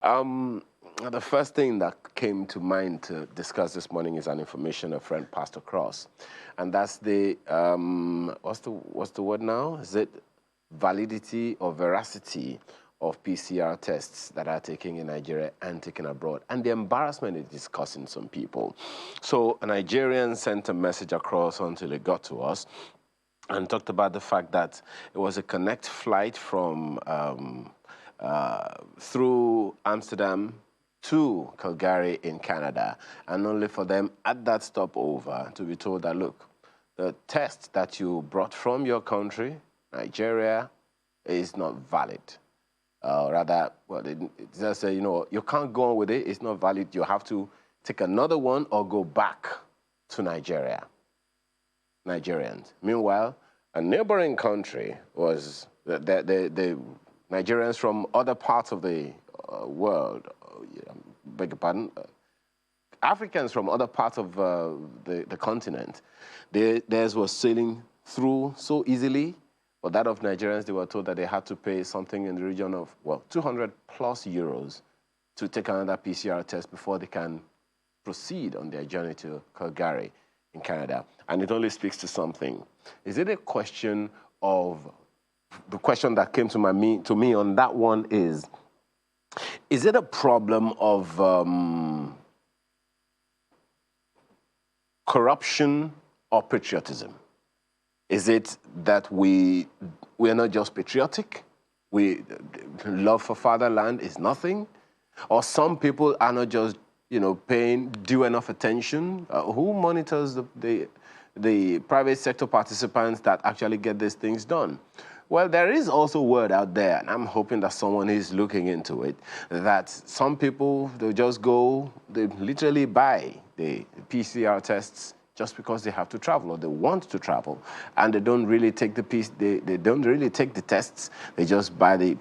The first thing that came to mind to discuss this morning is an information a friend passed across, and that's the what's the word now? Is it validity or veracity of PCR tests that are taken in Nigeria and taken abroad, and the embarrassment it is causing some people. So a Nigerian sent a message across until it got to us and talked about the fact that it was a connect flight from through Amsterdam to Calgary in Canada, and only for them at that stopover to be told that, look, the test that you brought from your country, Nigeria, is not valid. Rather, well, it just say, you can't go on with it, it's not valid, you have to take another one or go back to Nigeria. Nigerians. Meanwhile, a neighboring country was the Nigerians from other parts of the world, beg your pardon, Africans from other parts of the continent, theirs was sailing through so easily, but that of Nigerians, they were told that they had to pay something in the region of, well, 200 plus euros to take another PCR test before they can proceed on their journey to Calgary in Canada. And it only speaks to something. Is it a question of, the question that came to me on that one is it a problem of corruption or patriotism? Is it that we are not just patriotic? Love for fatherland is nothing? Or some people are not just, paying due enough attention? Who monitors the private sector participants that actually get these things done? Well, there is also word out there, and I'm hoping that someone is looking into it, that some people, they just go, they literally buy the PCR tests just because they have to travel or they want to travel, and they don't really take they don't really take the tests, they just buy the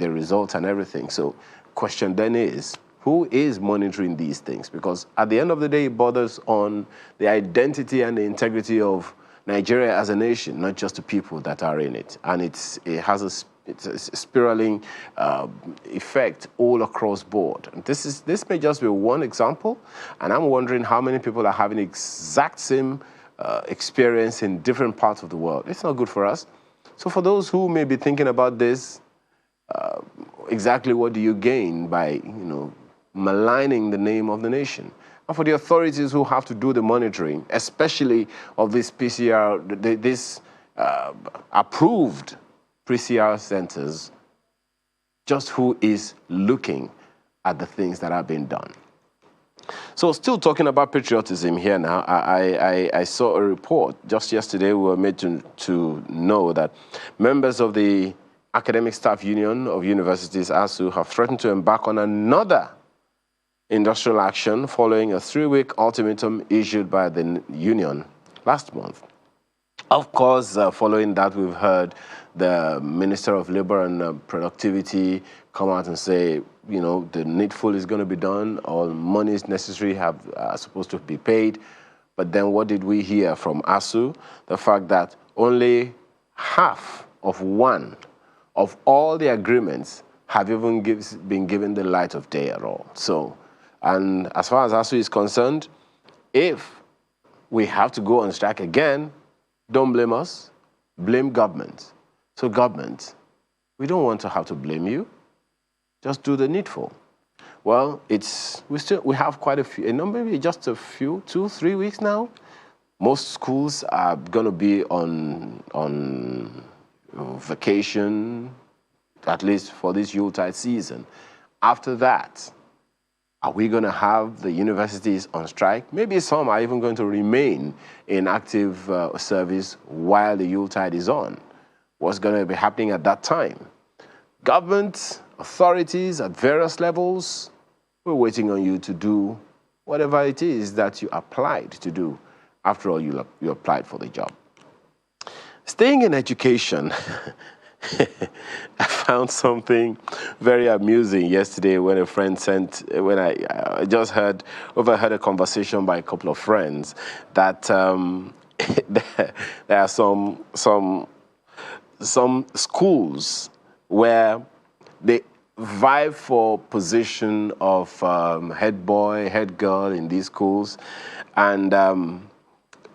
results and everything. So question then is, who is monitoring these things? Because at the end of the day, it borders on the identity and the integrity of Nigeria as a nation, not just the people that are in it. And it has a spiraling effect all across board. And this may just be one example, and I'm wondering how many people are having the exact same experience in different parts of the world. It's not good for us. So for those who may be thinking about this, exactly what do you gain by, maligning the name of the nation? And for the authorities who have to do the monitoring, especially of this PCR, this approved PCR centers, just who is looking at the things that are being done. So still talking about patriotism here now, I saw a report just yesterday. We were made to know that members of the Academic Staff Union of Universities, ASUU, have threatened to embark on another industrial action following a 3-week ultimatum issued by the union last month. Of course, following that, we've heard the Minister of Labor and Productivity come out and say, the needful is going to be done, all monies necessary are supposed to be paid. But then what did we hear from ASUU? The fact that only half of one of all the agreements have even been given the light of day at all. So, and as far as ASUU is concerned, if we have to go on strike again, don't blame us, blame government. So government, we don't want to have to blame you. Just do the needful. Well, we have quite a few, maybe just a few, 2-3 weeks now. Most schools are going to be on vacation, at least for this Yuletide season. After that, are we going to have the universities on strike? Maybe some are even going to remain in active service while the Yuletide is on. What's going to be happening at that time? Government, authorities at various levels, we're waiting on you to do whatever it is that you applied to do. After all, you applied for the job. Staying in education, I found something very amusing yesterday when a friend when I just overheard a conversation by a couple of friends that there are some schools where vie for position of head boy, head girl in these schools, and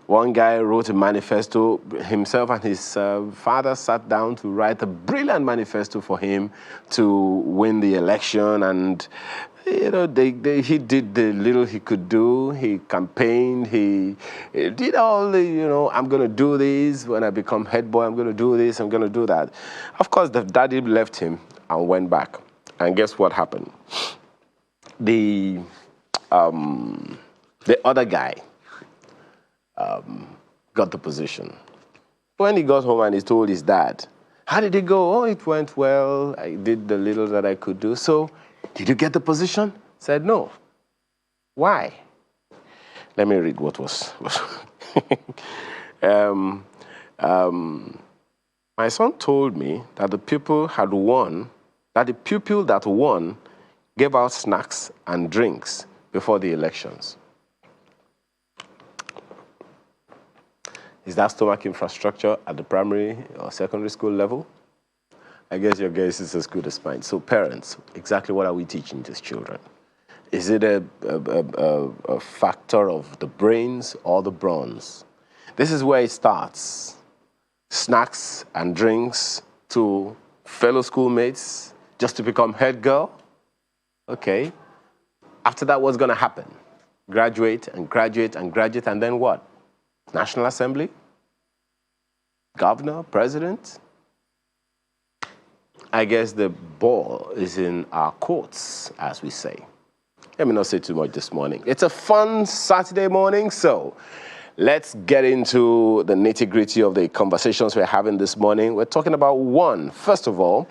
one guy wrote a manifesto. Himself and his father sat down to write a brilliant manifesto for him to win the election. And you know, he did the little he could do. He campaigned. He did all the, you know, I'm going to do this when I become head boy. I'm going to do this. I'm going to do that. Of course, the daddy left him and went back. And guess what happened? The other guy got the position. When he got home and he told his dad, how did it go? Oh, it went well. I did the little that I could do. So, did you get the position? Said no. Why? Let me read what was. My son told me that the pupil had won, that the pupil that won gave out snacks and drinks before the elections. Is that stomach infrastructure at the primary or secondary school level? I guess your guess is as good as mine. So parents, exactly what are we teaching these children? Is it a factor of the brains or the bronze? This is where it starts. Snacks and drinks to fellow schoolmates just to become head girl? Okay. After that, what's going to happen? Graduate and graduate and graduate, and then what? National Assembly? Governor? President? I guess the ball is in our courts, as we say. Let me not say too much this morning. It's a fun Saturday morning, so let's get into the nitty-gritty of the conversations we're having this morning. We're talking about one, first of all,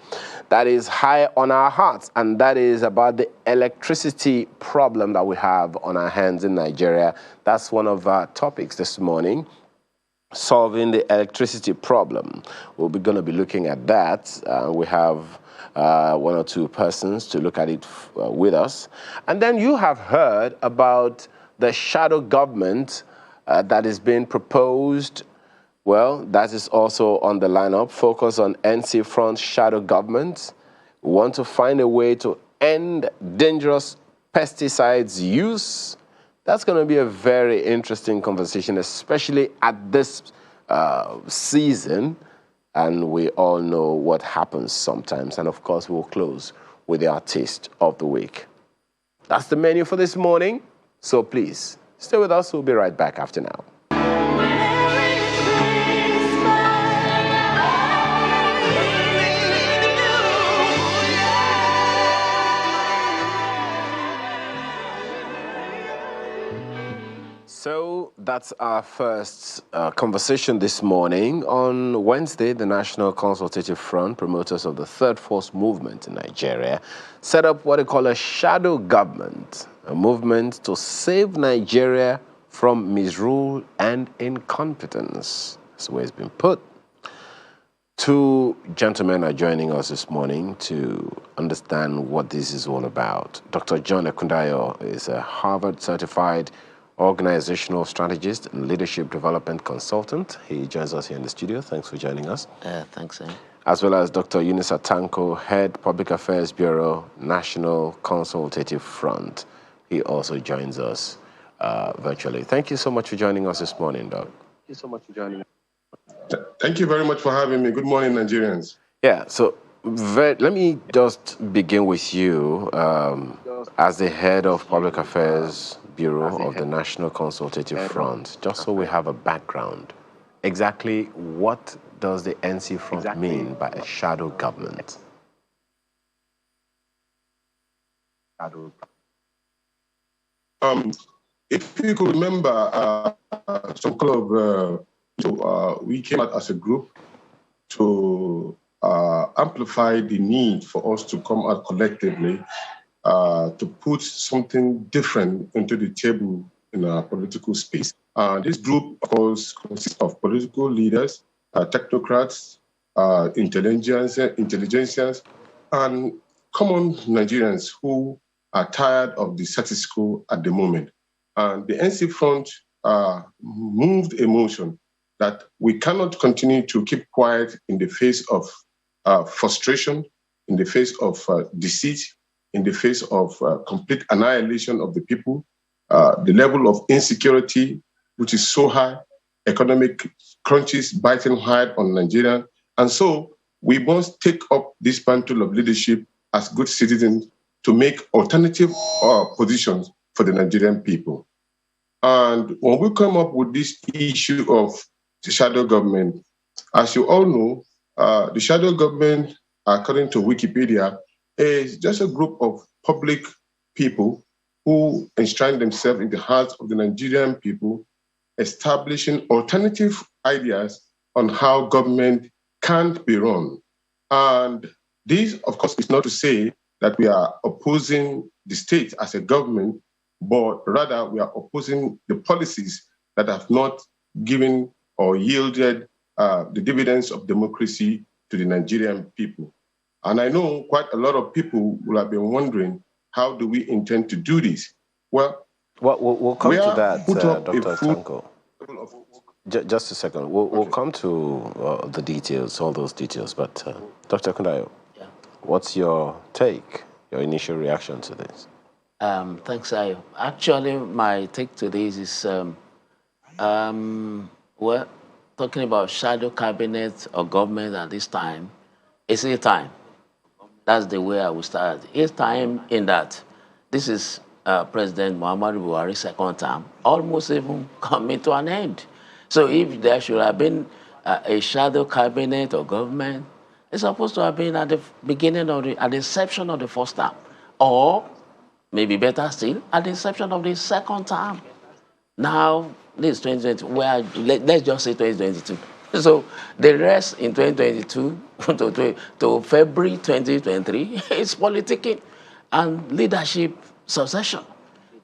that is high on our hearts, and that is about the electricity problem that we have on our hands in Nigeria. That's one of our topics this morning, solving the electricity problem. We're going to be looking at that. We have one or two persons to look at it with us. And then you have heard about the shadow government that is being proposed. Well, that is also on the lineup. Focus on NC front shadow government. We want to find a way to end dangerous pesticides use. That's going to be a very interesting conversation, especially at this season. And we all know what happens sometimes. And of course, we'll close with the artist of the week. That's the menu for this morning. So please, stay with us. We'll be right back after now. So that's our first conversation this morning. On Wednesday, the National Consultative Front, promoters of the Third Force movement in Nigeria, set up what they call a shadow government, a movement to save Nigeria from misrule and incompetence. That's the way it's been put. Two gentlemen are joining us this morning to understand what this is all about. Dr. John Ekundayo is a Harvard-certified organizational strategist and leadership development consultant. He joins us here in the studio. Thanks for joining us. Thanks, Sam. As well as Dr. Eunice Tanko, Head Public Affairs Bureau, National Consultative Front. He also joins us virtually. Thank you so much for joining us this morning, Doc. Thank you so much for joining us. Thank you very much for having me. Good morning, Nigerians. Yeah, so let me just begin with you as the head of Public Affairs Bureau of the National Consultative Front, just so we have a background. Exactly what does the NC Front mean by a shadow government? If you could remember, some kind of, we came out as a group to amplify the need for us to come out collectively to put something different into the table in our political space. This group, of course, consists of political leaders, technocrats, intelligentsias, and common Nigerians who are tired of the status quo at the moment. And the NC Front moved a motion that we cannot continue to keep quiet in the face of frustration, in the face of deceit, in the face of complete annihilation of the people, the level of insecurity, which is so high, economic crunches biting hard on Nigeria. And so we must take up this mantle of leadership as good citizens to make alternative positions for the Nigerian people. And when we come up with this issue of the shadow government, as you all know, the shadow government, according to Wikipedia, is just a group of public people who enshrine themselves in the hearts of the Nigerian people, establishing alternative ideas on how government can't be run. And this, of course, is not to say that we are opposing the state as a government, but rather we are opposing the policies that have not given or yielded the dividends of democracy to the Nigerian people. And I know quite a lot of people will have been wondering, how do we intend to do this? Well, we'll come to that, Dr. Tanko. Of... Just a second. We'll come to the details, all those details. But Dr. Kundayo, what's your take, your initial reaction to this? Thanks, Ayo. Actually, my take to this is, well, talking about shadow cabinet or government at this time, it's a time. That's the way I would start. It's time in that this is President Muhammadu Buhari's second term, almost even coming to an end. So if there should have been a shadow cabinet or government, it's supposed to have been at the beginning of at the inception of the first term, or maybe better still, at the inception of the second term. Now, this is 2020, well, let's just say 2022. So the rest in 2022 to February 2023 is politicking and leadership succession.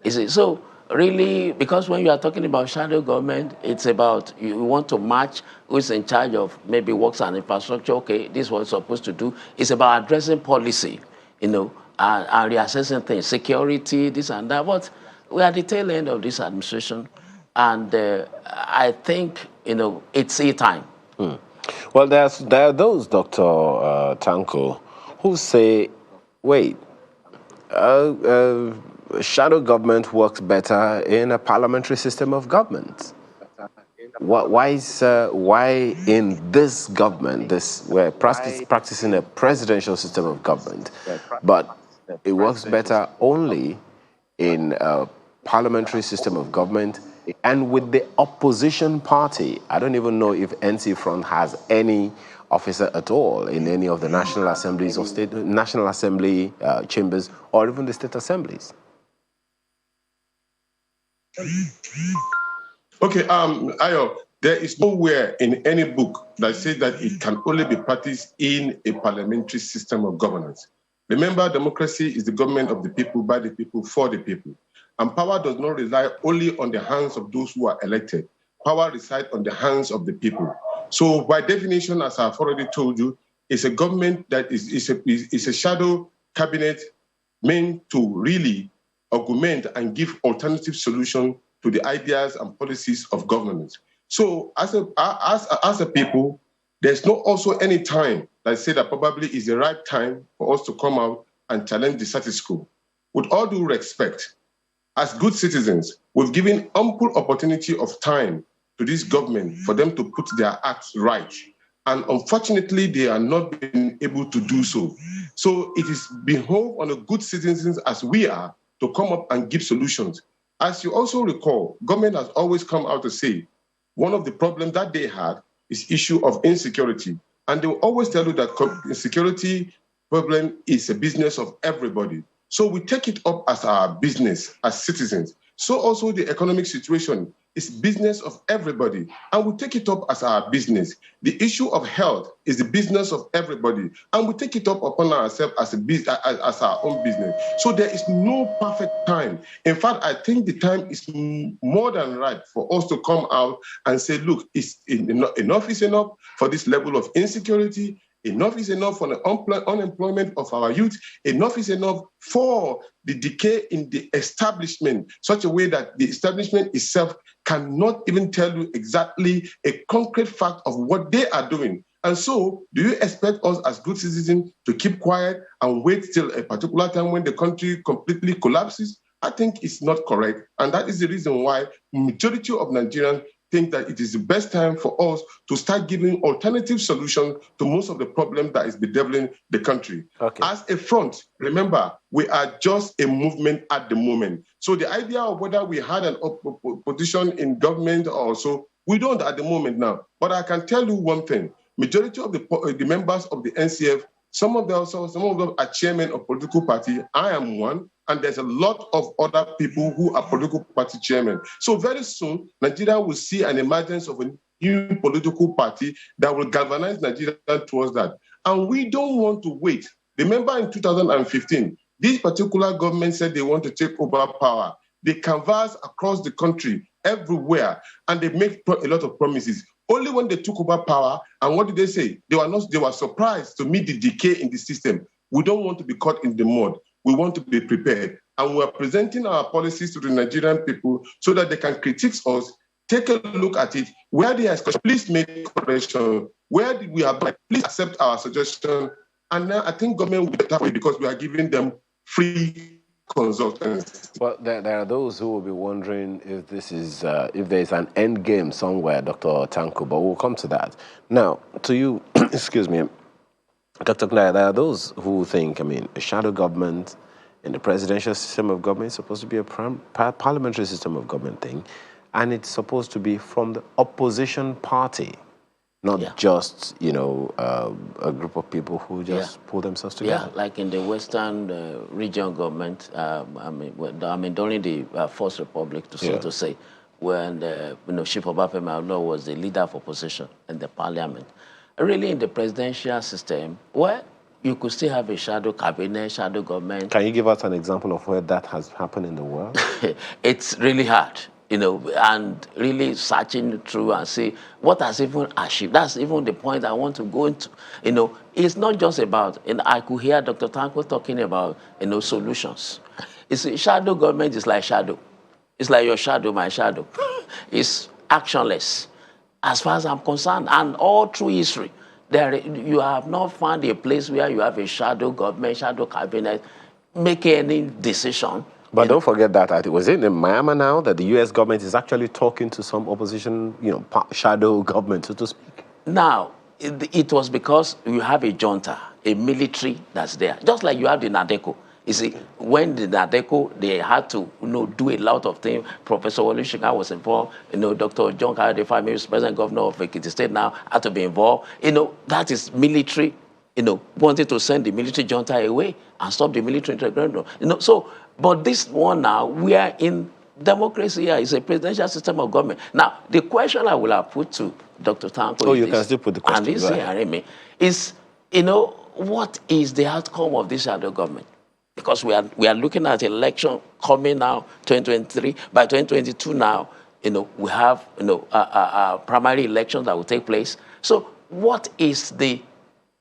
Is it? So really, because when you are talking about shadow government, it's about you want to match who's in charge of maybe works and infrastructure. Okay, this is what it's supposed to do. It's about addressing policy, and reassessing things, security, this and that. But we are at the tail end of this administration, and I think it's a time. Well, there are those, Dr. Tanko, who say, wait, shadow government works better in a parliamentary system of government. Why in this government, we're practicing a presidential system of government, but it works better only in a parliamentary system of government and with the opposition party? I don't even know if NC Front has any officer at all in any of the national assemblies or national assembly chambers or even the state assemblies. Okay, Ayo, there is nowhere in any book that says that it can only be practiced in a parliamentary system of governance. Remember, democracy is the government of the people, by the people, for the people. And power does not reside only on the hands of those who are elected. Power resides on the hands of the people. So by definition, as I've already told you, it's a government that is a shadow cabinet meant to really augment and give alternative solutions to the ideas and policies of governance. So as a people, there's not also any time that I say that probably is the right time for us to come out and challenge the status quo. With all due respect, as good citizens, we've given ample opportunity of time to this government for them to put their acts right. And unfortunately, they are not being able to do so. So it is behoved on the good citizens as we are to come up and give solutions. As you also recall, government has always come out to say one of the problems that they had is issue of insecurity. And they will always tell you that insecurity problem is a business of everybody. So we take it up as our business, as citizens. So also the economic situation is business of everybody, and we take it up as our business. The issue of health is the business of everybody, and we take it up upon ourselves as our own business. So there is no perfect time. In fact, I think the time is more than right for us to come out and say, look, enough is enough for this level of insecurity. Enough is enough for the unemployment of our youth. Enough is enough for the decay in the establishment, such a way that the establishment itself cannot even tell you exactly a concrete fact of what they are doing. And so, do you expect us as good citizens to keep quiet and wait till a particular time when the country completely collapses? I think it's not correct. And that is the reason why majority of Nigerians think that it is the best time for us to start giving alternative solutions to most of the problems that is bedeviling the country. Okay. As a front, remember, we are just a movement at the moment. So the idea of whether we had an opposition in government or so, we don't at the moment now. But I can tell you one thing. Majority of the members of the NCF, some of them are chairmen of political party. I am one. And there's a lot of other people who are political party chairmen. So very soon, Nigeria will see an emergence of a new political party that will galvanize Nigeria towards that. And we don't want to wait. Remember in 2015, this particular government said they want to take over power. They canvass across the country, everywhere, and they make a lot of promises. Only when they took over power, and what did they say? They were surprised to meet the decay in the system. We don't want to be caught in the mud. We want to be prepared. And we are presenting our policies to the Nigerian people so that they can critique us, take a look at it. Where they ask, please make correction. Where did we have, please accept our suggestion. And now I think government will be better for it because we are giving them free consultants. Well, there are those who will be wondering if this is, if there is an end game somewhere, Dr. Tanko, but we'll come to that. Now, to you, excuse me, Dr. Knaya, there are those who think, a shadow government in the presidential system of government is supposed to be a parliamentary system of government thing, and it's supposed to be from the opposition party, not just, a group of people who just pull themselves together. Yeah, like in the Western region government, during the First Republic, so to say, when Chief Obafemi was the leader of opposition in the parliament. Really, in the presidential system, where you could still have a shadow cabinet, shadow government. Can you give us an example of where that has happened in the world? It's really hard, and really searching through and see what has even achieved. That's even the point I want to go into. It's not just about, and I could hear Dr. Tanko talking about, solutions. It's shadow government is like shadow. It's like your shadow, my shadow. It's actionless. As far as I'm concerned, and all through history, you have not found a place where you have a shadow government, shadow cabinet, making any decision. But don't forget that was it in Miami now that the U.S. government is actually talking to some opposition, shadow government, so to speak. Now, it was because you have a junta, a military that's there, just like you have the NADECO. You see, when the NADECO, they had to, do a lot of things. Professor Olushika was involved. Dr. John Kayode Fayemi, president governor of Ekiti State now, had to be involved. That is military, wanted to send the military junta away and stop the military intervention. But this one now, we are in democracy here. It's a presidential system of government. Now, the question I will have put to Dr. Tanko can still put the question. And this is, what is the outcome of this shadow government? Because we are looking at election coming now, 2023. By 2022 now, we have primary elections that will take place. So what is the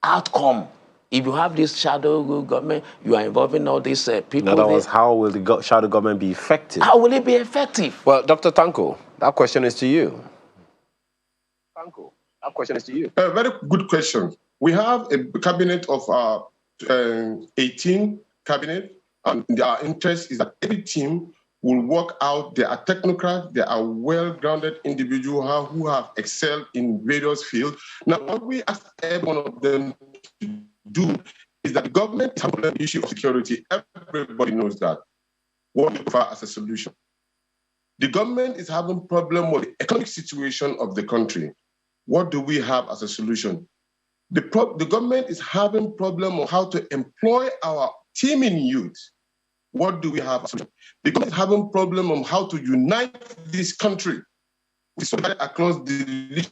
outcome? If you have this shadow government, you are involving all these people. In other words, how will the shadow government be effective? How will it be effective? Well, Dr. Tanko, that question is to you. A very good question. We have a cabinet of 18 cabinet, and our interest is that every team will work out. They are technocrats, they are well-grounded individuals who have excelled in various fields. Now, what we ask every one of them to do is that the government is handling the issue of security. Everybody knows that. What we prefer as a solution. The government is having problem with the economic situation of the country. What do we have as a solution? The government is having problem on how to employ our teaming youth. What do we have? The government is having problem on how to unite this country. We spread across the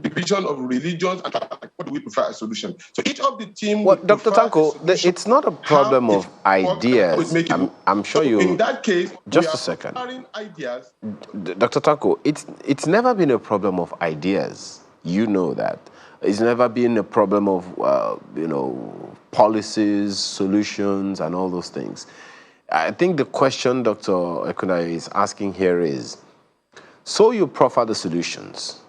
division of religions, and what do we prefer a solution? So each of the team. Well, Dr. Tanko, it's not a problem of ideas. I'm sure you. In that case, just a second. Ideas. Dr. Tanko, it's never been a problem of ideas. You know that. It's never been a problem of, policies, solutions, and all those things. I think the question Dr. Ekunai is asking here is, so you proffer the solutions.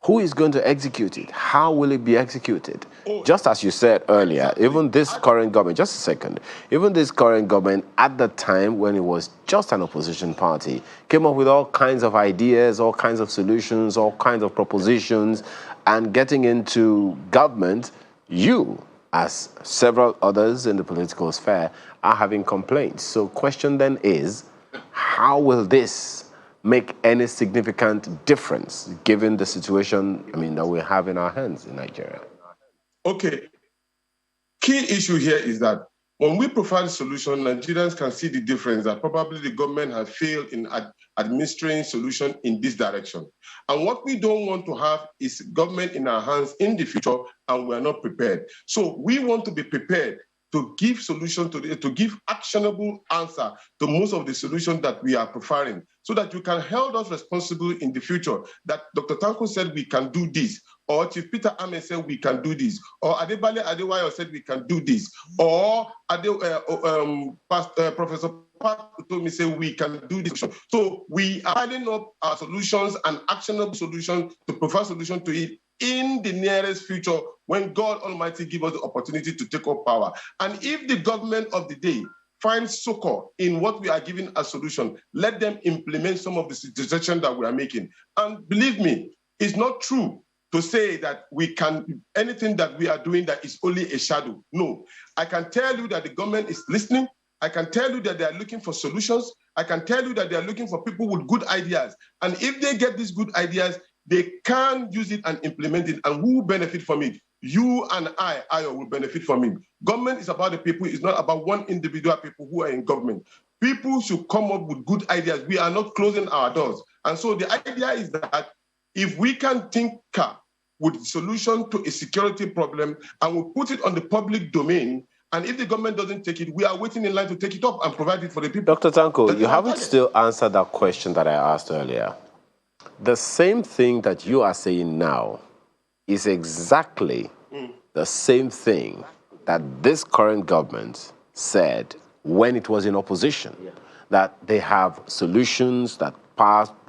Who is going to execute it? How will it be executed? Oh, Just as you said earlier, exactly. even this current government, just a second, even this current government at the time when it was just an opposition party, came up with all kinds of ideas, all kinds of solutions, all kinds of propositions, and getting into government, you, as several others in the political sphere, are having complaints. So question then is, how will this make any significant difference given the situation, that we have in our hands in Nigeria? Okay. Key issue here is that when we provide a solution, Nigerians can see the difference that probably the government has failed in administering solution in this direction. And what we don't want to have is government in our hands in the future, and we're not prepared. So we want to be prepared to give solution to give actionable answer to most of the solutions that we are providing, so that you can hold us responsible in the future. That Dr. Tanko said we can do this, or Chief Peter Ame said we can do this, or Adebale Adewayo said we can do this, or Professor Pat told me say we can do this. So we are piling up our solutions and actionable solutions to provide solution to it in the nearest future, when God Almighty give us the opportunity to take up power. And if the government of the day finds succor in what we are giving as solution, let them implement some of the suggestions that we are making. And believe me, it's not true to say that we can, anything that we are doing that is only a shadow. No, I can tell you that the government is listening. I can tell you that they are looking for solutions. I can tell you that they are looking for people with good ideas. And if they get these good ideas, they can use it and implement it. And who will benefit from it? You and Ayo, will benefit from it. Government is about the people. It's not about one individual people who are in government. People should come up with good ideas. We are not closing our doors. And so the idea is that if we can think with the solution to a security problem and we put it on the public domain, and if the government doesn't take it, we are waiting in line to take it up and provide it for the people. Dr. Tanko, you haven't still answered that question that I asked earlier. The same thing that you are saying now is exactly the same thing that this current government said when it was in opposition, that they have solutions, that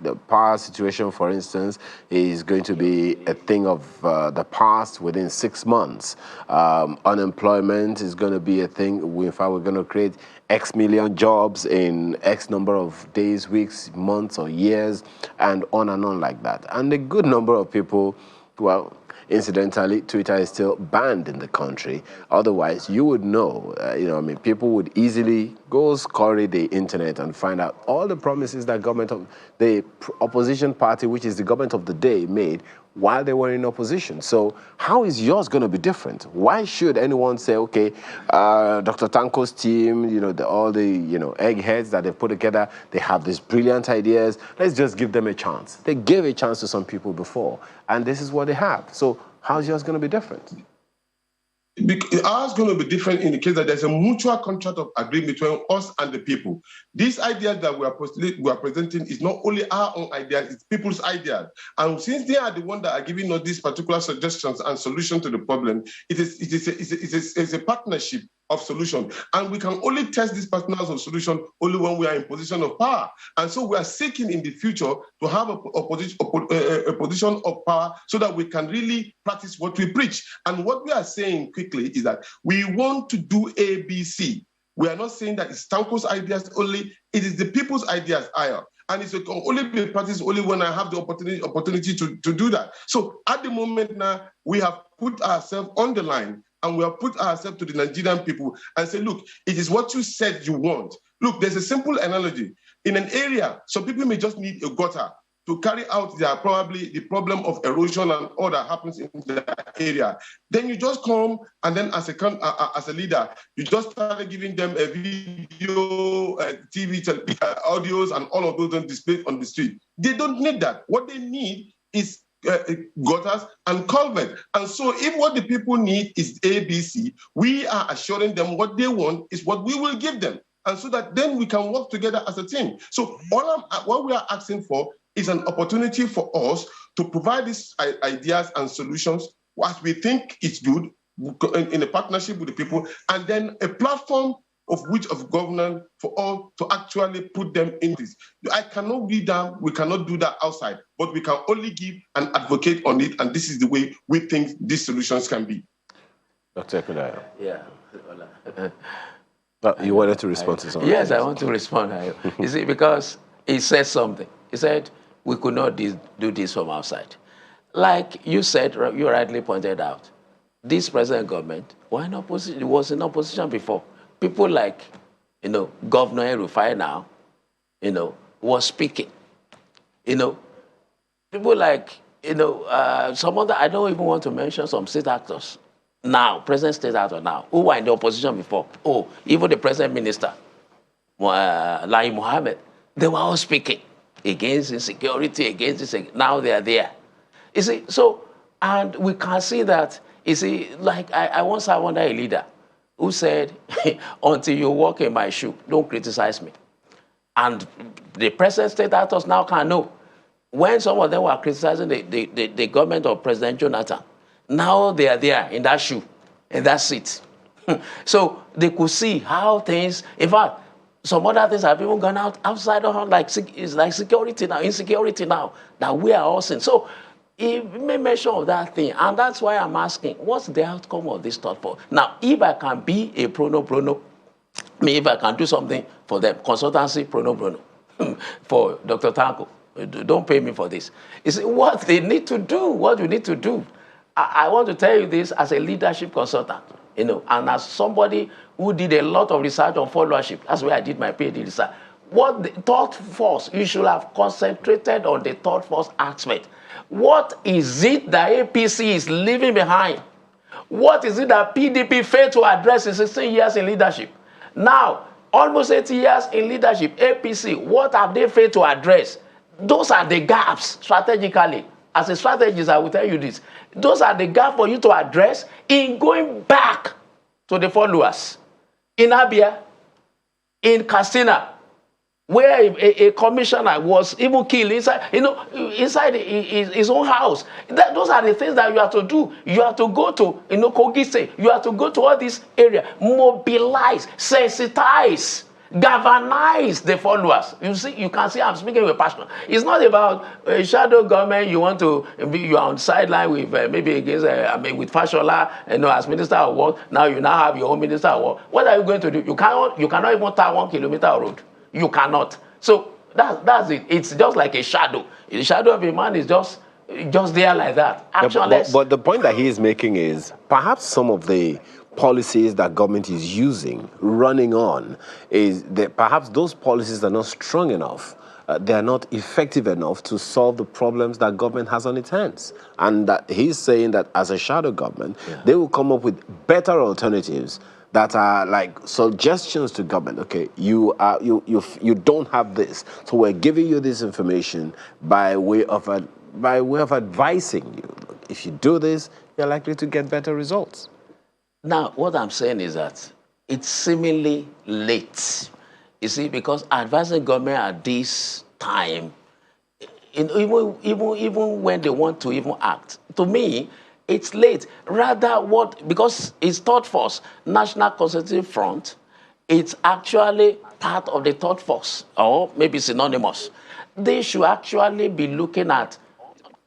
the power situation, for instance, is going to be a thing of the past within 6 months. Unemployment is going to be a thing. In fact, we're going to create X million jobs in X number of days, weeks, months, or years, and on like that. And a good number of people, well, incidentally, Twitter is still banned in the country. Otherwise, you would know, people would easily go scouring the internet and find out all the promises that the opposition party, which is the government of the day, made while they were in opposition. So how is yours going to be different? Why should anyone say, okay, Dr. Tanko's team, all the eggheads that they put together, they have these brilliant ideas, let's just give them a chance. They gave a chance to some people before, and this is what they have. So how's yours going to be different? Ours is going to be different in the case that there's a mutual contract of agreement between us and the people. These ideas that we are presenting is not only our own ideas, it's people's ideas. And since they are the ones that are giving us these particular suggestions and solutions to the problem, it's a partnership of solution. And we can only test these partners of solution only when we are in position of power. And so we are seeking in the future to have a position of power so that we can really practice what we preach. And what we are saying quickly is that we want to do ABC. We are not saying that it's Tanko's ideas only, it is the people's ideas, and it can only be practiced only when I have the opportunity to do that. So at the moment now, we have put ourselves on the line and we have put ourselves to the Nigerian people and say, look, it is what you said you want. Look, there's a simple analogy. In an area, some people may just need a gutter to carry out probably the problem of erosion and all that happens in that area. Then you just come and then as a leader, you just start giving them a video, TV, audios, and all of those displayed on the street. They don't need that. What they need is gutters and culvert. And so if what the people need is ABC, we are assuring them what they want is what we will give them. And so that then we can work together as a team. So what we are asking for is an opportunity for us to provide these ideas and solutions as we think it's good in a partnership with the people, and then a platform of which of governance for all to actually put them in this. I cannot read them, we cannot do that outside, but we can only give and advocate on it, and this is the way we think these solutions can be. Dr. Ekudayo. Yeah. You wanted to respond to something? Yes, I want to respond. You see, because he said something. He said, we could not do this from outside. Like you said, you rightly pointed out, this present government was in opposition before. People like, Governor El-Rufai now, was speaking. People like, some other, I don't even want to mention some state actors now, present state actors now, who were in the opposition before. Oh, even the present minister, Lai Mohammed, they were all speaking against insecurity, against this. Now they are there. You see, so, and we can see that, you see, like I once had under a leader who said, until you walk in my shoe, don't criticize me. And the present state actors now can know. When some of them were criticizing the government of President Jonathan, now they are there in that shoe, in that seat. So they could see how things, in fact, some other things have even gone outside of it's like security now, insecurity now, that we are all seeing. So he made mention of that thing, and that's why I'm asking, what's the outcome of this thought for? Now, if I can be a pro bono, if I can do something for them, consultancy pro bono, for Dr. Tanko, don't pay me for this. You see, what they need to do, what you need to do. I want to tell you this as a leadership consultant, and as somebody who did a lot of research on followership. That's where I did my PhD research. What the thought force, you should have concentrated on the thought force aspect. What is it that APC is leaving behind? What is it that PDP failed to address in 16 years in leadership? Now, almost 80 years in leadership, APC, what have they failed to address? Those are the gaps strategically. As a strategist, I will tell you this. Those are the gaps for you to address in going back to the followers. In Abia, in Katsina, where a commissioner was even killed inside his own house. Those are the things that you have to do. You have to go to Kogi State. You have to go to all these areas, mobilize, sensitize, galvanize the followers. You can see I'm speaking with passion. It's not about a shadow government. You want to be, you are on sideline with maybe against with Fashola, as minister of war. Now you have your own minister of war. What are you going to do? You cannot even tar 1 kilometer of road. You cannot. So that's it. It's just like a shadow. The shadow of a man is just there like that. But the point that he is making is perhaps some of the policies that government is using, running on, is that perhaps those policies are not strong enough. They are not effective enough to solve the problems that government has on its hands. And that he's saying that as a shadow government, they will come up with better alternatives that are like suggestions to government. Okay, you don't have this, so we're giving you this information by way of advising you. If you do this, you're likely to get better results. Now, what I'm saying is that it's seemingly late. You see, because advising government at this time, even when they want to even act, to me, it's late. Rather, because it's thought force, National Consultative Front, it's actually part of the thought force, or maybe synonymous. They should actually be looking at,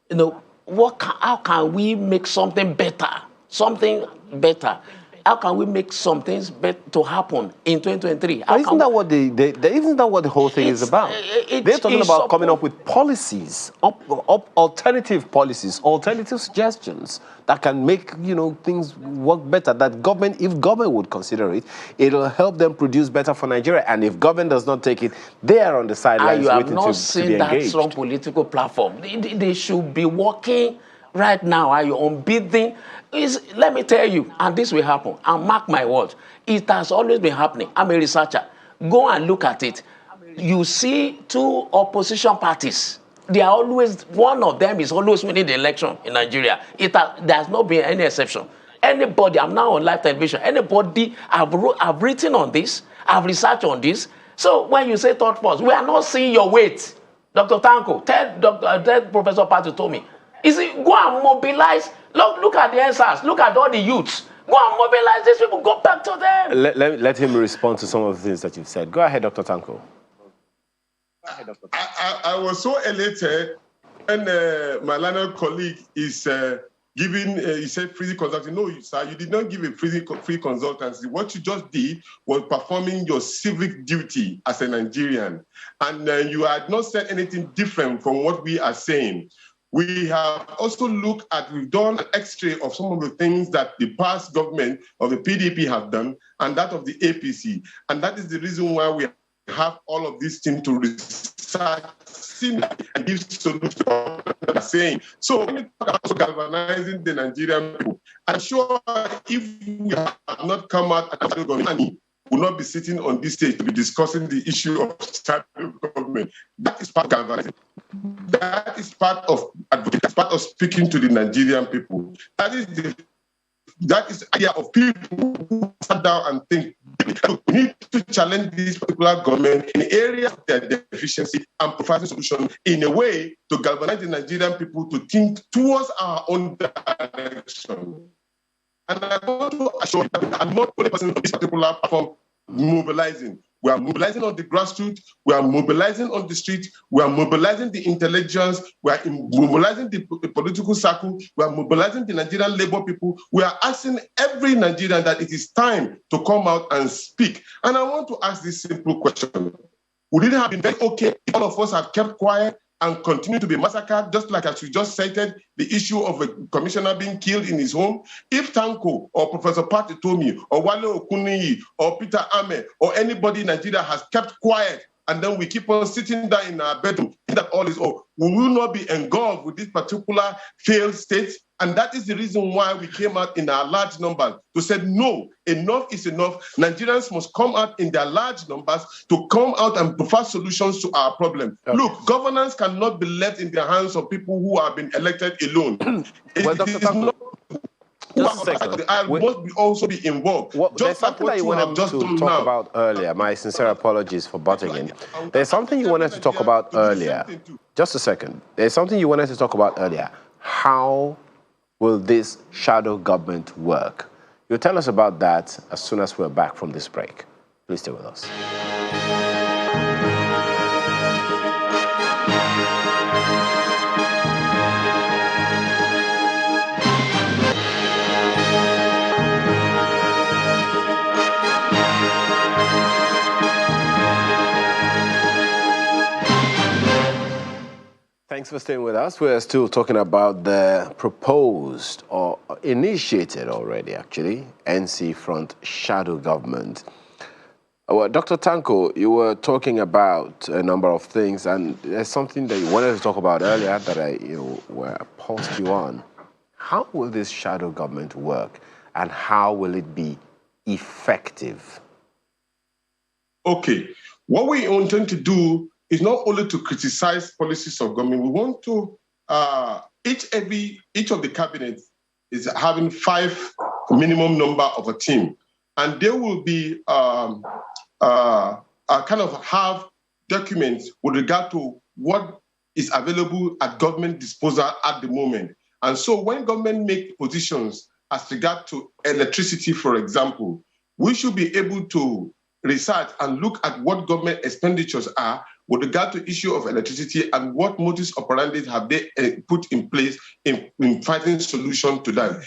how can we make something better? How can we make some things to happen in 2023? Isn't that what the whole thing is about? They're talking about coming up with policies, alternative policies, alternative suggestions that can make things work better. That if government would consider it, it'll help them produce better for Nigeria. And if government does not take it, they are on the sidelines waiting to be engaged. You have not seen that strong political platform. They should be working right now. Are you unbeaten? Let me tell you, and this will happen, and mark my words, it has always been happening. I'm a researcher. Go and look at it. You see two opposition parties. One of them is always winning the election in Nigeria. There has not been any exception. Anybody, I'm now on live television, anybody, I've written on this, I've researched on this. So when you say thought force, we are not seeing your weight. Dr. Tanko, tell Professor Patu told me. Go and mobilize. Look at the answers. Look at all the youths. Go and mobilize these people. Go back to them. Let him respond to some of the things that you've said. Go ahead, Dr. Tanko. I was so elated when my learned colleague is giving, he said free consultancy. No, sir, you did not give a free consultancy. What you just did was performing your civic duty as a Nigerian. And you had not said anything different from what we are saying. We have also looked at, we've done an x-ray of some of the things that the past government of the PDP have done and that of the APC. And that is the reason why we have all of these things to research and give solutions to what I'm saying. So when we talk about galvanizing the Nigerian people, I'm sure if we have not come out and money, will not be sitting on this stage to be discussing the issue of shadow government. That is part of galvanizing. That is part of advocacy. That's part of speaking to the Nigerian people. That is the idea of people who sit down and think, we need to challenge this particular government in areas of their deficiency and provide a solution in a way to galvanize the Nigerian people to think towards our own direction. And I want to assure you that I'm not the only person on this particular platform mobilizing. We are mobilizing on the grassroots, we are mobilizing on the street, we are mobilizing the intelligence, we are mobilizing the political circle, we are mobilizing the Nigerian labor people. We are asking every Nigerian that it is time to come out and speak. And I want to ask this simple question. Would it have been very okay if all of us had kept quiet and continue to be massacred, just like as you just cited the issue of a commissioner being killed in his home? If Tanko or Professor Pat Itomi or Wale Okuniyi or Peter Ame or anybody in Nigeria has kept quiet and then we keep on sitting down in our bedroom, that all is over, we will not be engulfed with this particular failed state. And that is the reason why we came out in our large numbers to say, no, enough is enough. Nigerians must come out in their large numbers to come out and provide solutions to our problem. Okay. Look, governance cannot be left in the hands of people who have been elected alone. Well, Dr. Tanko, just a second. Must also be involved. There's something that you wanted to talk about earlier. My sincere apologies for butting in. There's something you wanted to talk about earlier. Just a second. There's something you wanted to talk about earlier. How will this shadow government work? You'll tell us about that as soon as we're back from this break. Please stay with us. Thanks for staying with us. We're still talking about the proposed or initiated already, actually, NC Front shadow government. Well, Dr. Tanko, you were talking about a number of things, and there's something that you wanted to talk about earlier that I paused you on. How will this shadow government work, and how will it be effective? Okay, what we intend to do is not only to criticize policies of government. We want to, each of the cabinets is having 5 minimum number of a team. And they will be kind of have documents with regard to what is available at government disposal at the moment. And so when government make positions as regard to electricity, for example, we should be able to research and look at what government expenditures are with regard to issue of electricity and what modus operandi have they put in place in finding solution to that.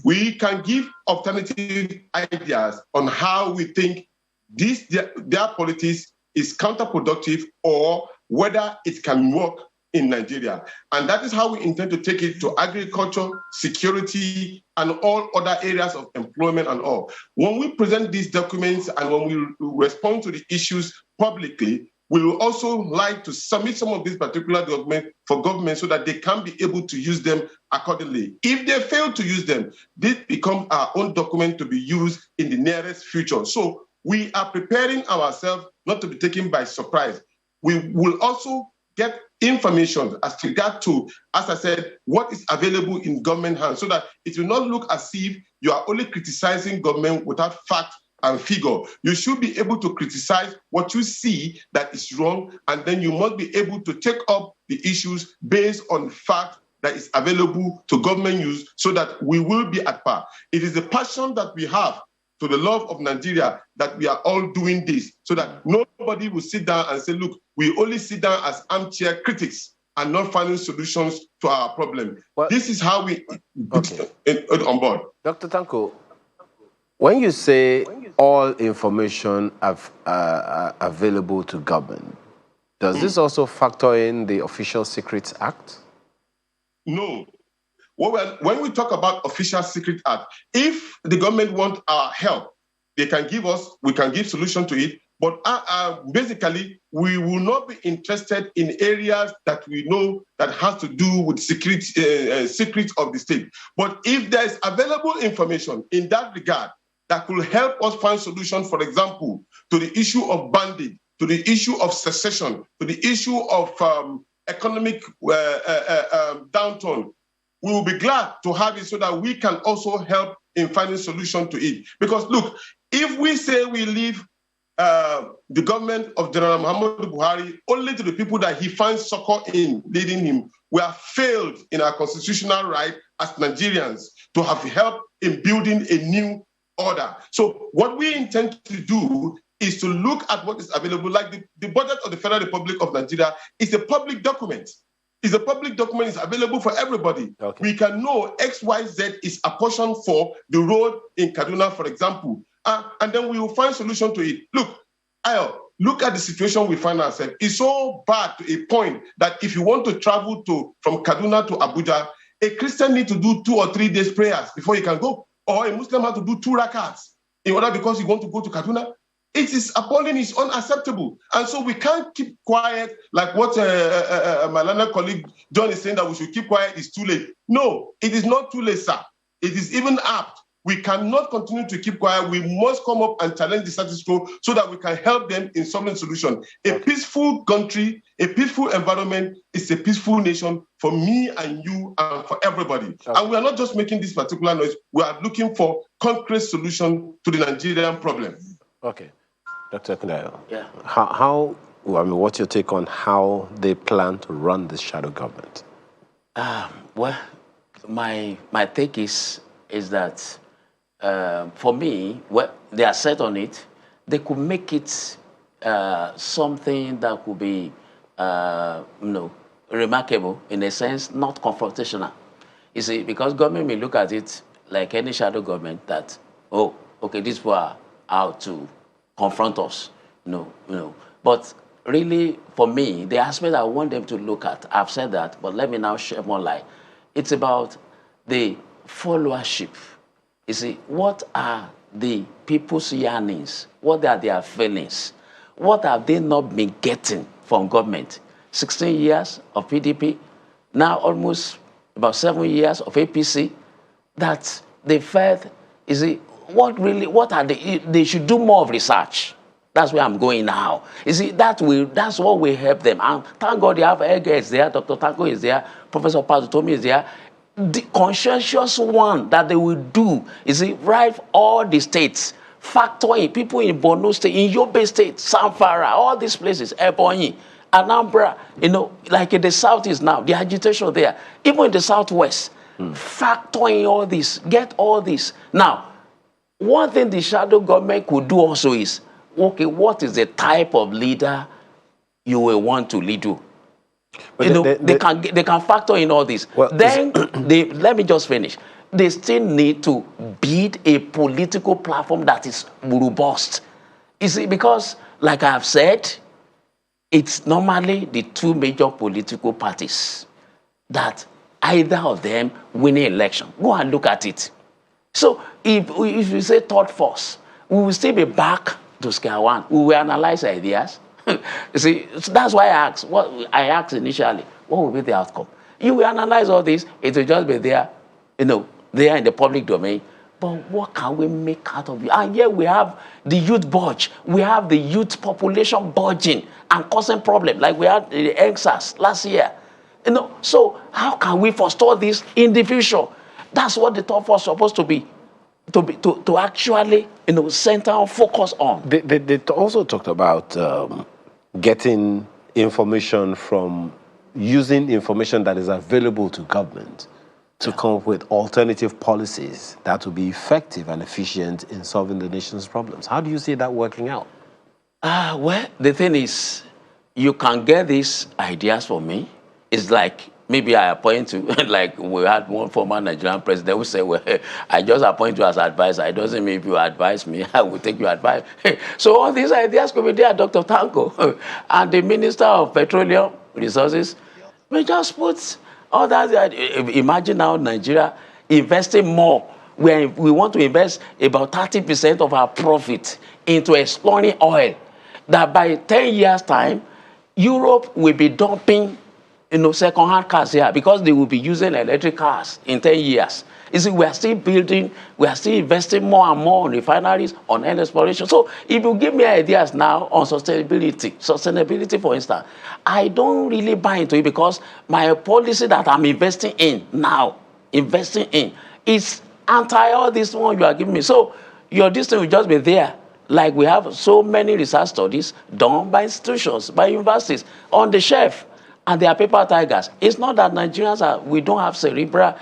We can give alternative ideas on how we think their politics is counterproductive or whether it can work in Nigeria. And that is how we intend to take it to agriculture, security, and all other areas of employment and all. When we present these documents and when we respond to the issues publicly, we will also like to submit some of these particular documents for government so that they can be able to use them accordingly. If they fail to use them, this becomes our own document to be used in the nearest future. So we are preparing ourselves not to be taken by surprise. We will also get information as regard to, as I said, what is available in government hands so that it will not look as if you are only criticizing government without fact and figure. You should be able to criticize what you see that is wrong, and then you must be able to take up the issues based on fact that is available to government use so that we will be at par. It is the passion that we have to the love of Nigeria that we are all doing this so that nobody will sit down and say, look, we only sit down as armchair critics and not finding solutions to our problem. Well, this is how we get on board. Dr. Tanko, when you say all information available to government, does this also factor in the Official Secrets Act? No. When we talk about Official Secret Act, if the government wants our help, they can give us, we can give solution to it. But basically, we will not be interested in areas that we know that has to do with secrets of the state. But if there is available information in that regard that could help us find solutions, for example, to the issue of bandit, to the issue of secession, to the issue of economic downturn, we will be glad to have it so that we can also help in finding solution to it. Because look, if we say we leave the government of General Muhammadu Buhari only to the people that he finds succor in leading him, we have failed in our constitutional right as Nigerians to have help in building a new order. So what we intend to do is to look at what is available. Like the budget of the Federal Republic of Nigeria is a public document. It's a public document, it's available for everybody. Okay. We can know XYZ is apportioned for the road in Kaduna, for example. And then we will find solution to it. Look, look at the situation we find ourselves. It's so bad to a point that if you want to travel from Kaduna to Abuja, a Christian needs to do 2 or 3 days prayers before he can go. Or a Muslim has to do 2 rakats in order because he wants to go to Kaduna. It is appalling, it's unacceptable. And so we can't keep quiet like what my London colleague John is saying that we should keep quiet, it's too late. No, it is not too late, sir. It is even apt. We cannot continue to keep quiet. We must come up and challenge the status quo so that we can help them in solving solution. A peaceful country, a peaceful environment is a peaceful nation for me and you and for everybody. Okay. And we are not just making this particular noise. We are looking for concrete solution to the Nigerian problem. Okay. Dr. Kundayo, what's your take on how they plan to run this shadow government? Well, my take is that for me, they are set on it. They could make it something that could be, remarkable in a sense, not confrontational. You see, because government may look at it like any shadow government that, oh, okay, these people are out to confront us. No. But really, for me, the aspect I want them to look at, I've said that, but let me now shed more light. It's about the followership. You see, what are the people's yearnings? What are their feelings? What have they not been getting from government? 16 years of PDP, now almost about 7 years of APC, that they felt, you see, they should do more of research. That's where I'm going now. You see, that's what will help them. And thank God they have Edgar there, Dr. Tanko is there, Professor Pazutomi is there. The conscientious one that they will do is write all the states, factor in people in Borno State, in Yobe State, Zamfara, all these places, Ebonyi, Anambra, like in the southeast now, the agitation there, even in the southwest, factor in all this, get all this. Now, one thing the shadow government could do also is, okay, what is the type of leader you will want to lead you? But they can factor in all this. Well, then let me just finish. They still need to build a political platform that is robust. You see, because like I have said, it's normally the 2 major political parties that either of them win an election. Go and look at it. So if you say third force, we will still be back to square one. We will analyze ideas. You see, so that's why I asked initially, what will be the outcome? You will analyze all this, it will just be there, there in the public domain. But what can we make out of it? And here we have the youth budge. We have the youth population budging and causing problems, like we had the ENSAS last year. So how can we forestall this in the future? That's what the third force is supposed to be. To actually, center and focus on. They also talked about getting information from using information that is available to government to come up with alternative policies that will be effective and efficient in solving the nation's problems. How do you see that working out? Well, the thing is, you can get these ideas from me. It's like maybe I appoint you, like we had one former Nigerian president who said, well, I just appoint you as advisor. It doesn't mean if you advise me, I will take your advice. So all these ideas could be there, Dr. Tanko. And the Minister of Petroleum Resources, we just put all that. Imagine now Nigeria investing more. We want to invest about 30% of our profit into exploring oil. That by 10 years' time, Europe will be dumping second-hand cars here because they will be using electric cars in 10 years. You see, we are still building, we are still investing more and more on refineries, on oil exploration. So if you give me ideas now on sustainability, for instance, I don't really buy into it because my policy that I'm investing in is anti all this one you are giving me. So your distance will just be there. Like we have so many research studies done by institutions, by universities, on the shelf. And they are paper tigers. It's not that Nigerians we don't have cerebral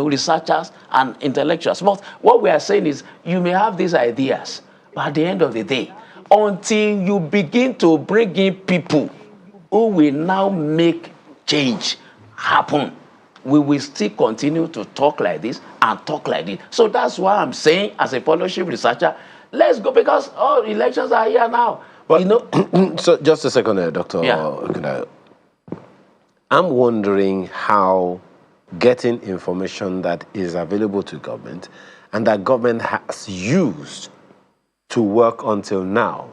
researchers and intellectuals. But what we are saying is you may have these ideas, but at the end of the day, until you begin to bring in people who will now make change happen, we will still continue to talk like this and talk like this. So that's why I'm saying, as a followership researcher, let's go, because all elections are here now. But, so just a second there, Dr. Yeah. I'm wondering how getting information that is available to government and that government has used to work until now,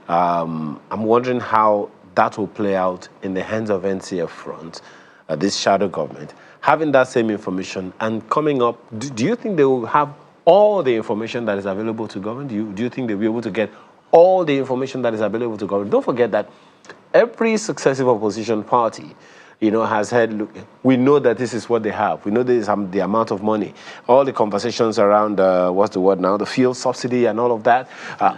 I'm wondering how that will play out in the hands of NCF front, this shadow government, having that same information and coming up. Do you think they will have all the information that is available to government? Do you think they'll be able to get all the information that is available to government? Don't forget that every successive opposition party has said, look, we know that this is what they have. We know this is the amount of money. All the conversations around, what's the word now, the fuel subsidy and all of that,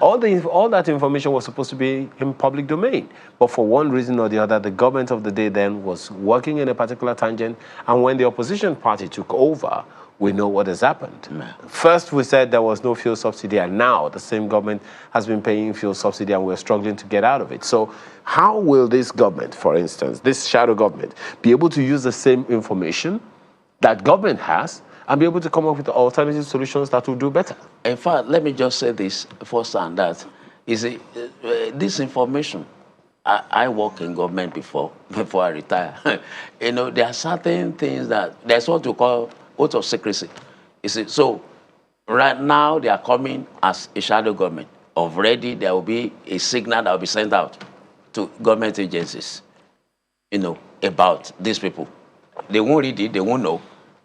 all that information was supposed to be in public domain. But for one reason or the other, the government of the day then was working in a particular tangent. And when the opposition party took over, we know what has happened. First, we said there was no fuel subsidy, and now the same government has been paying fuel subsidy, and we're struggling to get out of it. So how will this government, for instance, this shadow government, be able to use the same information that government has and be able to come up with alternative solutions that will do better? In fact, let me just say this first, and that is this information. I work in government before I retire. There are certain things there's what we call oath of secrecy. You see, so right now they are coming as a shadow government. Already there will be a signal that will be sent out to government agencies, about these people. They won't read it, they won't know.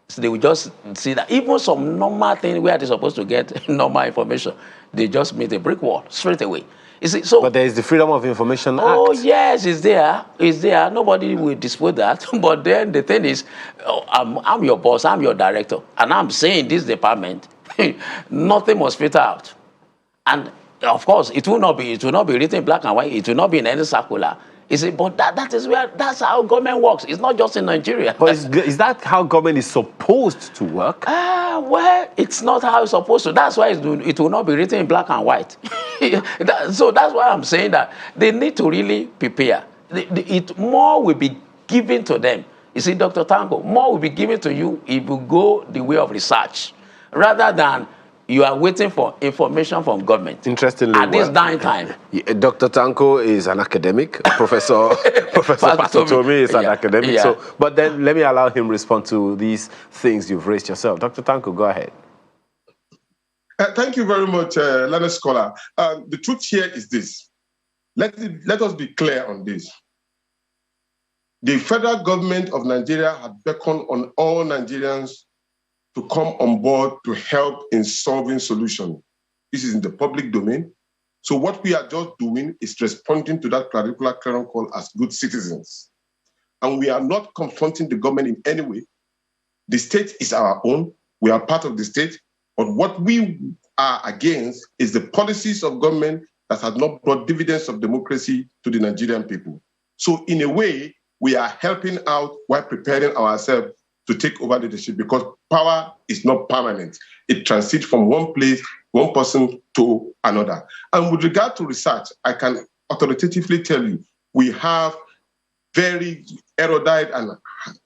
So they will just see that even some normal thing where they're supposed to get normal information, they just meet a brick wall straight away. You see, so, but there is the Freedom of Information Act. Oh, yes, it's there. It's there. Nobody will dispute that. But then the thing is, I'm your boss, I'm your director, and I'm saying this department, nothing must filter out. And of course, it will not be written in black and white. It will not be in any circular. You see, but that's how government works. It's not just in Nigeria. But is that how government is supposed to work? Well, it's not how it's supposed to. That's why it will not be written in black and white. So that's why I'm saying that they need to really prepare. More will be given to them. You see, Dr. Tango, more will be given to you if you go the way of research, rather than you are waiting for information from government. Interestingly, at this dying time. Dr. Tanko is an academic. Professor Pastor Tomi is an academic. Yeah. So, but then let me allow him respond to these things you've raised yourself. Dr. Tanko, go ahead. Thank you very much, learned scholar. The truth here is this. Let us be clear on this. The federal government of Nigeria had beckoned on all Nigerians to come on board to help in solving solutions. This is in the public domain. So what we are just doing is responding to that particular clarion call as good citizens. And we are not confronting the government in any way. The state is our own. We are part of the state. But what we are against is the policies of government that have not brought dividends of democracy to the Nigerian people. So in a way, we are helping out while preparing ourselves to take over leadership, because power is not permanent. It transits from one place, one person to another. And with regard to research, I can authoritatively tell you, we have very erudite and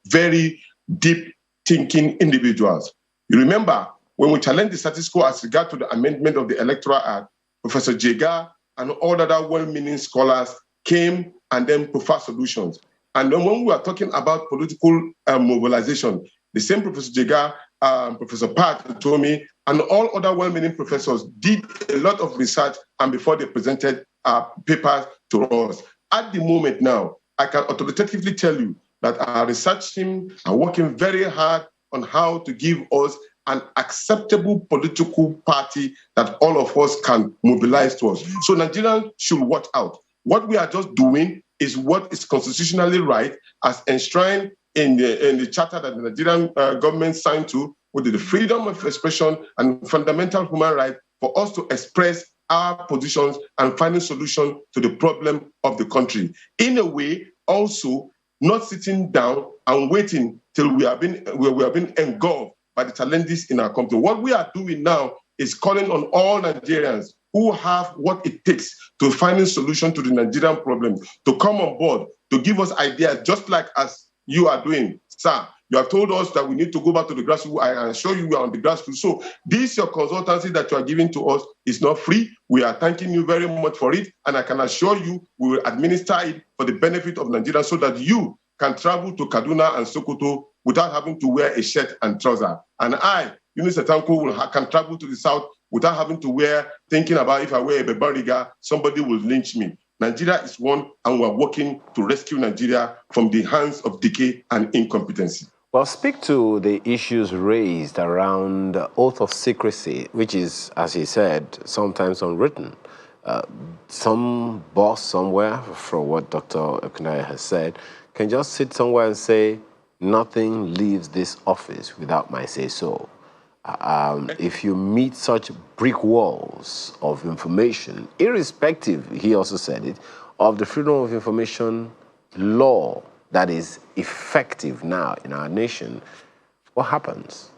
very deep thinking individuals. You remember when we challenged the status quo as regard to the amendment of the Electoral Act, Professor Jega and all other well-meaning scholars came and then preferred solutions. And then when we are talking about political mobilization, the same Professor Jega, Professor Pat Tomi, and all other well-meaning professors did a lot of research, and before they presented papers to us. At the moment now, I can authoritatively tell you that our research team are working very hard on how to give us an acceptable political party that all of us can mobilize towards. So Nigerians should watch out. What we are just doing is what is constitutionally right, as enshrined in the charter that the Nigerian government signed to, with the freedom of expression and fundamental human right for us to express our positions and find a solution to the problem of the country. In a way, also not sitting down and waiting till we have been engulfed by the challenges in our country. What we are doing now is calling on all Nigerians who have what it takes to find a solution to the Nigerian problem to come on board, to give us ideas, just like as you are doing, sir. You have told us that we need to go back to the grassroots. I assure you we are on the grassroots. So this, your consultancy that you are giving to us, is not free. We are thanking you very much for it. And I can assure you we will administer it for the benefit of Nigeria, so that you can travel to Kaduna and Sokoto without having to wear a shirt and trouser. And I, Yunus Etanko, can travel to the south without having to thinking about if I wear a bebariga, somebody will lynch me. Nigeria is one, and we're working to rescue Nigeria from the hands of decay and incompetency. Well, speak to the issues raised around oath of secrecy, which is, as he said, sometimes unwritten. Some boss somewhere, from what Dr. Ekunaya has said, can just sit somewhere and say, nothing leaves this office without my say-so. If you meet such brick walls of information, irrespective, he also said it, of the freedom of information law that is effective now in our nation, what happens?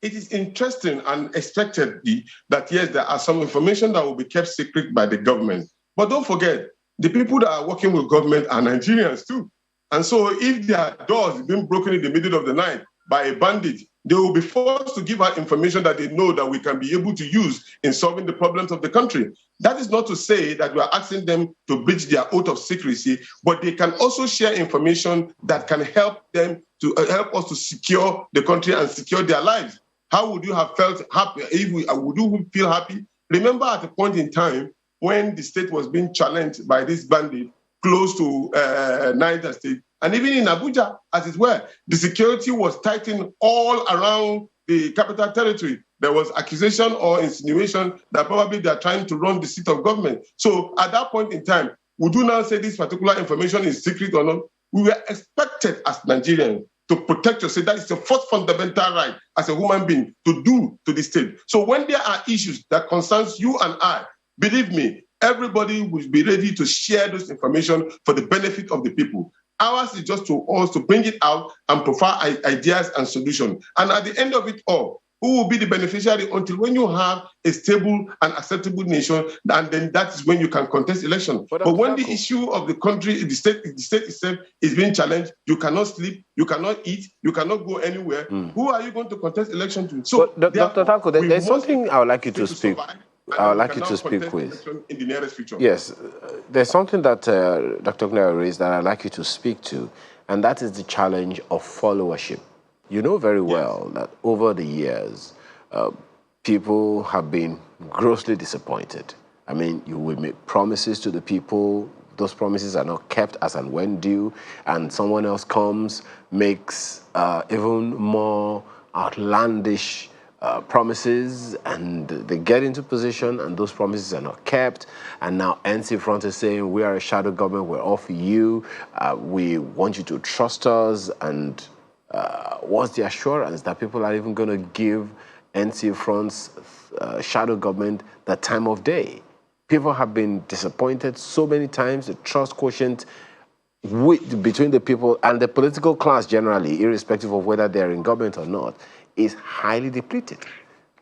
It is interesting and expected that, yes, there are some information that will be kept secret by the government. But don't forget, the people that are working with government are Nigerians too. And so if their doors have been broken in the middle of the night by a bandit, they will be forced to give out information that they know that we can be able to use in solving the problems of the country. That is not to say that we are asking them to breach their oath of secrecy, but they can also share information that can help them to help us to secure the country and secure their lives. How would you have felt happy? Would you feel happy? Remember at a point in time when the state was being challenged by this bandit close to Niger State, and even in Abuja, as it were, the security was tightened all around the capital territory. There was accusation or insinuation that probably they are trying to run the seat of government. So at that point in time, would you now say this particular information is secret or not? We were expected as Nigerians to protect yourself. That is your first fundamental right as a human being to do to the state. So when there are issues that concerns you and I, believe me, everybody will be ready to share this information for the benefit of the people. Ours is just to us to bring it out and provide ideas and solutions. And at the end of it all, who will be the beneficiary until when you have a stable and acceptable nation, and then that is when you can contest election. But when the issue of the country, the state itself is being challenged, you cannot sleep, you cannot eat, you cannot go anywhere. Who are you going to contest election to? So, Dr. Tako, there's something I would like you to speak. I would like you to speak with. In the nearest future. Yes, there's something that Dr. Gnara raised that I'd like you to speak to, and that is the challenge of followership. You know very well that over the years, people have been grossly disappointed. I mean, you will make promises to the people, those promises are not kept as and when due, and someone else comes, makes even more outlandish promises, and they get into position and those promises are not kept, and now NC Front is saying we are a shadow government, we're all for you, we want you to trust us, and what's the assurance that people are even going to give NC Front's shadow government the time of day? People have been disappointed so many times, the trust quotient between the people and the political class generally, irrespective of whether they're in government or not, is highly depleted.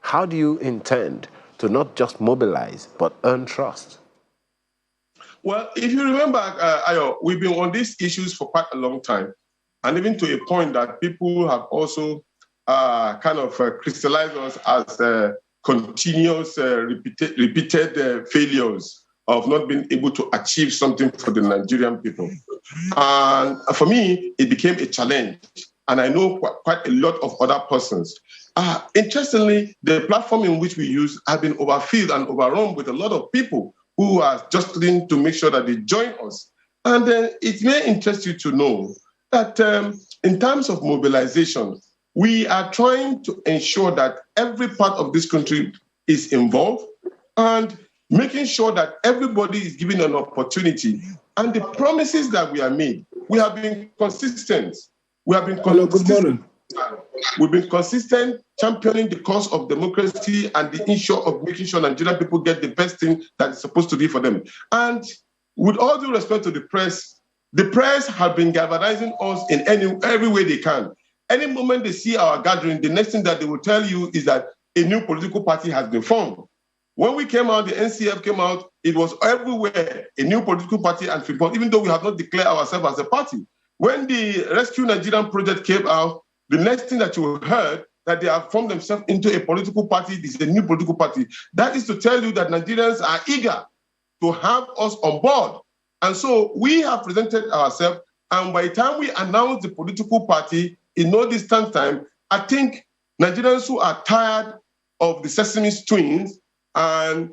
How do you intend to not just mobilize, but earn trust? Well, if you remember, Ayo, we've been on these issues for quite a long time, and even to a point that people have also crystallized us as continuous, repeated failures of not being able to achieve something for the Nigerian people. And for me, it became a challenge. And I know quite a lot of other persons. Interestingly, the platform in which we use has been overfilled and overrun with a lot of people who are just looking to make sure that they join us. And it may interest you to know that in terms of mobilization, we are trying to ensure that every part of this country is involved and making sure that everybody is given an opportunity. And the promises that we have made, we have been consistent. We have been consistent. Hello, good morning. We've been consistent championing the cause of democracy and the issue of making sure Nigerian people get the best thing that is supposed to be for them. And with all due respect to the press have been galvanizing us in every way they can. Any moment they see our gathering, the next thing that they will tell you is that a new political party has been formed. When we came out, the NCF came out, it was everywhere, a new political party and Freeport, even though we have not declared ourselves as a party. When the Rescue Nigerian project came out, the next thing that you heard that they have formed themselves into a political party, this is a new political party. That is to tell you that Nigerians are eager to have us on board. And so we have presented ourselves, and by the time we announce the political party in no distant time, I think Nigerians who are tired of the Sesame twins and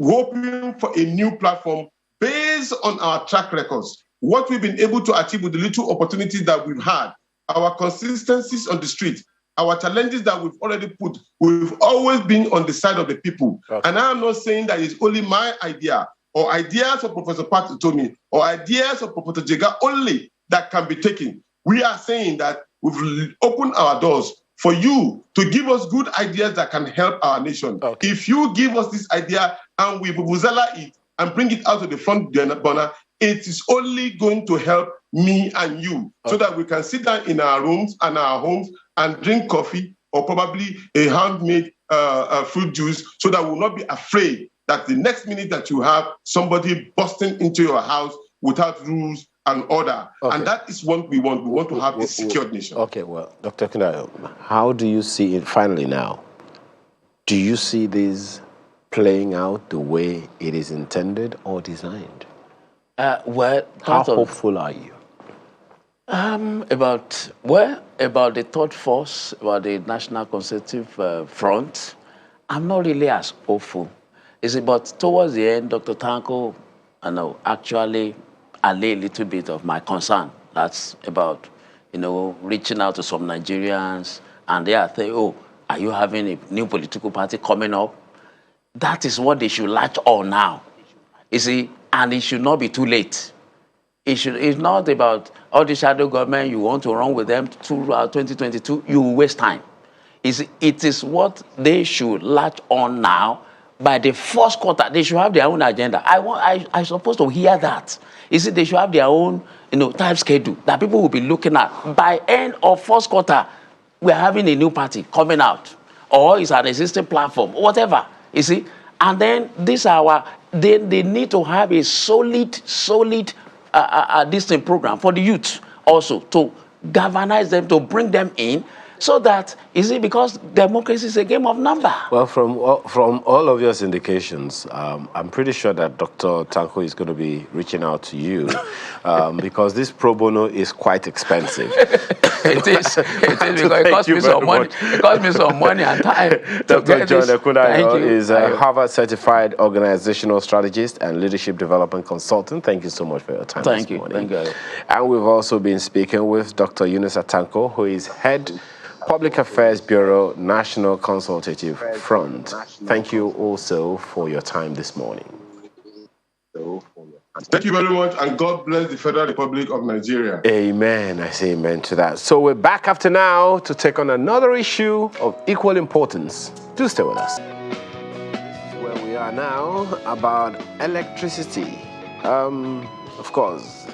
hoping for a new platform based on our track records, what we've been able to achieve with the little opportunities that we've had, our consistencies on the street, our challenges that we've already put, we've always been on the side of the people. Okay. And I'm not saying that it's only my idea or ideas of Professor Pat Utomi or ideas of Professor Jega only that can be taken. We are saying that we've opened our doors for you to give us good ideas that can help our nation. Okay. If you give us this idea and we vuvuzela it and bring it out to the front burner, it is only going to help me and you, so that we can sit down in our rooms and our homes and drink coffee or probably a handmade fruit juice, so that we will not be afraid that the next minute that you have somebody busting into your house without rules and order. Okay. And that is what we want. We want to have a secured nation. Okay, well, Dr. Kunayo, how do you see it finally now? Do you see this playing out the way it is intended or designed? How hopeful are you? About the third force, about the National Conservative Front, I'm not really as hopeful. But towards the end, Dr. Tanko, actually allay a little bit of my concern. That's about, reaching out to some Nigerians, and they are saying, oh, are you having a new political party coming up? That is what they should latch on now. And it should not be too late. It's not about all the shadow government, you want to run with them throughout 2022, you will waste time. It is what they should latch on now. By the first quarter, they should have their own agenda. I'm supposed to hear that. They should have their own time schedule that people will be looking at. By end of first quarter, we're having a new party coming out. Or it's an existing platform, whatever. And then they need to have a solid distinct program for the youth also to galvanize them, to bring them in, so that, because democracy is a game of number. Well, from all of your indications, I'm pretty sure that Dr. Tanko is going to be reaching out to you because this pro bono is quite expensive. It is because it costs me some money. It costs me some money and time. Dr. John Ekunayo is a Harvard-certified organizational strategist and leadership development consultant. Thank you so much for your time this morning. Thank you. And we've also been speaking with Dr. Yunusa Tanko, who is head Public Affairs Bureau, National Consultative Front. Thank you also for your time this morning. Thank you very much, and God bless the Federal Republic of Nigeria. Amen. I say amen to that. So we're back after now to take on another issue of equal importance. Do stay with us. This is where we are now about electricity. Of course,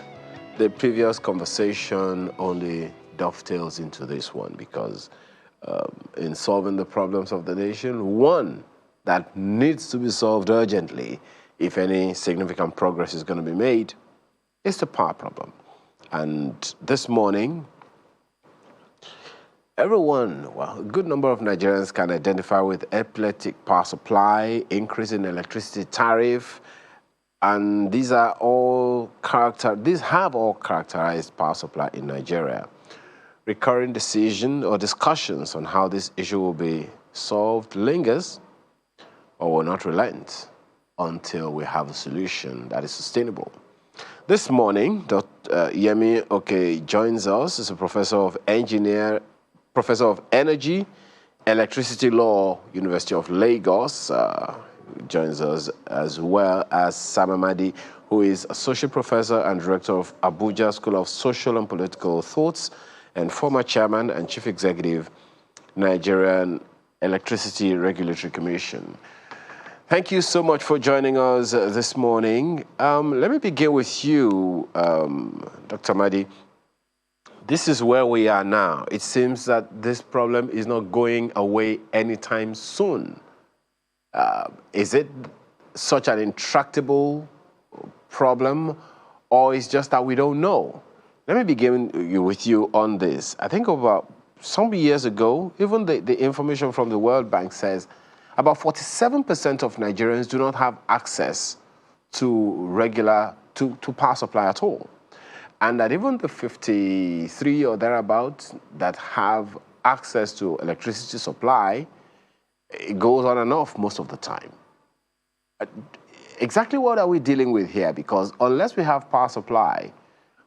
the previous conversation only dovetails into this one because in solving the problems of the nation, one that needs to be solved urgently if any significant progress is going to be made is the power problem. And this morning, everyone, well, a good number of Nigerians can identify with epileptic power supply, increase in electricity tariff, and these have all characterized power supply in Nigeria. Recurring decision or discussions on how this issue will be solved lingers or will not relent until we have a solution that is sustainable. This morning, Dr. Yemi Oke joins us as a professor of energy, electricity law, University of Lagos. Joins us, as well as Sam Amadi, who is associate professor and director of Abuja School of Social and Political Thoughts and former chairman and chief executive, Nigerian Electricity Regulatory Commission. Thank you so much for joining us this morning. Let me begin with you, Dr. Amadi. This is where we are now. It seems that this problem is not going away anytime soon. Is it such an intractable problem, or is just that we don't know? Let me begin with you on this. I think about some years ago, even the information from the World Bank says about 47% of Nigerians do not have access to power supply at all. And that even the 53 or thereabouts that have access to electricity supply, it goes on and off most of the time. Exactly what are we dealing with here? Because unless we have power supply,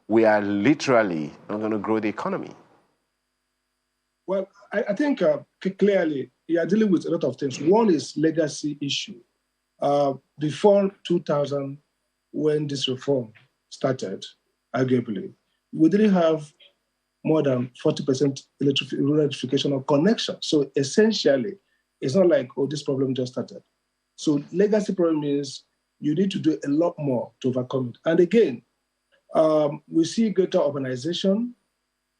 we are literally not going to grow the economy. Well, I think clearly you are dealing with a lot of things. One is legacy issue. Before 2000, when this reform started, arguably, we didn't have more than 40% rural electrification or connection. So essentially, it's not like, oh, this problem just started. So legacy problem is you need to do a lot more to overcome it. And again, we see greater urbanization.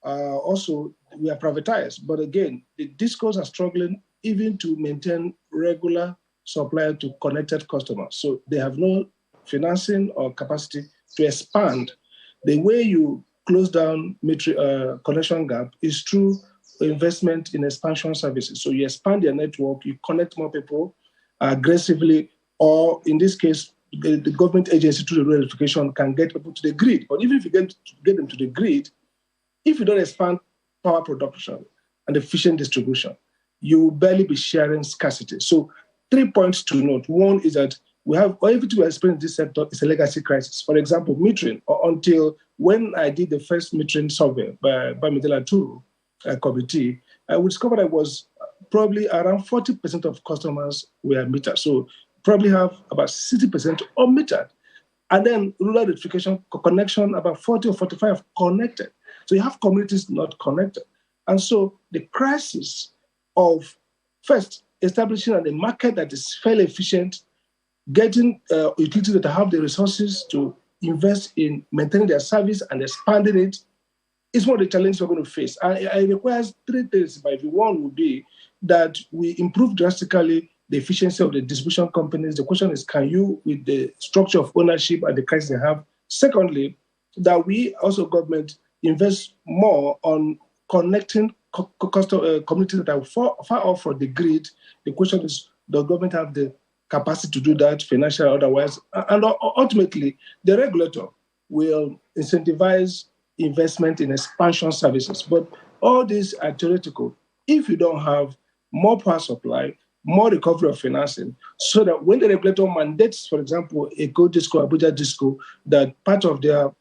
Also, we are privatized. But again, the discos are struggling even to maintain regular supply to connected customers. So they have no financing or capacity to expand. The way you close down connection gap is through investment in expansion services. So you expand your network, you connect more people aggressively, or in this case, the government agency through the rural electrification can get people to the grid. But even if you get them to the grid, if you don't expand power production and efficient distribution, you will barely be sharing scarcity. So 3 points to note. One is that everything we experience in this sector is a legacy crisis. For example, metering, until when I did the first metering survey by Medela Turu committee, we discovered that was probably around 40% of customers were metered. So probably have about 60% unmetered. And then rural electrification connection, about 40 or 45 connected. So you have communities not connected. And so the crisis of first establishing a market that is fairly efficient, getting utilities that have the resources to invest in maintaining their service and expanding it is one of the challenges we're going to face. And it requires three things. By the one would be that we improve drastically the efficiency of the distribution companies. The question is, can you, with the structure of ownership and the crisis they have? Secondly, that we also, government, invest more on connecting communities that are far off from the grid. The question is, does government have the capacity to do that, financial or otherwise? And ultimately, the regulator will incentivize investment in expansion services. But all these are theoretical if you don't have more power supply, more recovery of financing, so that when the regulator mandates, for example, Eco Disco, Abuja Disco, that part of their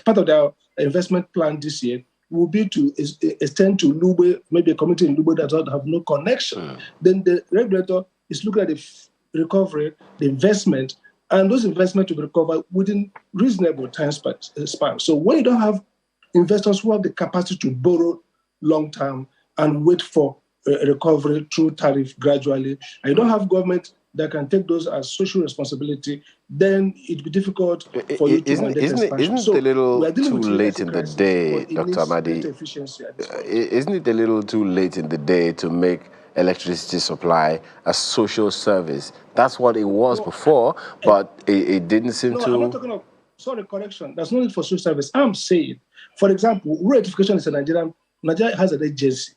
part of their investment plan this year will be to extend to Lube, maybe a community in Lube that doesn't have no connection. Then the regulator is looking at the recovery, the investment, and those investments will be recovered within reasonable time span. So when you don't have investors who have the capacity to borrow long term and wait for a recovery through tariff gradually, and you don't have government that can take those as social responsibility, then it'd be difficult for you to mandate expansion. Isn't it a little we are dealing too with late legacy in the crisis, day, but it Dr. needs Amadi? greater efficiency at this point. Isn't it a little too late in the day to make electricity supply a social service? That's what it was before, but it didn't seem to. No, I'm not talking of, sorry, correction. There's no need for social service. I'm saying, for example, rural electrification is Nigeria has an agency.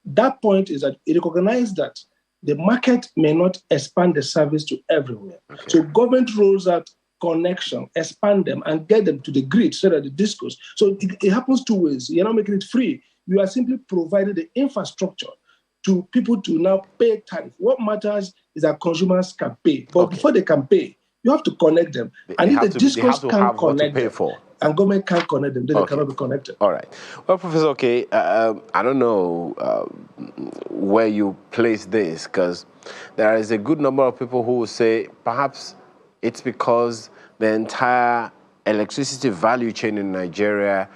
That point is that it recognizes that the market may not expand the service to everywhere. Okay. So government rolls out connection, expand them, and get them to the grid so that the discos. So it happens two ways. You're not making it free. You are simply providing the infrastructure to people to now pay tariff. What matters is that consumers can pay. But before they can pay, you have to connect them. And if the discos can't connect them, and government can't connect them, then they cannot be connected. All right. Well, Professor, I don't know where you place this, because there is a good number of people who will say perhaps it's because the entire electricity value chain in Nigeria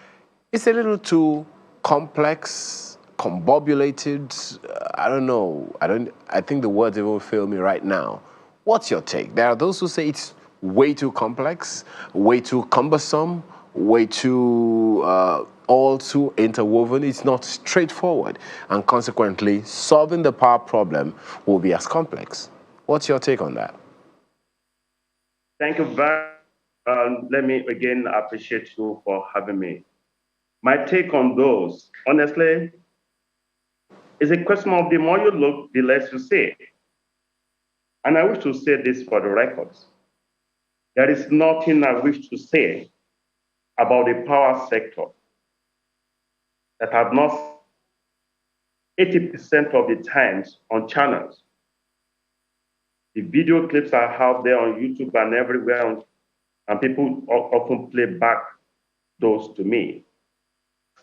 is a little too complex, combobulated. I don't know. I think the words even fail me right now. What's your take? There are those who say it's way too complex, way too cumbersome, way too all too interwoven. It's not straightforward, and consequently, solving the power problem will be as complex. What's your take on that? Thank you very much. Let me again appreciate you for having me. My take on those, honestly, is a question of the more you look, the less you see. And I wish to say this for the records. There is nothing I wish to say about the power sector that have not 80% of the times on channels. The video clips are out there on YouTube and everywhere, and people often play back those to me.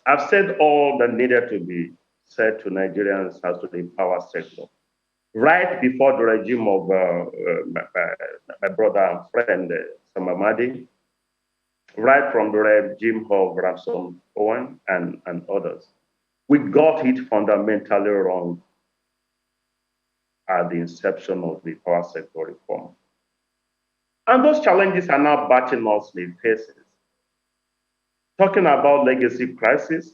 I've said all that needed to be said to Nigerians as to the power sector. Right before the regime of my brother and friend, Sam Amadi, right from the regime of Ransom Owen and others. We got it fundamentally wrong at the inception of the power sector reform. And those challenges are now batching us in the faces. Talking about legacy crisis,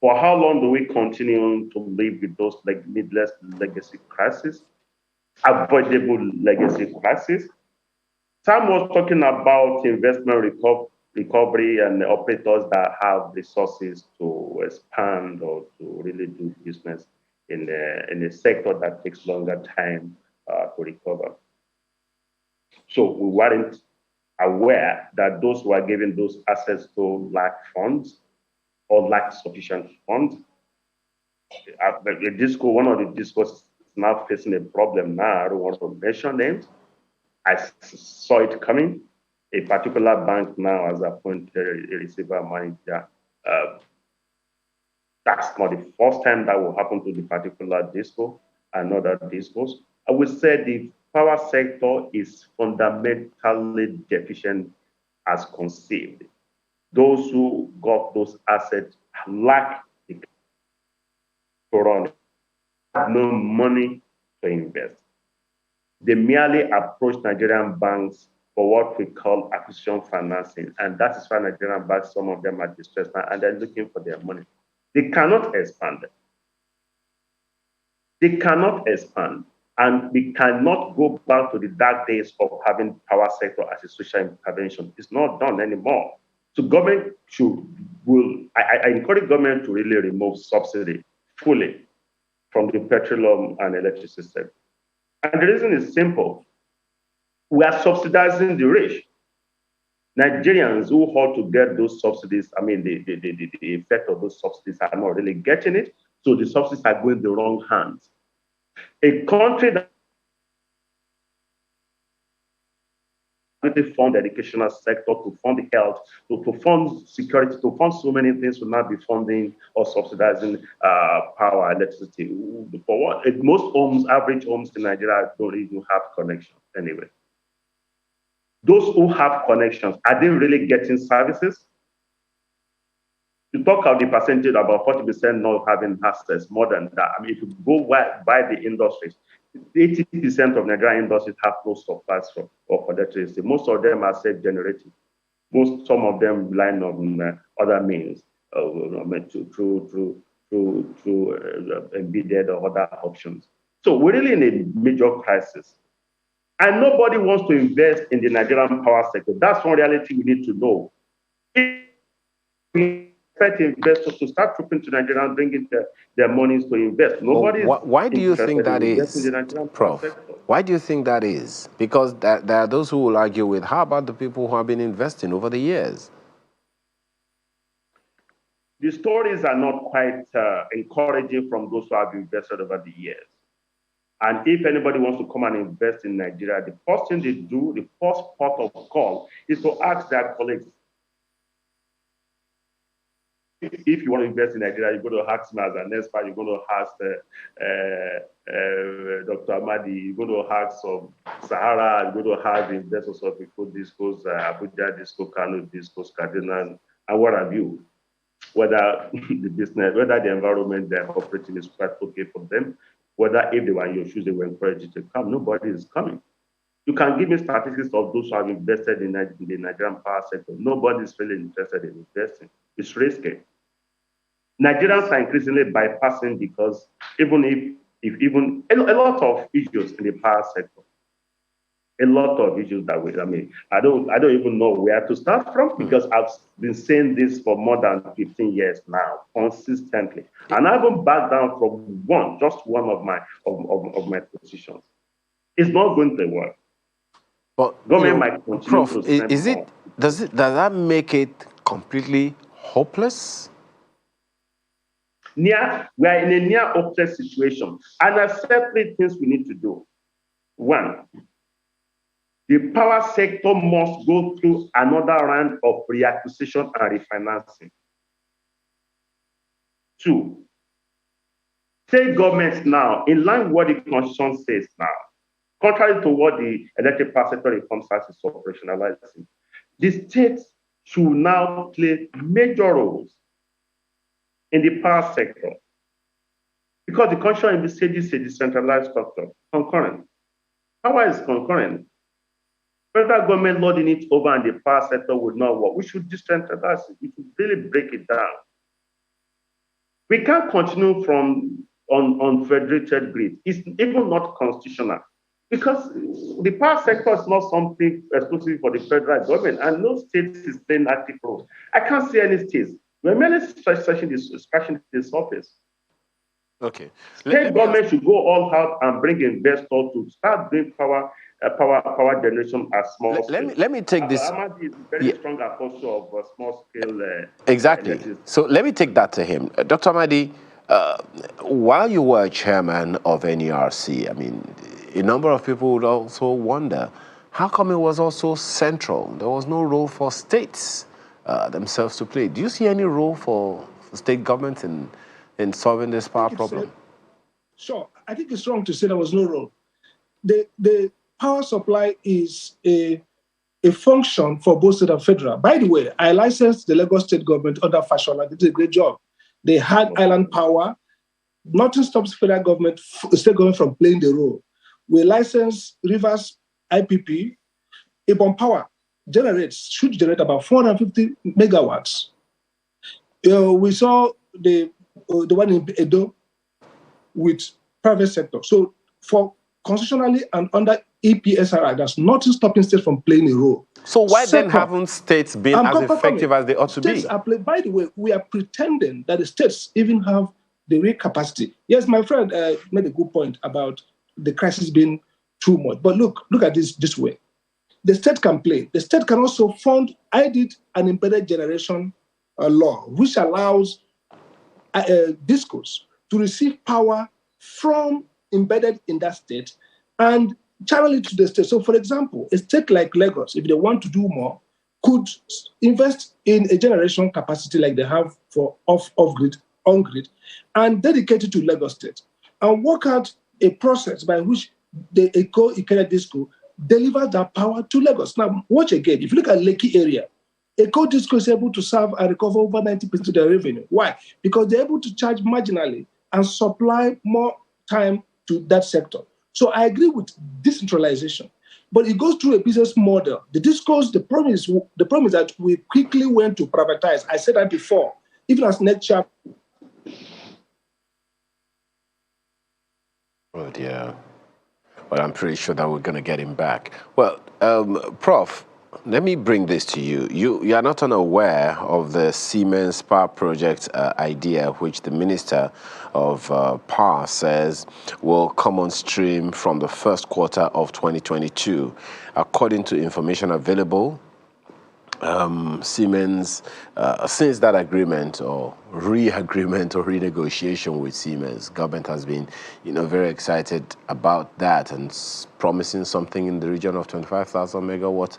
for how long do we continue to live with those needless legacy crises, avoidable legacy crisis? Sam was talking about investment recovery and operators that have resources to expand or to really do business in a sector that takes longer time to recover. So we weren't aware that those who are giving those assets to lack funds or lack sufficient funds. One of the discos is now facing a problem now. I don't want to mention names. I saw it coming. A particular bank now has appointed a receiver manager. That's not the first time that will happen to the particular disco and other discos. I would say the power sector is fundamentally deficient as conceived. Those who got those assets lack the run, have no money to invest. They merely approach Nigerian banks for what we call acquisition financing. And that is why Nigerian banks, some of them are distressed now, and they're looking for their money. They cannot expand. They cannot expand. And we cannot go back to the dark days of having power sector as a social intervention. It's not done anymore. So government I encourage government to really remove subsidy fully from the petroleum and electricity sector. And the reason is simple. We are subsidizing the rich. Nigerians who ought to get those subsidies, I mean, the effect of those subsidies are not really getting it. So the subsidies are going the wrong hands. A country that fund the educational sector, to fund health, to fund security, to fund so many things will not be funding or subsidizing power, electricity. For what? Most homes, average homes in Nigeria don't even have connections anyway. Those who have connections, are they really getting services? You talk of the percentage, about 40% not having access, more than that. I mean, if you go by the industries, 80% of Nigerian industries have no supplies for electricity. Most of them are self-generating. Some of them rely on other means through embedded or other options. So we're really in a major crisis. And nobody wants to invest in the Nigerian power sector. That's one reality we need to know. If we expect investors to start trooping to Nigeria and bringing their monies to invest, nobody is why do you think that is, Prof? Why do you think that is? Because there are those who will argue with, how about the people who have been investing over the years? The stories are not quite encouraging from those who have invested over the years. And if anybody wants to come and invest in Nigeria, the first thing they do, the first port of call, is to ask their colleagues. If you want to invest in Nigeria, you go to ask me as an expert, you're going to ask Dr. Amadi, you're going to ask some Sahara, you're going to ask the investors of Discos, Abuja, Disco, Kano, Discos, Kaduna, and what have you. Whether the business, whether the environment they're operating is quite okay for them, whether if they were in your shoes, they were encouraged to come. Nobody is coming. You can give me statistics of those who have invested in the Nigerian power sector. Nobody is really interested in investing. It's risky. Nigerians are increasingly bypassing because even if a lot of issues in the power sector, a lot of issues that I don't even know where to start from because I've been saying this for more than 15 years now, consistently. And I haven't backed down from just one of my positions. It's not going to work. But government might continue Prof, to spend does that make it completely hopeless? We are in a near hopeless situation. And there are several things we need to do. One, the power sector must go through another round of reacquisition and refinancing. Two, state governments now, in line with what the Constitution says now, contrary to what the electric power sector reform starts is operationalizing, the states should now play major roles in the power sector. Because the Constitution in the state is a decentralized structure, concurrent. Power is concurrent. Federal government loading it over and the power sector would not work. We should decentralize it. We should really break it down. We can't continue on federated grid. It's even not constitutional because the power sector is not something exclusive for the federal government, and no state is playing active role. I can't see any states. We're merely scratching the surface. Okay. State government should go all out and bring investors to start doing power generation at small scale. Let me take this. Amadi is a very strong apostle of small scale. Exactly. So let me take that to him. Dr. Amadi, while you were chairman of NERC, I mean, a number of people would also wonder, how come it was also central? There was no role for states themselves to play. Do you see any role for state governments in solving this power problem? Sure. I think it's wrong to say there was no role. The power supply is a function for both state and federal. By the way, I licensed the Lagos state government under Fashola. They did a great job. They had island power. Nothing stops federal government, state government from playing the role. We licensed Rivers IPP. Ibom Power should generate about 450 megawatts. We saw the one in Edo with private sector. So for constitutionally and under EPSRI, there's nothing stopping states from playing a role. So why then haven't states been as effective as they ought to be? By the way, we are pretending that the states even have the real capacity. Yes, my friend made a good point about the crisis being too much. But look at this way. The state can play. The state can also fund, I did an embedded generation law, which allows discos to receive power from embedded in that state and channel it to the state. So, for example, a state like Lagos, if they want to do more, could invest in a generation capacity like they have for off-grid, on-grid, and dedicate it to Lagos State and work out a process by which the Eko Disco delivers that power to Lagos. Now, watch again. If you look at Lekki area, Eko Disco is able to serve and recover over 90% of their revenue. Why? Because they're able to charge marginally and supply more time to that sector. So I agree with decentralization, but it goes through a business model. The discourse, the problem is that we quickly went to privatize. I said that before, even as net chap. Oh dear. But I'm pretty sure that we're going to get him back. Well, Prof, let me bring this to you. You are not unaware of the Siemens power project idea, which the Minister of Power says will come on stream from the first quarter of 2022. According to information available, Siemens, since that agreement or re-agreement or renegotiation with Siemens, government has been, very excited about that and promising something in the region of 25,000 megawatts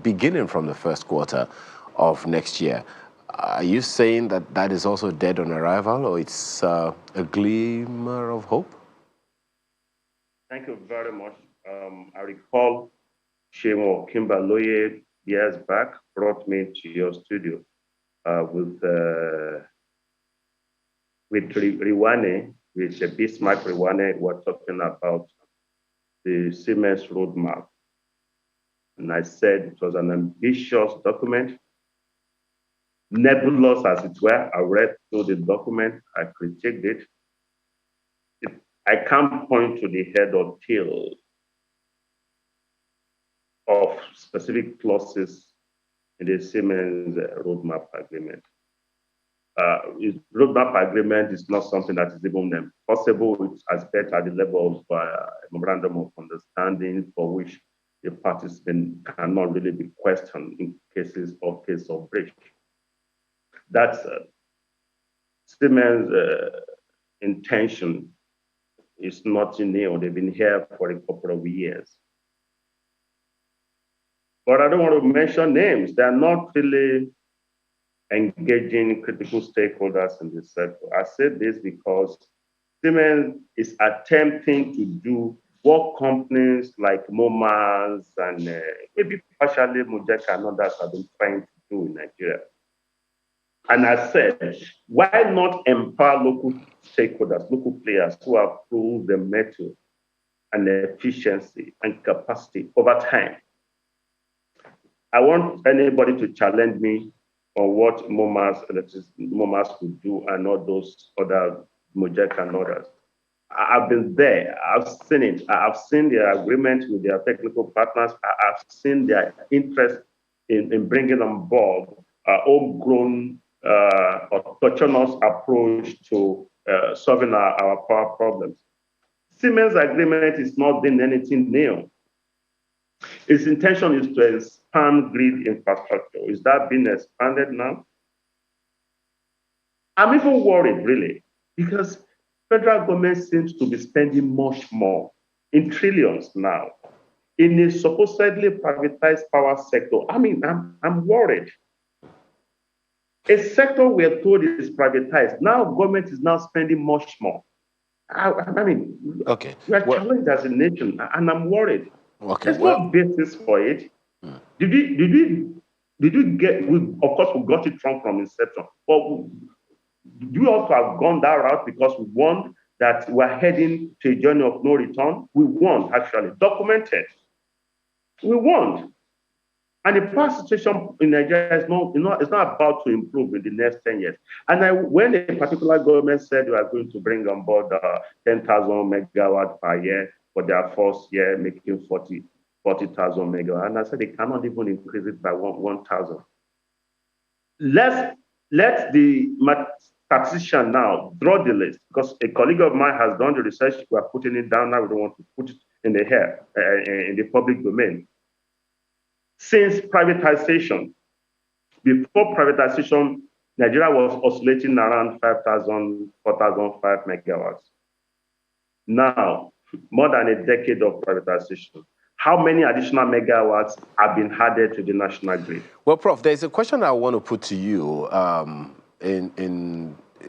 beginning from the first quarter of next year. Are you saying that that is also dead on arrival, or it's a glimmer of hope? Thank you very much. I recall Shemo Kimbaloye years back brought me to your studio with Riwane, with Bismarck Riwane. We're talking about the Siemens roadmap. And I said it was an ambitious document, nebulous as it were. I read through the document, I critiqued it. I can't point to the head or tail of specific clauses in the Siemens roadmap agreement. Roadmap agreement is not something that is even possible. It's as better at the level of a memorandum of understanding for which the participant cannot really be questioned in case of breach. That's Siemens' intention is not new. They've been here for a couple of years. But I don't want to mention names. They're not really engaging critical stakeholders in this sector. I said this because Siemens is attempting to do what companies like Momas and maybe partially Mujeka and others have been trying to do in Nigeria. And I said, why not empower local stakeholders, local players who have proved the mettle and the efficiency and capacity over time? I want anybody to challenge me on what Momas could do and all those other Mojek and others. I've been there. I've seen it. I've seen their agreement with their technical partners. I've seen their interest in bringing on board homegrown, autonomous approach to solving our power problems. Siemens agreement is not doing anything new. Its intention is to expand grid infrastructure. Is that being expanded now? I'm even worried, really, because federal government seems to be spending much more, in trillions now, in a supposedly privatized power sector. I mean, I'm worried. A sector we're told is privatized. Now government is now spending much more. I mean, okay. We are challenged as a nation, and I'm worried. Okay. There's no basis for it. Did we get? Of course, we got it wrong from inception. But do we also have gone that route because we warned that we're heading to a journey of no return? We warned, actually, documented. We warned. And the power situation in Nigeria is it's not about to improve in the next 10 years. And when a particular government said we are going to bring on board 10,000 megawatts per year for their first year, making 40,000 megawatts, and I said they cannot even increase it by 1,000. Let the statistician now draw the list, because a colleague of mine has done the research. We are putting it down now. We don't want to put it in the air, in the public domain. Since privatization, before privatization, Nigeria was oscillating around 5,000, 4,005 megawatts. Now, more than a decade of privatization, how many additional megawatts have been added to the national grid? Well, Prof, there's a question I want to put to you,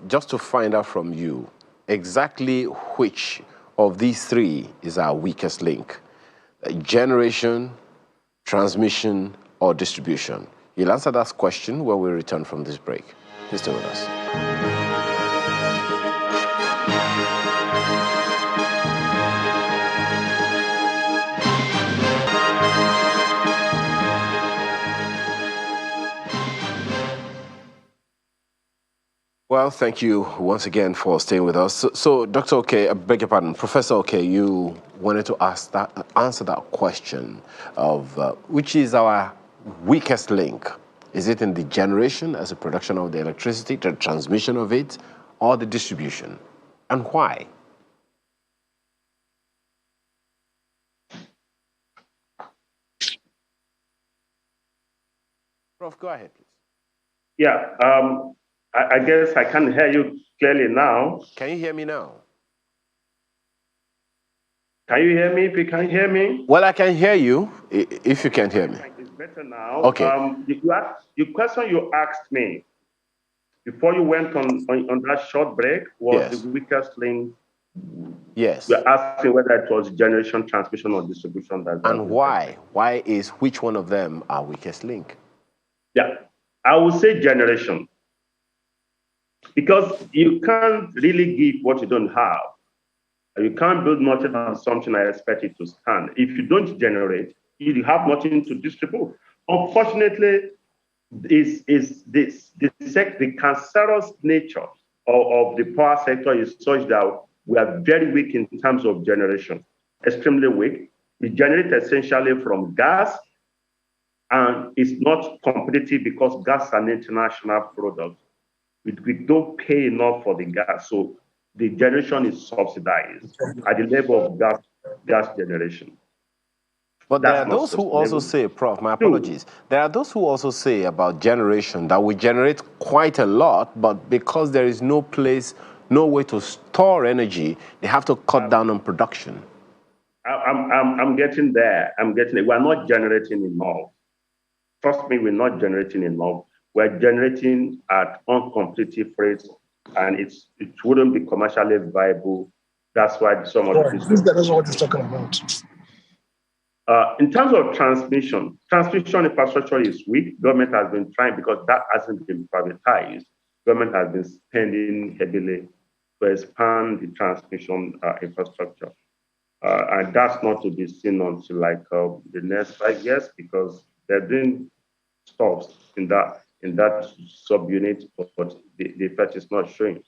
just to find out from you exactly which of these three is our weakest link: generation, transmission, or distribution. You'll answer that question when we return from this break. Please stay with us. Well, thank you once again for staying with us. So Dr. Okay, I beg your pardon, Professor Okay, you wanted to answer that question of which is our weakest link. Is it in the generation as a production of the electricity, the transmission of it, or the distribution? And why? Prof, go ahead, please. Yeah, I guess I can hear you clearly now. Can you hear me now? Can you hear me? If you can hear me? Well, I can hear you, if you can hear me. It's better now. Okay. The question you asked me before you went on that short break was Yes. the weakest link. Yes. You're asking whether it was generation, transmission, or distribution. And why? Why is which one of them our weakest link? Yeah, I would say generation. Because you can't really give what you don't have. You can't build nothing on something I expect it to stand. If you don't generate, you have nothing to distribute. Unfortunately, the cancerous nature of the power sector is such that we are very weak in terms of generation, extremely weak. We generate essentially from gas, and it's not competitive because gas is an international product. We don't pay enough for the gas, so the generation is subsidized at the level of gas generation. But there are those who also say, Prof, my apologies, there are those who also say about generation that we generate quite a lot, but because there is no place, no way to store energy, they have to cut down on production. I'm getting there. We're not generating enough. Trust me, we're not generating enough. We're generating at uncompetitive rates, and it wouldn't be commercially viable. That's why some of this is what he's talking about. In terms of transmission infrastructure is weak. Government has been trying, because that hasn't been privatized. Government has been spending heavily to expand the transmission infrastructure. And that's not to be seen until like the next 5 years, because they're doing stuff in that subunit, but the effect is not showing.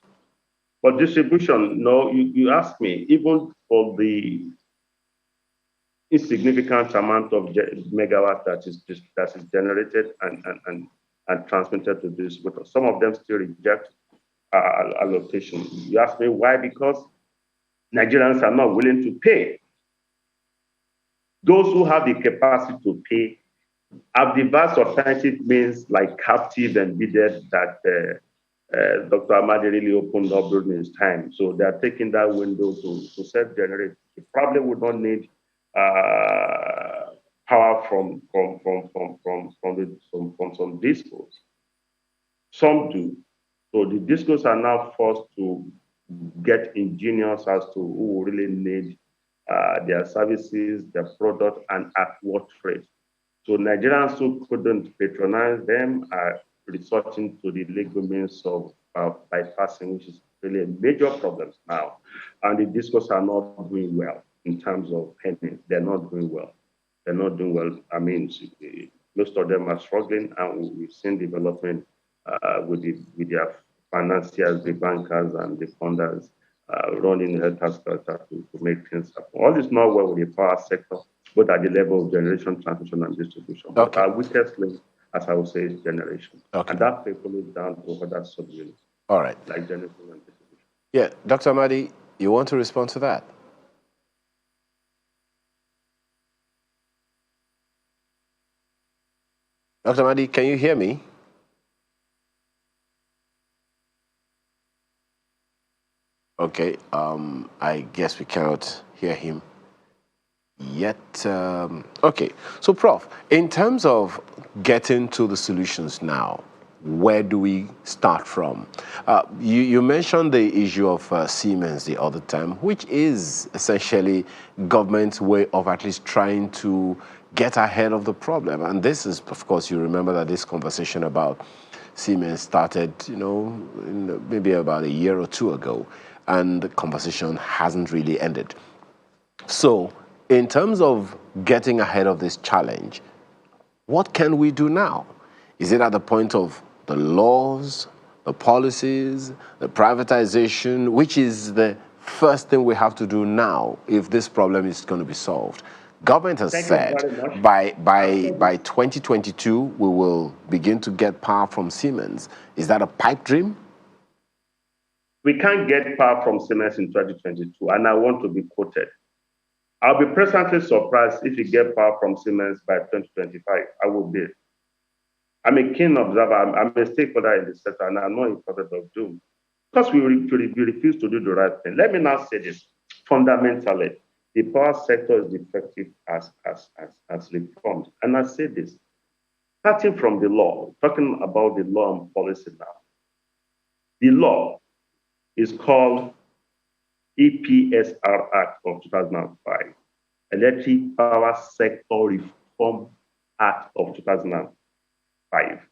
But distribution, no, you ask me, even for the insignificant amount of megawatt that is generated and transmitted to distributors, some of them still reject allocation. You ask me why? Because Nigerians are not willing to pay. Those who have the capacity to pay have devised alternative means like captive and bidded that Dr. Amadi really opened up during his time. So they are taking that window to self-generate. It probably would not need power from some discos. Some do. So the discos are now forced to get ingenious as to who really need their services, their product, and at what rate. So Nigerians who couldn't patronize them are resorting to the legal means of bypassing, which is really a major problem now. And the discos are not doing well in terms of pennies. They're not doing well. They're not doing well. I mean, most of them are struggling, and we've seen development with their financiers, the bankers, and the funders running helter-skelter to make things happen. All is not well with the power sector, both at the level of generation, transmission, and distribution. Okay. But our weakest link, as I would say, is generation. Okay. And that trickles down to other subunits. All right. Like generation and distribution. Yeah, Dr. Amadi, you want to respond to that? Dr. Amadi, can you hear me? Okay, I guess we cannot hear him yet. Okay, so Prof, in terms of getting to the solutions now, where do we start from? You mentioned the issue of Siemens the other time, which is essentially government's way of at least trying to get ahead of the problem. And this is, of course, you remember that this conversation about Siemens started, maybe about a year or two ago, and the conversation hasn't really ended. So, in terms of getting ahead of this challenge, what can we do now? Is it at the point of the laws, the policies, the privatization, which is the first thing we have to do now if this problem is going to be solved. Government has Thank you said very much. by 2022 we will begin to get power from Siemens. Is that a pipe dream? We can't get power from Siemens in 2022, and I want to be quoted. I'll be pleasantly surprised if you get power from Siemens by 2025. I will be. I'm a keen observer. I'm a stakeholder in the sector, and I'm not in favor of doom. Because we refuse to do the right thing. Let me now say this. Fundamentally, the power sector is defective as reformed. And I say this, starting from the law, talking about the law and policy now. The law is called EPSR Act of 2005, Electric Power Sector Reform Act of 2005.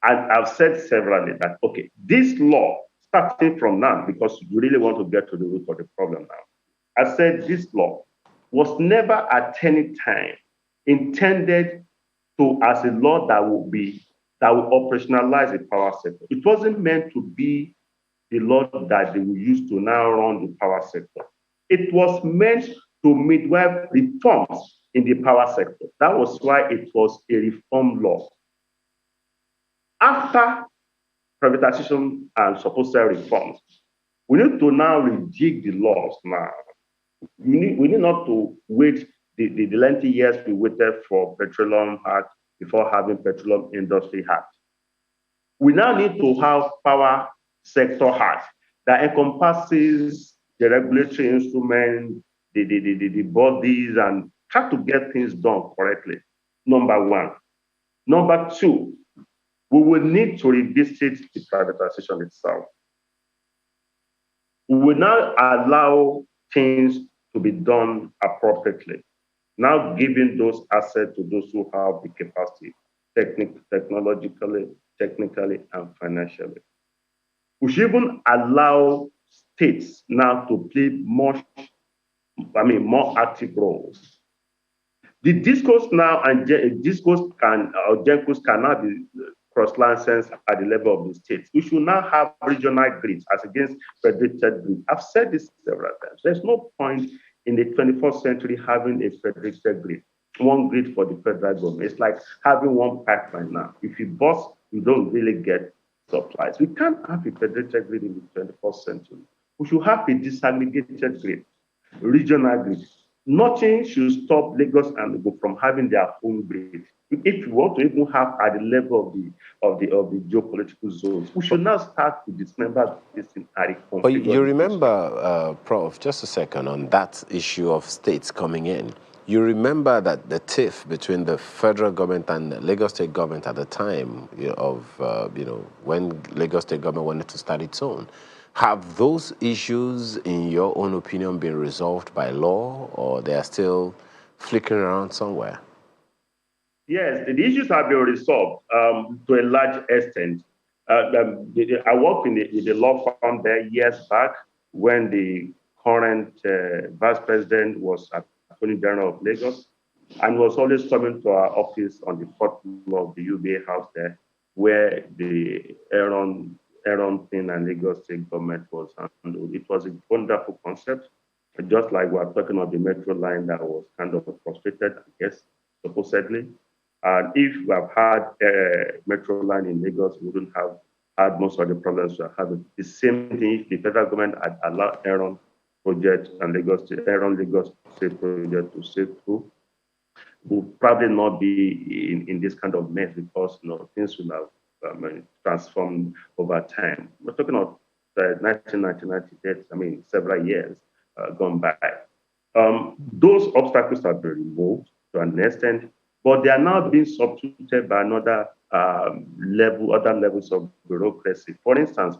And I've said severally that, okay, this law, starting from now, because you really want to get to the root of the problem now, I said this law was never at any time intended to as a law that will operationalize the power sector. It wasn't meant to be the law that they will use to now run the power sector. It was meant to midwife reforms in the power sector. That was why it was a reform law. After privatization and supposed reforms, we need to now rejig the laws now. We need not to wait the lengthy years we waited for Petroleum Act before having Petroleum Industry Act. We now need to have Power Sector Act that encompasses the regulatory instruments, the bodies, and try to get things done correctly. Number one. Number two, we will need to revisit the privatization itself. We will now allow things to be done appropriately, now giving those assets to those who have the capacity, technologically, technically, and financially. We should even allow states now to play more active roles. The discourse now and discourse GENCOs can now be cross-licensed at the level of the states. We should now have regional grids as against federated grids. I've said this several times. There's no point in the 21st century having a federated grid, one grid for the federal government. It's like having one pipeline now. If you bust, you don't really get supplies. We can't have a federated grid in the 21st century. We should have a disaggregated grid, regional grid. Nothing should stop Lagos and Lagos from having their own grid. If you want to even have at the level of the geopolitical zones, we should now start to dismember this in But you remember, Prof, just a second on that issue of states coming in. You remember that the tiff between the federal government and the Lagos state government at the time of when Lagos state government wanted to start its own. Have those issues, in your own opinion, been resolved by law, or they are still flickering around somewhere? Yes, the issues have been resolved to a large extent. I worked in the law firm there years back when the current vice president was Attorney General of Lagos, and was always coming to our office on the fourth floor of the UBA house there, where the Aaron thing and Lagos state government was handled. It was a wonderful concept, just like we're talking about the metro line that was kind of frustrated, I guess, supposedly. And if we have had a metro line in Lagos, we wouldn't have had most of the problems we're having. The same thing if the federal government had allowed Aaron project and Lagos state project to sail through, would probably not be in this kind of mess because things will have transformed over time. We're talking about 1999, several years gone by. Those obstacles have been removed to an extent, but they are now being substituted by other levels of bureaucracy. For instance,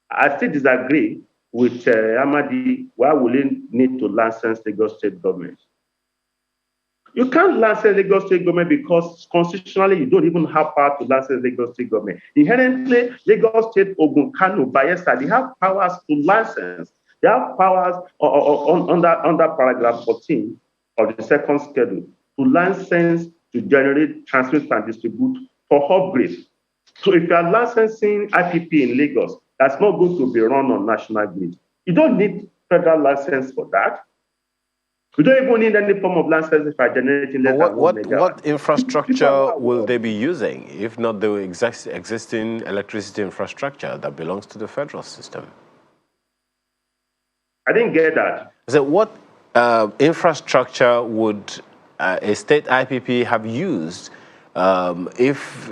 I still disagree with Amadi. Why will he need to license Lagos state government? You can't license Lagos state government because constitutionally you don't even have power to license Lagos state government. Inherently, Lagos state, Ogun, Kano, Bayelsa, they have powers to license. They have powers under paragraph 14 of the second schedule to license, to generate, transmit, and distribute for upgrade. So if you are licensing IPP in Lagos, that's not going to be run on national grid. You don't need federal license for that. You don't even need any form of license if you're generating less than 1 megawatt. What infrastructure will they be using, if not the existing electricity infrastructure that belongs to the federal system? I didn't get that. So what infrastructure would a state IPP have used if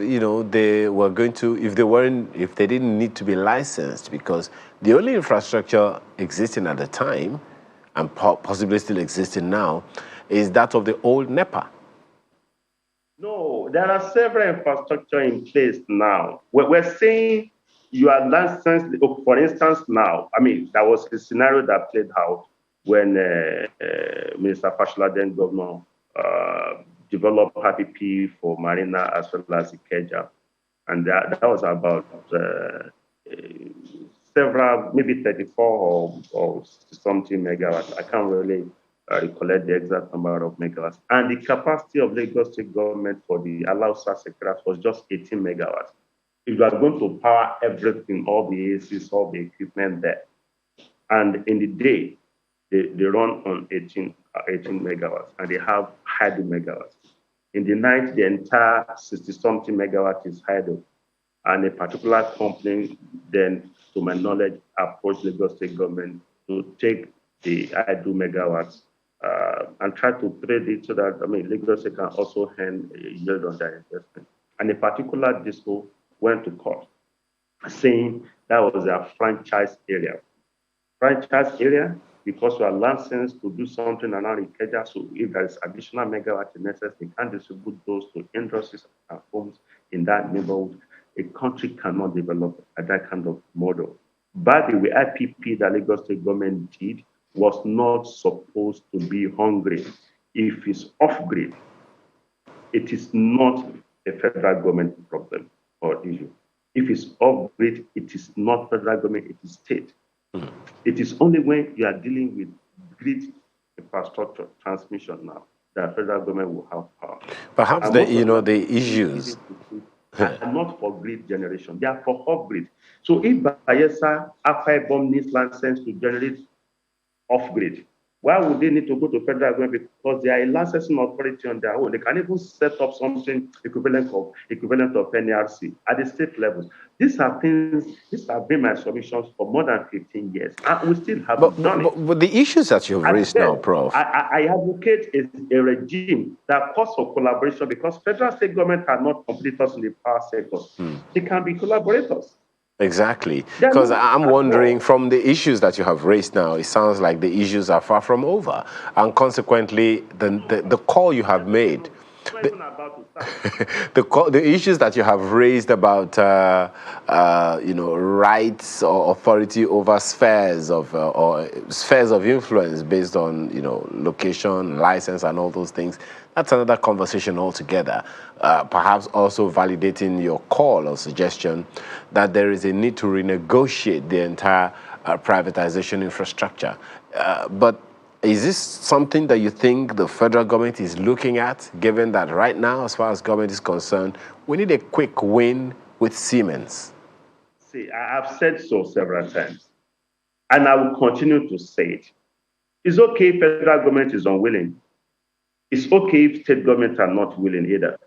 they were going to, if they didn't need to be licensed? Because the only infrastructure existing at the time, and possibly still existing now, is that of the old NEPA. No, there are several infrastructure in place now. We're saying you are licensed, for instance, now. I mean, that was a scenario that played out when Minister Fashola, then governor, developed IPP for Marina as well as Ikeja. And that was about several, maybe 34 or something megawatts. I can't really recollect the exact number of megawatts. And the capacity of Lagos State government for the allowed secretariat was just 18 megawatts. If you are going to power everything, all the ACs, all the equipment there, and in the day, they run on 18 megawatts, and they have hydro megawatts. In the night, the entire 60-something megawatt is hydro. And a particular company then, to my knowledge, approached Lagos State government to take the hydro megawatts and try to trade it so that, Lagos State can also earn a yield on their investment. And a particular disco went to court saying that was their franchise area. Franchise area, because we are licensed to do something around Ikeja, so if there is additional megawatt in excess, they can distribute those to industries and homes in that neighborhood. A country cannot develop that kind of model. By the way, IPP that Lagos State government did was not supposed to be hungry. If it's off-grid, it is not a federal government problem or issue. If it's off-grid, it is not federal government, it is state. It is only when you are dealing with grid infrastructure transmission now that federal government will have power. Perhaps the issues are not for grid generation; they are for off-grid. So if Bayelsa Akwa Ibom needs license to generate off-grid, why would they need to go to federal government? Because they are a licensing authority on their own. They can even set up something equivalent of NRC at the state levels. These have been my submissions for more than 15 years, and we still haven't done it. But the issues that you've raised now, Prof. I advocate a regime that calls for collaboration, because federal state government are not competitors in the power sector. They can be collaborators. Exactly, because I'm wondering, from the issues that you have raised now, it sounds like the issues are far from over, and consequently, the call you have made, the issues that you have raised about rights or authority over spheres of influence based on location, license, and all those things. That's another conversation altogether. Perhaps also validating your call or suggestion that there is a need to renegotiate the entire privatization infrastructure. But is this something that you think the federal government is looking at, given that right now, as far as government is concerned, we need a quick win with Siemens? See, I've said so several times, and I will continue to say it. It's okay if federal government is unwilling. It's okay if state governments are not willing either.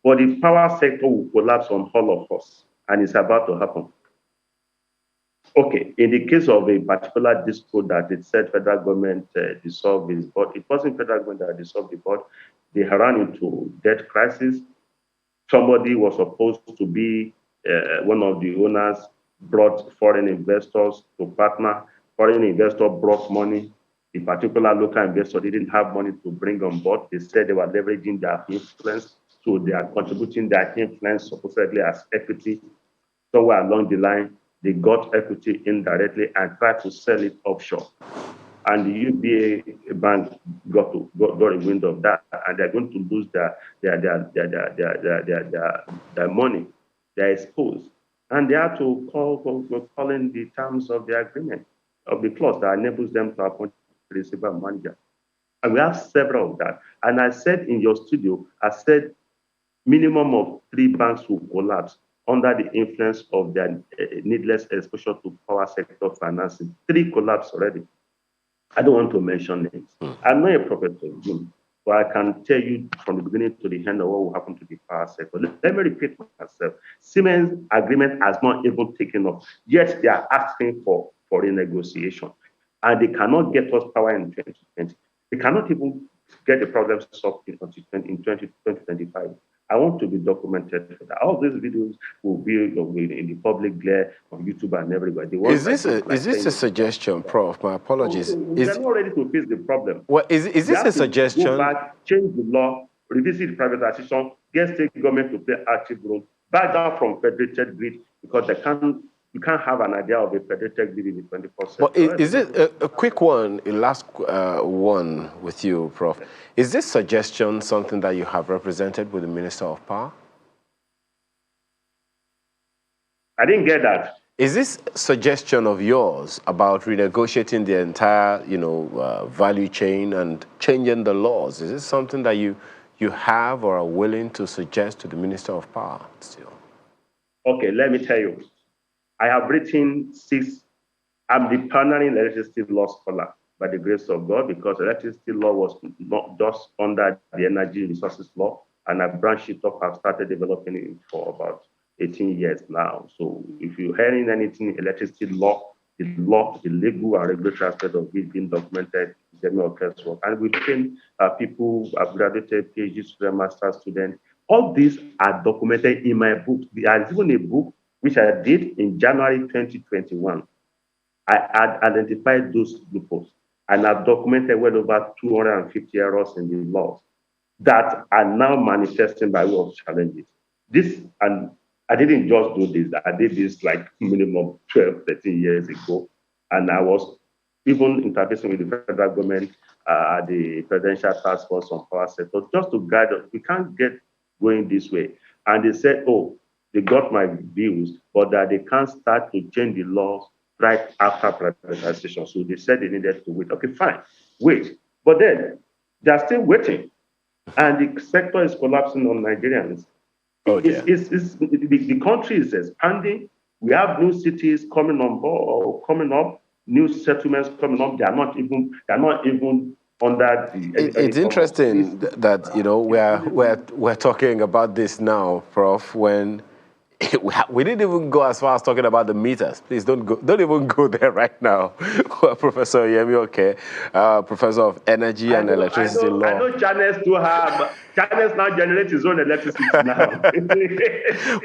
But the power sector will collapse on all of us, and it's about to happen. Okay, in the case of a particular disco that it said federal government dissolved its board, it wasn't federal government that dissolved the board. They ran into debt crisis. Somebody was supposed to be one of the owners, brought foreign investors to partner. Foreign investor brought money. The particular local investor didn't have money to bring on board. They said they were leveraging their influence, so they are contributing their influence supposedly as equity. Somewhere along the line, they got equity indirectly and tried to sell it offshore. And the UBA bank got a wind of that, and they're going to lose their money. They're exposed. And they have to call in the terms of the agreement, of the clause that enables them to appoint a receiver manager. And we have several of that. And I said in your studio, I said minimum of 3 banks will collapse under the influence of their needless exposure to power sector financing. 3 collapsed already. I don't want to mention names. I'm not a professor, but I can tell you from the beginning to the end of what will happen to the power sector. Let me repeat myself. Siemens agreement has not even taken off, yet they are asking for renegotiation. And they cannot get us power in 2020. They cannot even get the problems solved in 2025. I want to be documented for that. All these videos will be in the public glare on YouTube and everywhere. Is this a suggestion, Prof? My apologies. They're not ready to face the problem. Well, is this a suggestion? Go back, change the law, revisit privatization, get state government to play active role, back down from federated grid because you can't have an idea of a federated grid in the 21st century. But is it a quick one, a last one with you, Prof? Is this suggestion something that you have represented with the Minister of Power? I didn't get that. Is this suggestion of yours about renegotiating the entire, value chain and changing the laws? Is this something that you have or are willing to suggest to the Minister of Power still? Okay, let me tell you. I have written 6. I'm the pioneering electricity law scholar by the grace of God, because electricity law was not just under the energy resources law, and I branched it up. I've started developing it for about 18 years now. So if you're hearing anything electricity law, the legal and regulatory aspect of it being documented is the Orchest's work. And we've trained people, I've graduated PhD students, master students. All these are documented in my book. There is even a book which I did in January 2021. I had identified those loopholes, and I've documented well over 250 errors in the laws that are now manifesting by way of challenges. This, and I didn't just do this, I did this like minimum 12, 13 years ago. And I was even interfacing with the federal government, the Presidential Task Force on Power Sector, just to guide us. We can't get going this way. And they said, oh, they got my views, but that they can't start to change the laws right after privatization. So they said they needed to wait. Okay, fine, wait. But then they're still waiting. And the sector is collapsing on Nigerians. The country is expanding. We have new cities coming on board or coming up, new settlements coming up. They're not even under the. It's interesting that we're talking about this now, Prof. When we didn't even go as far as talking about the meters. Please don't even go there right now. Professor Yemi, Professor of Energy and Electricity Law. I know channels do have. Channels now generate his own electricity now.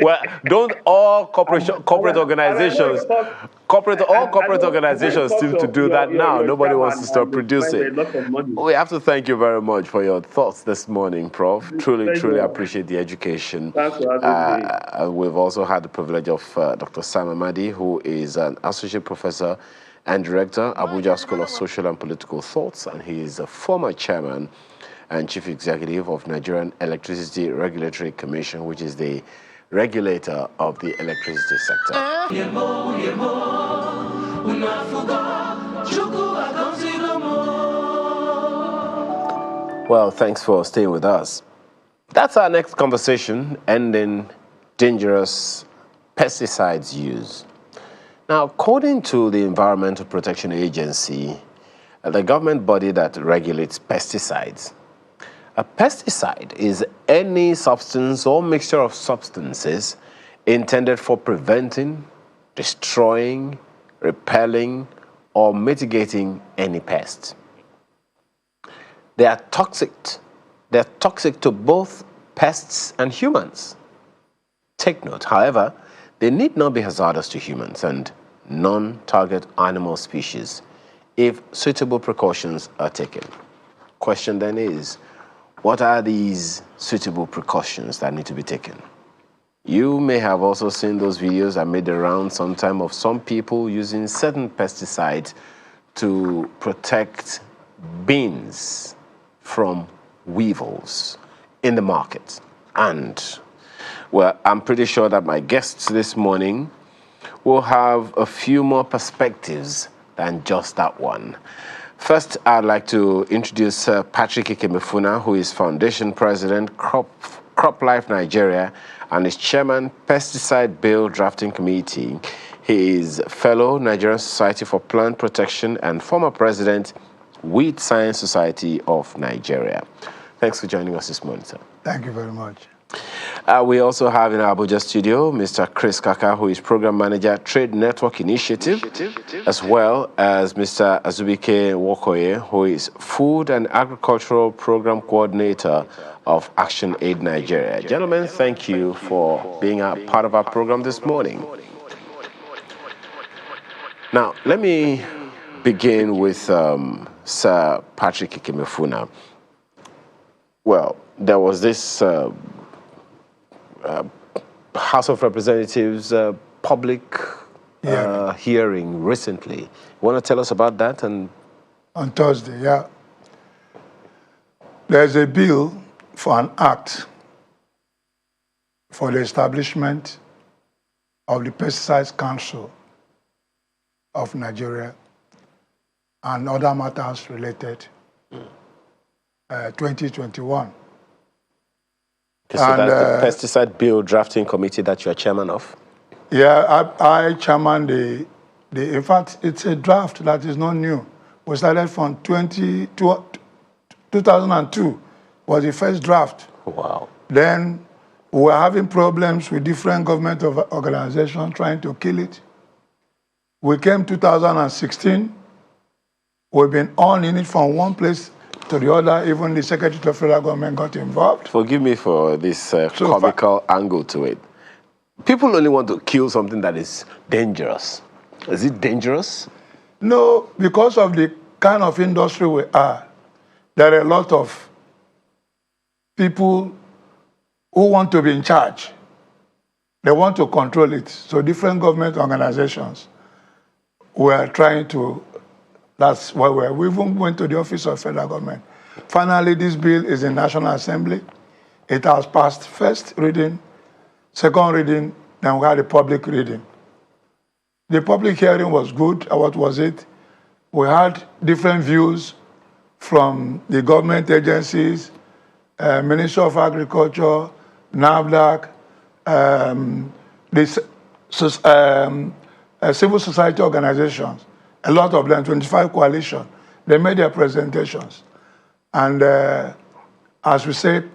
Well, don't all corporate organizations seem to do that now. Nobody wants to start producing. We have to thank you very much for your thoughts this morning, Prof. Truly appreciate the education. Thanks for having me. We've also had the privilege of Dr. Sam Amadi, who is an associate professor and director, Abuja School of Social and Political Thoughts, and he is a former chairman and chief executive of Nigerian Electricity Regulatory Commission, which is the regulator of the electricity sector. Well, thanks for staying with us. That's our next conversation, ending dangerous pesticides use. Now, according to the Environmental Protection Agency, the government body that regulates pesticides, a pesticide is any substance or mixture of substances intended for preventing, destroying, repelling, or mitigating any pest. They are toxic. They're toxic to both pests and humans. Take note, however, they need not be hazardous to humans and non-target animal species if suitable precautions are taken. Question then is, what are these suitable precautions that need to be taken? You may have also seen those videos that made the round sometime of some people using certain pesticides to protect beans from weevils in the market. And, well, I'm pretty sure that my guests this morning will have a few more perspectives than just that one. First, I'd like to introduce Patrick Ikemefuna, who is Foundation President, Crop CropLife Nigeria and is chairman, Pesticide Bill Drafting Committee. He is fellow Nigerian Society for Plant Protection and former president, Weed Science Society of Nigeria. Thanks for joining us this morning, sir. Thank you very much. We also have in our Abuja studio Mr. Chris Kaka, who is Program Manager, Trade Network Initiative, as well as Mr. Azubike Wokoye, who is Food and Agricultural Program Coordinator of Action Aid Nigeria. Gentlemen, thank you for being a part of our program this morning. Now, let me begin with Sir Patrick Ikemefuna. Well, there was this House of Representatives public hearing recently. You want to tell us about that? And on Thursday, yeah. There's a bill for an act for the establishment of the Pesticides Council of Nigeria and other matters related, 2021. Okay, so that's the Pesticide Bill Drafting Committee that you're chairman of? Yeah, I chairman in fact, it's a draft that is not new. We started from 2002 was the first draft. Wow. Then we were having problems with different government organizations trying to kill it. We came 2016. We've been on in it from one place to the other. Even the Secretary of Federal Government got involved. Forgive me for this comical angle to it. People only want to kill something that is dangerous. Is it dangerous? No, because of the kind of industry we are, there are a lot of people who want to be in charge. They want to control it. So different government organizations were trying to, that's why we even went to the Office of Federal Government. Finally, this bill is in National Assembly. It has passed first reading, second reading, then we had a public reading. The public hearing was good. What was it? We had different views from the government agencies, Ministry of Agriculture, NAFDAC, civil society organizations, a lot of them, 25 coalitions. They made their presentations. And as we said,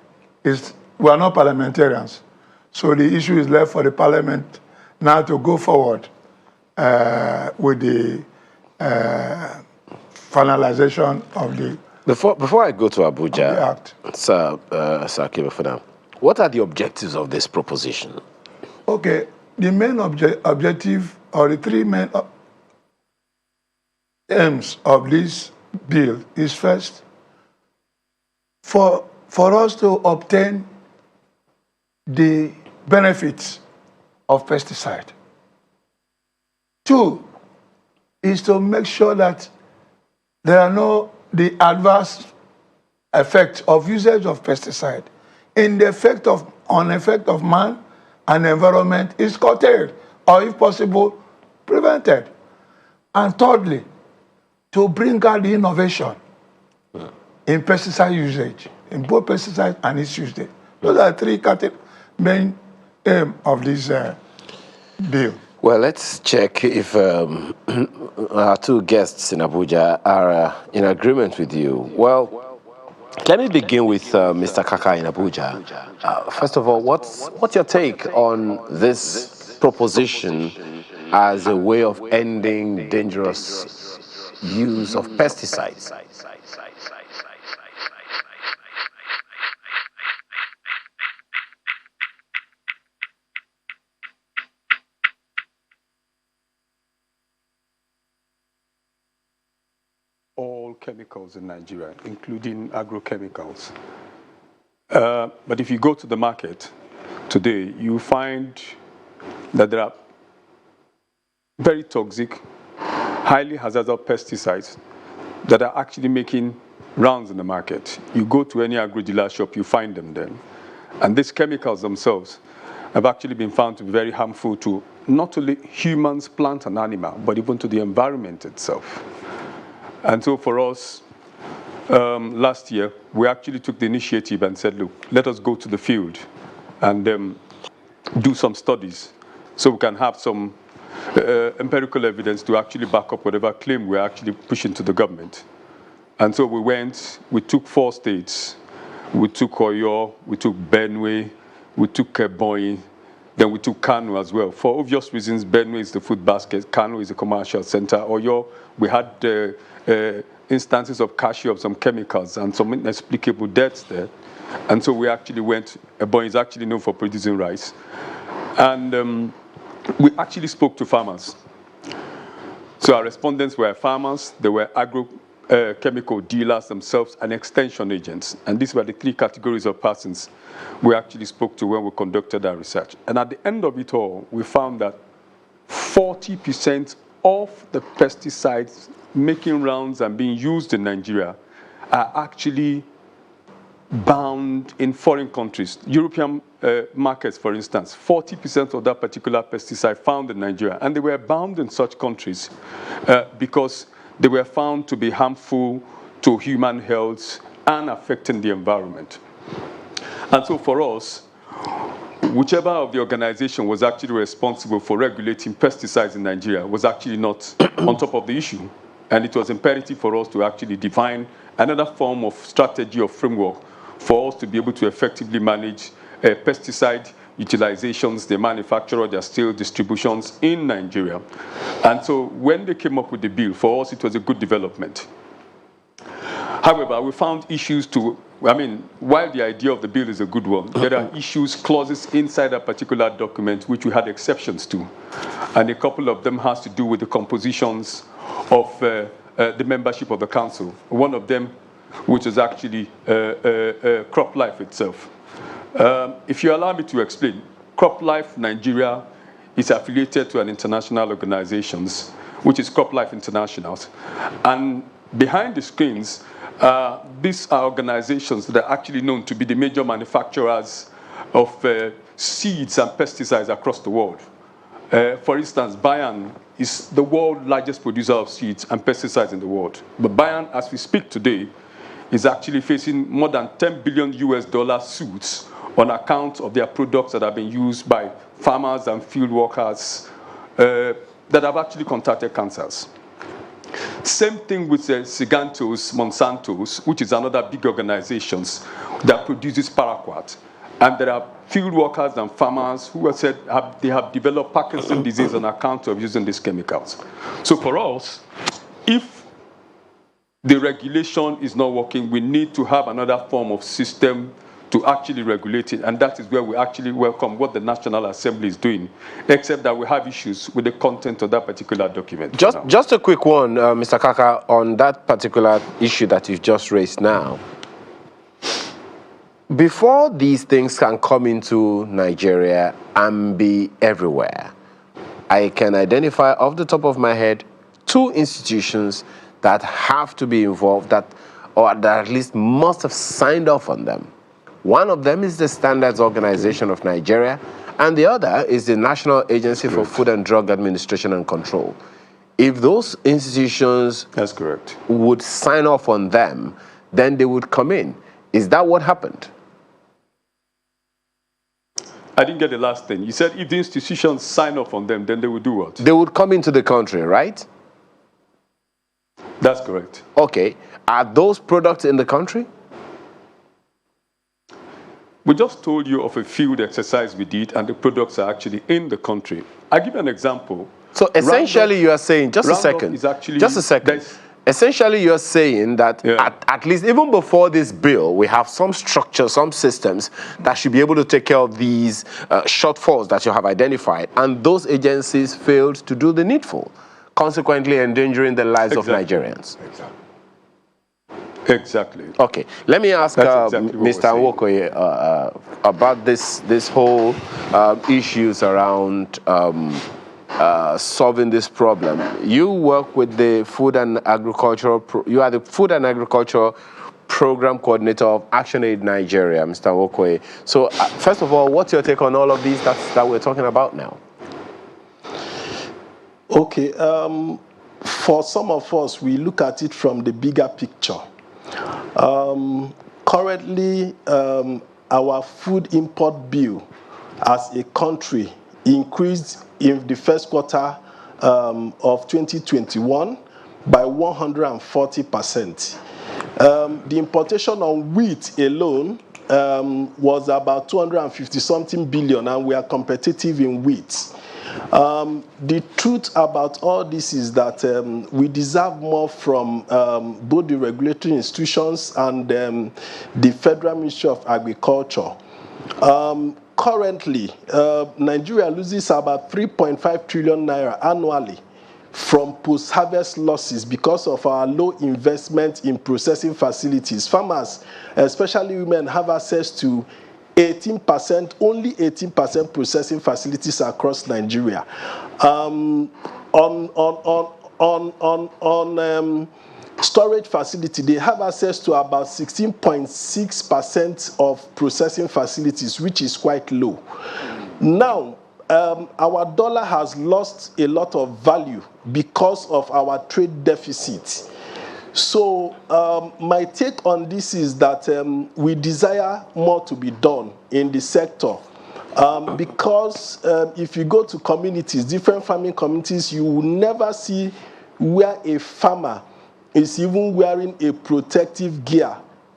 we are not parliamentarians. So the issue is left for the parliament now to go forward with the finalization of the Before I go to Abuja, act. Sir Akimefuna, what are the objectives of this proposition? Okay, the main objective, or the three main aims of this bill is first, for us to obtain the benefits of pesticide. Two is to make sure that there are the adverse effects of usage of pesticide on the effect of man and environment is curtailed, or if possible, prevented. And thirdly, to bring out the innovation in pesticide usage, in both pesticide and its usage. Those are three main aims of this bill. Well, let's check if our two guests in Abuja are in agreement with you. Well, let me begin with Mr. Kaka in Abuja. First of all, what's your take on this proposition as a way of ending dangerous use of pesticides? All chemicals in Nigeria, including agrochemicals. But if you go to the market today, you find that there are very toxic, highly hazardous pesticides that are actually making rounds in the market. You go to any agro-dealer shop, you find them there. And these chemicals themselves have actually been found to be very harmful to not only humans, plant, and animal, but even to the environment itself. And so for us, last year, we actually took the initiative and said, look, let us go to the field and do some studies so we can have some empirical evidence to actually back up whatever claim we're actually pushing to the government. And so we took 4 states. We took Oyo, we took Benue, we took Ebonyi, then we took Kano as well. For obvious reasons, Benue is the food basket, Kano is the commercial center. Oyo, we had instances of cashew of some chemicals and some inexplicable deaths there. And so we actually Ebonyi is actually known for producing rice. And we actually spoke to farmers. So our respondents were farmers, they were chemical dealers themselves, and extension agents. And these were the 3 categories of persons we actually spoke to when we conducted our research. And at the end of it all, we found that 40% of the pesticides making rounds and being used in Nigeria are actually bound in foreign countries. European markets, for instance, 40% of that particular pesticide found in Nigeria. And they were bound in such countries because they were found to be harmful to human health and affecting the environment. And so for us, whichever of the organization was actually responsible for regulating pesticides in Nigeria was actually not on top of the issue. And it was imperative for us to actually define another form of strategy or framework for us to be able to effectively manage pesticide utilizations, their manufacture, their sale distributions in Nigeria. And so when they came up with the bill, for us it was a good development. However, we found issues while the idea of the bill is a good one, there are issues, clauses inside that particular document which we had exceptions to. And a couple of them has to do with the compositions of the membership of the council. One of them, which is actually CropLife itself. If you allow me to explain, CropLife Nigeria is affiliated to an international organization, which is CropLife International. And behind the screens, these are organizations that are actually known to be the major manufacturers of seeds and pesticides across the world. For instance, Bayer is the world's largest producer of seeds and pesticides in the world. But Bayer, as we speak today, is actually facing more than $10 billion suits on account of their products that have been used by farmers and field workers that have actually contracted cancers. Same thing with Syngenta's, Monsanto's, which is another big organization that produces paraquat. And there are field workers and farmers who have said they have developed Parkinson's disease on account of using these chemicals. So for us, if the regulation is not working, we need to have another form of system to actually regulate it, and that is where we actually welcome what the National Assembly is doing, except that we have issues with the content of that particular document. Just a quick one, Mr. Kaka, on that particular issue that you've just raised now. Before these things can come into Nigeria and be everywhere, I can identify off the top of my head 2 institutions that have to be involved, or that at least must have signed off on them. One of them is the Standards Organization of Nigeria, and the other is the National Agency for Food and Drug Administration and Control. If those institutions That's correct. would sign off on them, then they would come in. Is that what happened? I didn't get the last thing. You said if the institutions sign off on them, then they would do what? They would come into the country, right? That's correct. Okay. Are those products in the country? We just told you of a field exercise we did, and the products are actually in the country. I'll give you an example. So essentially you are saying, just a second. Essentially, you're saying that at least even before this bill, we have some structure, some systems that should be able to take care of these shortfalls that you have identified, and those agencies failed to do the needful, consequently endangering the lives of Nigerians. Exactly. Okay. Let me ask Mr. Nwokoye about this whole issues around solving this problem. You work with the Food and Agricultural, you are the Food and Agriculture Program Coordinator of ActionAid Nigeria, Mr. Nwokoye. So first of all, what's your take on all of these that we're talking about now? Okay. For some of us, we look at it from the bigger picture. Currently, our food import bill as a country increased in the first quarter of 2021 by 140%. The importation on wheat alone was about 250-something billion, and we are competitive in wheat. The truth about all this is that we deserve more from both the regulatory institutions and the Federal Ministry of Agriculture. Currently, Nigeria loses about 3.5 trillion naira annually from post-harvest losses because of our low investment in processing facilities. Farmers, especially women, have access to 18%, only 18% processing facilities across Nigeria. Storage facility, they have access to about 16.6% of processing facilities, which is quite low. Now, our dollar has lost a lot of value because of our trade deficit. So my take on this is that we desire more to be done in the sector. Because if you go to communities, different farming communities, you will never see where a farmer is even wearing a protective gear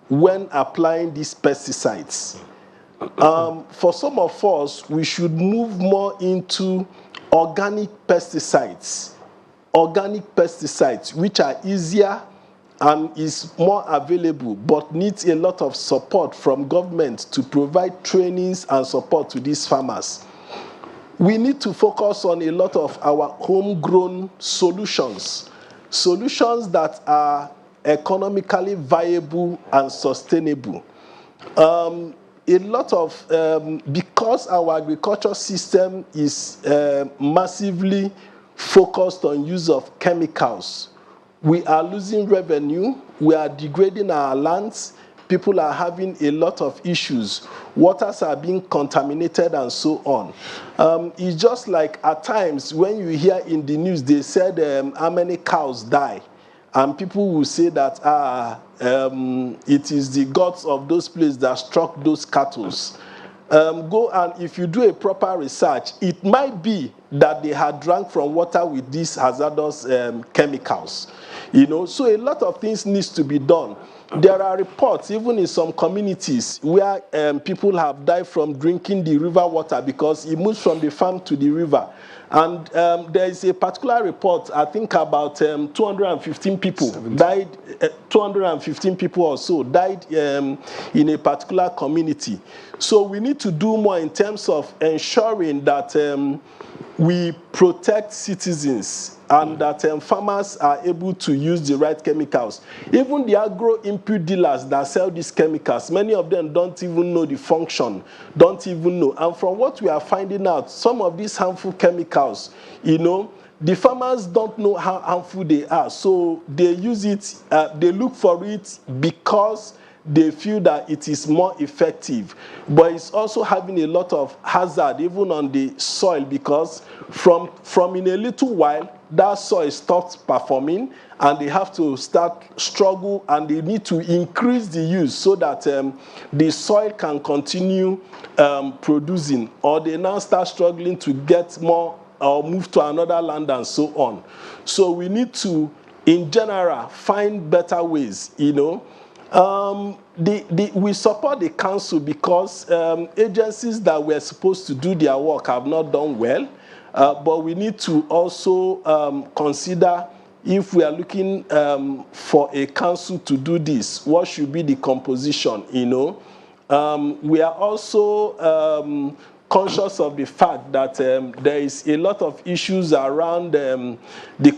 when applying these pesticides. For some of us, we should move more into organic pesticides, which are easier and is more available, but needs a lot of support from government to provide trainings and support to these farmers. We need to focus on a lot of our homegrown solutions that are economically viable and sustainable. A lot of, because our agriculture system is massively focused on use of chemicals, we are losing revenue, we are degrading our lands, people are having a lot of issues, waters are being contaminated and so on. It's just like at times when you hear in the news, they said how many cows die, and people will say that it is the gods of those places that struck those cattle. Go and if you do a proper research, it might be that they had drank from water with these hazardous chemicals. You know, so a lot of things needs to be done. There are reports, even in some communities, where people have died from drinking the river water because it moves from the farm to the river. And there is a particular report, I think about 215 people died, 215 people or so died in a particular community. So we need to do more in terms of ensuring that we protect citizens and that farmers are able to use the right chemicals. Even the agro-input dealers that sell these chemicals, many of them don't even know the function, don't even know. And from what we are finding out, some of these harmful chemicals, you know, the farmers don't know how harmful they are. So they use it, they look for it because they feel that it is more effective, but it's also having a lot of hazard even on the soil, because from in a little while that soil stops performing and they have to start struggle, and they need to increase the use so that the soil can continue producing, or they now start struggling to get more or move to another land and so on. So we need to, in general, find better ways, you know. We support the council because agencies that were supposed to do their work have not done well, but we need to also consider, if we are looking for a council to do this, what should be the composition, you know. We are also conscious of the fact that there is a lot of issues around the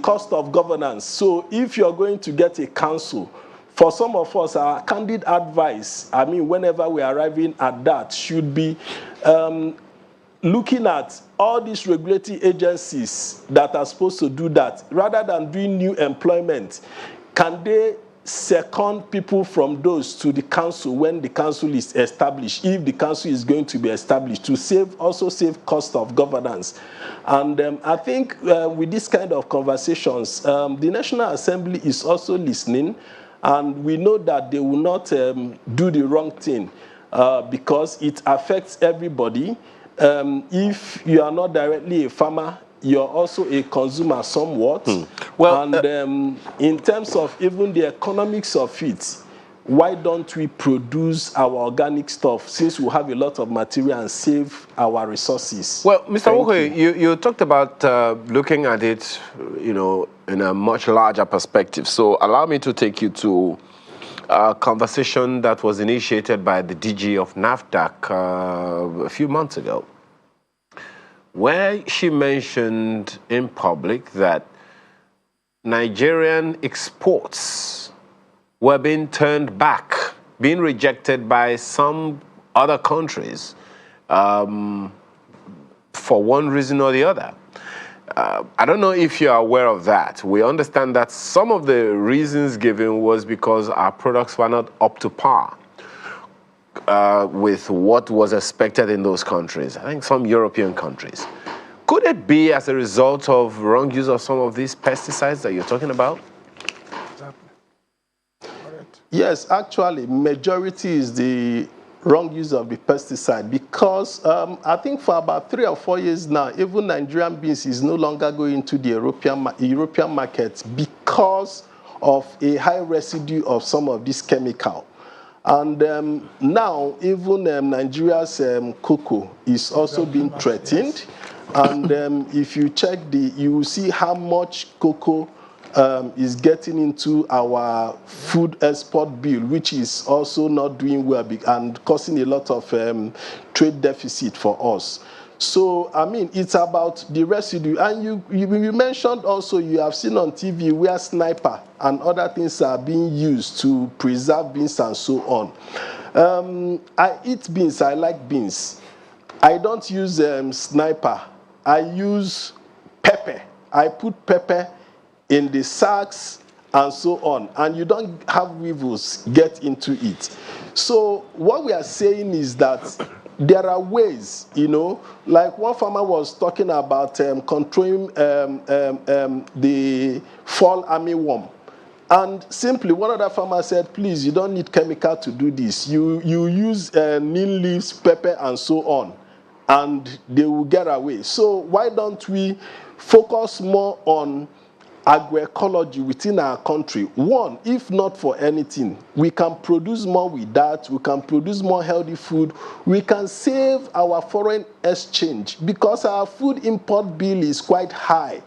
cost of governance. So if you're going to get a council, for some of us, our candid advice, I mean, whenever we are arriving at that, should be looking at all these regulatory agencies that are supposed to do that. Rather than doing new employment, can they second people from those to the council when the council is established, if the council is going to be established, to also save cost of governance? And I think with this kind of conversations, the National Assembly is also listening. and we know that they will not do the wrong thing because it affects everybody. If you are not directly a farmer, you're also a consumer somewhat. Well, And in terms of even the economics of it, why don't we produce our organic stuff since we have a lot of material and save our resources? Well, Mr. Thank Woke, you talked about looking at it, in a much larger perspective. So allow me to take you to a conversation that was initiated by the DG of NAFDAC a few months ago, where she mentioned in public that Nigerian exports were being turned back, being rejected by some other countries for one reason or the other. I don't know if you're aware of that. We understand that some of the reasons given was because our products were not up to par with what was expected in those countries. I think some European countries. Could it be as a result of wrong use of some of these pesticides that you're talking about? Yes, actually, majority is the wrong use of the pesticide because I think for about 3 or 4 years now, even Nigerian beans is no longer going to the European market because of a high residue of some of this chemical. And now, even Nigeria's cocoa is also being threatened. And if you check you will see how much cocoa is getting into our food export bill, which is also not doing well and causing a lot of trade deficit for us. So, I mean, it's about the residue. And you mentioned also, you have seen on TV where sniper and other things are being used to preserve beans and so on. I eat beans, I like beans. I don't use sniper. I use pepper. I put pepper in the sacks and so on, and you don't have weevils get into it. So what we are saying is that there are ways, like one farmer was talking about controlling the fall armyworm. And simply, one other farmer said, please, you don't need chemical to do this. You use neem leaves, pepper, and so on, and they will get away. So why don't we focus more on agroecology within our country? One, if not for anything, we can produce more with that. We can produce more healthy food. We can save our foreign exchange because our food import bill is quite high.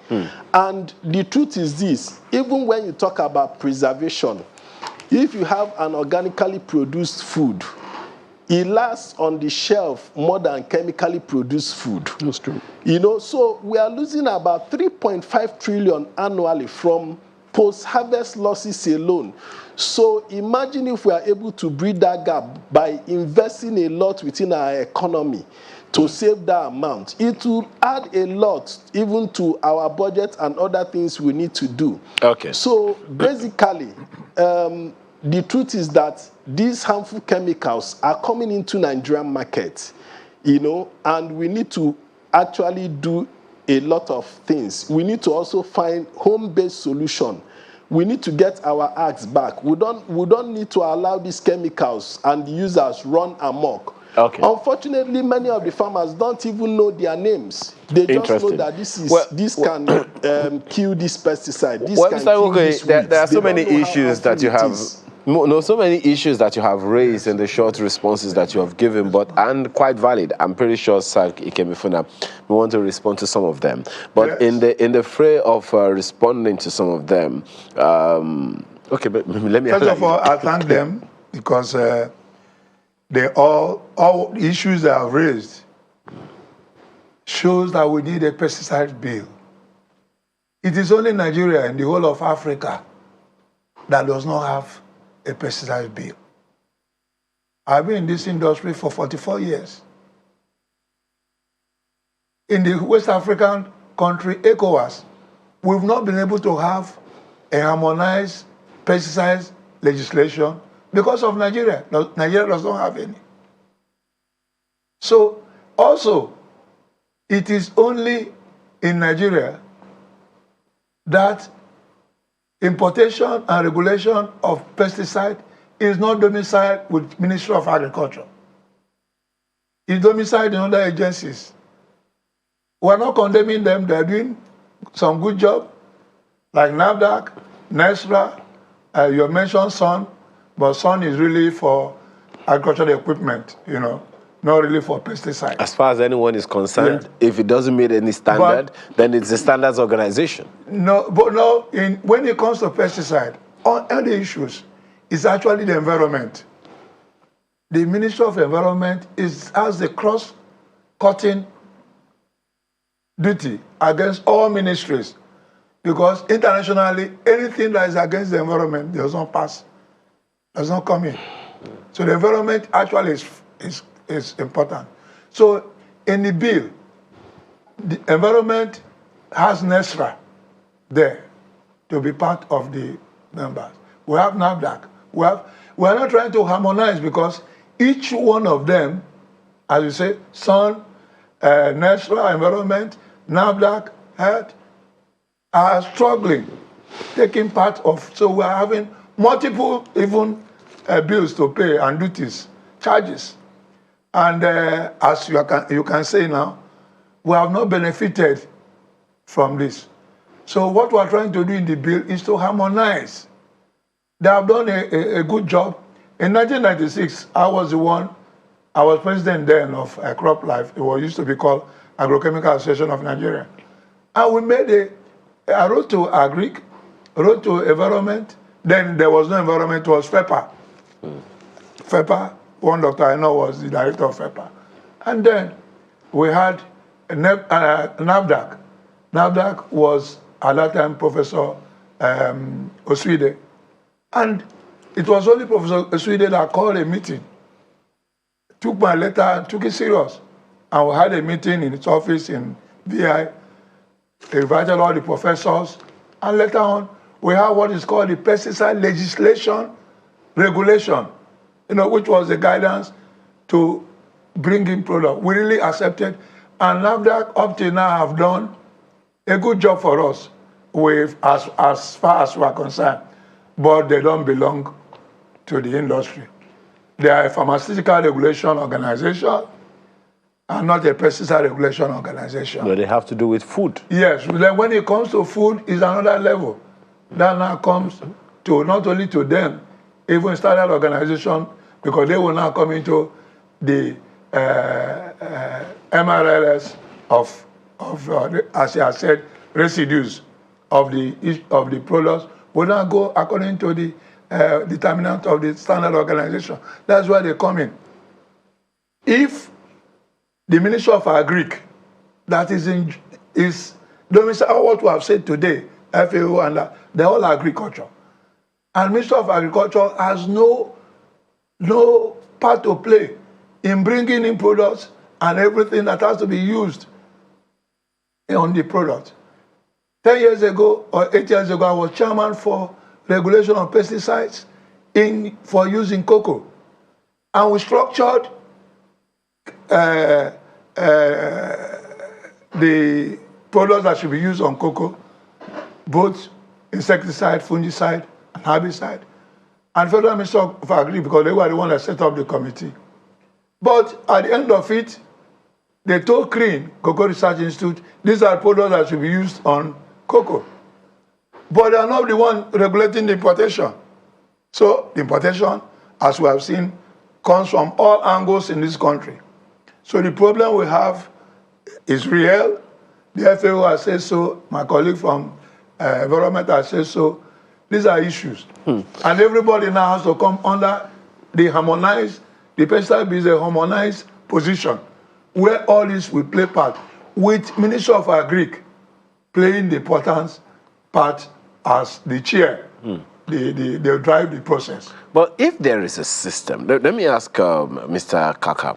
And the truth is this, even when you talk about preservation, if you have an organically produced food, it lasts on the shelf more than chemically produced food. That's true. So we are losing about 3.5 trillion annually from post-harvest losses alone. So imagine if we are able to bridge that gap by investing a lot within our economy to save that amount. It will add a lot even to our budget and other things we need to do. Okay. So basically, the truth is that these harmful chemicals are coming into Nigerian market, and we need to actually do a lot of things. We need to also find home-based solution. We need to get our acts back. We don't need to allow these chemicals and the users run amok. Okay. Unfortunately, many of the farmers don't even know their names. They just know that this can kill this pesticide. This can kill this weed. There are so many issues that you have. So many issues that you have raised in the short responses that you have given, and quite valid. I'm pretty sure, Sir Ikemifuna, we want to respond to some of them. But Yes. in the fray of responding to some of them, okay, but let me. First of all, I thank them because all issues they have raised shows that we need a pesticide bill. It is only Nigeria and the whole of Africa that does not have a pesticide bill. I've been in this industry for 44 years. In the West African country, ECOWAS, we've not been able to have a harmonized pesticides legislation because of Nigeria. Nigeria does not have any. So, also, it is only in Nigeria that importation and regulation of pesticide is not domiciled with Ministry of Agriculture. It's domiciled in other agencies. We're not condemning them. They're doing some good job, like NAFDAC, NESRA, you mentioned SUN, but SUN is really for agricultural equipment, not really for pesticides. As far as anyone is concerned, if it doesn't meet any standard, then it's the standards organization. No, but no, when it comes to pesticide, all the issues is actually the environment. The Ministry of Environment has the cross-cutting duty against all ministries, because internationally, anything that is against the environment does not pass, does not come in. So the environment actually is important. So in the bill, the environment has NESRA there to be part of the members. We have NAFDAC. We are not trying to harmonize, because each one of them, as you say, SUN, NESRA, environment, NAFDAC, health, are struggling, taking part of, so we are having multiple even bills to pay and duties, charges. And as you can say now, we have not benefited from this. So what we are trying to do in the bill is to harmonize. They have done a good job. In 1996, I was president then of Crop Life. It was used to be called Agrochemical Association of Nigeria. And we made I wrote to Agric, wrote to Environment. Then there was no Environment, it was FEPA. FEPA, one doctor I know was the director of FEPA. And then we had NAFDAC. NAFDAC was, at that time, Professor Osifo. And it was only Professor Osifo that called a meeting, took my letter and took it serious. And we had a meeting in its office in VI, invited all the professors, and later on, we have what is called the Pesticide Legislation Regulation, which was the guidance to bring in product. We really accepted, and NAFDAC up till now have done a good job for us with as far as we are concerned, but they don't belong to the industry. They are a pharmaceutical regulation organization and not a pesticide regulation organization. No, they have to do with food. Yes, then when it comes to food, it's another level. That now comes to not only to them, even standard organization, because they will now come into the MRLS of as I said, residues of the products will now go according to the determinant of the standard organization. That's where they come in. If the Ministry of Agric, that is domicile what we have said today, FAO and the whole agriculture, and Ministry of Agriculture has no part to play in bringing in products and everything that has to be used on the product. 10 years ago or 8 years ago, I was chairman for regulation of pesticides for use in cocoa. And we structured the products that should be used on cocoa, both insecticide, fungicide, and herbicide. And Federal Ministry of Agri, because they were the one that set up the committee. But at the end of it, they told CRIN, Cocoa Research Institute, these are products that should be used on cocoa. But they are not the one regulating the importation. So the importation, as we have seen, comes from all angles in this country. So the problem we have is real. The FAO has said so. My colleague from Environment has said so. These are issues. And everybody now has to come under the pesticide is a harmonized position where all this will play part, with Ministry of Agric playing the important part as the chair. They drive the process. But if there is a system, let me ask Mr. Kaka,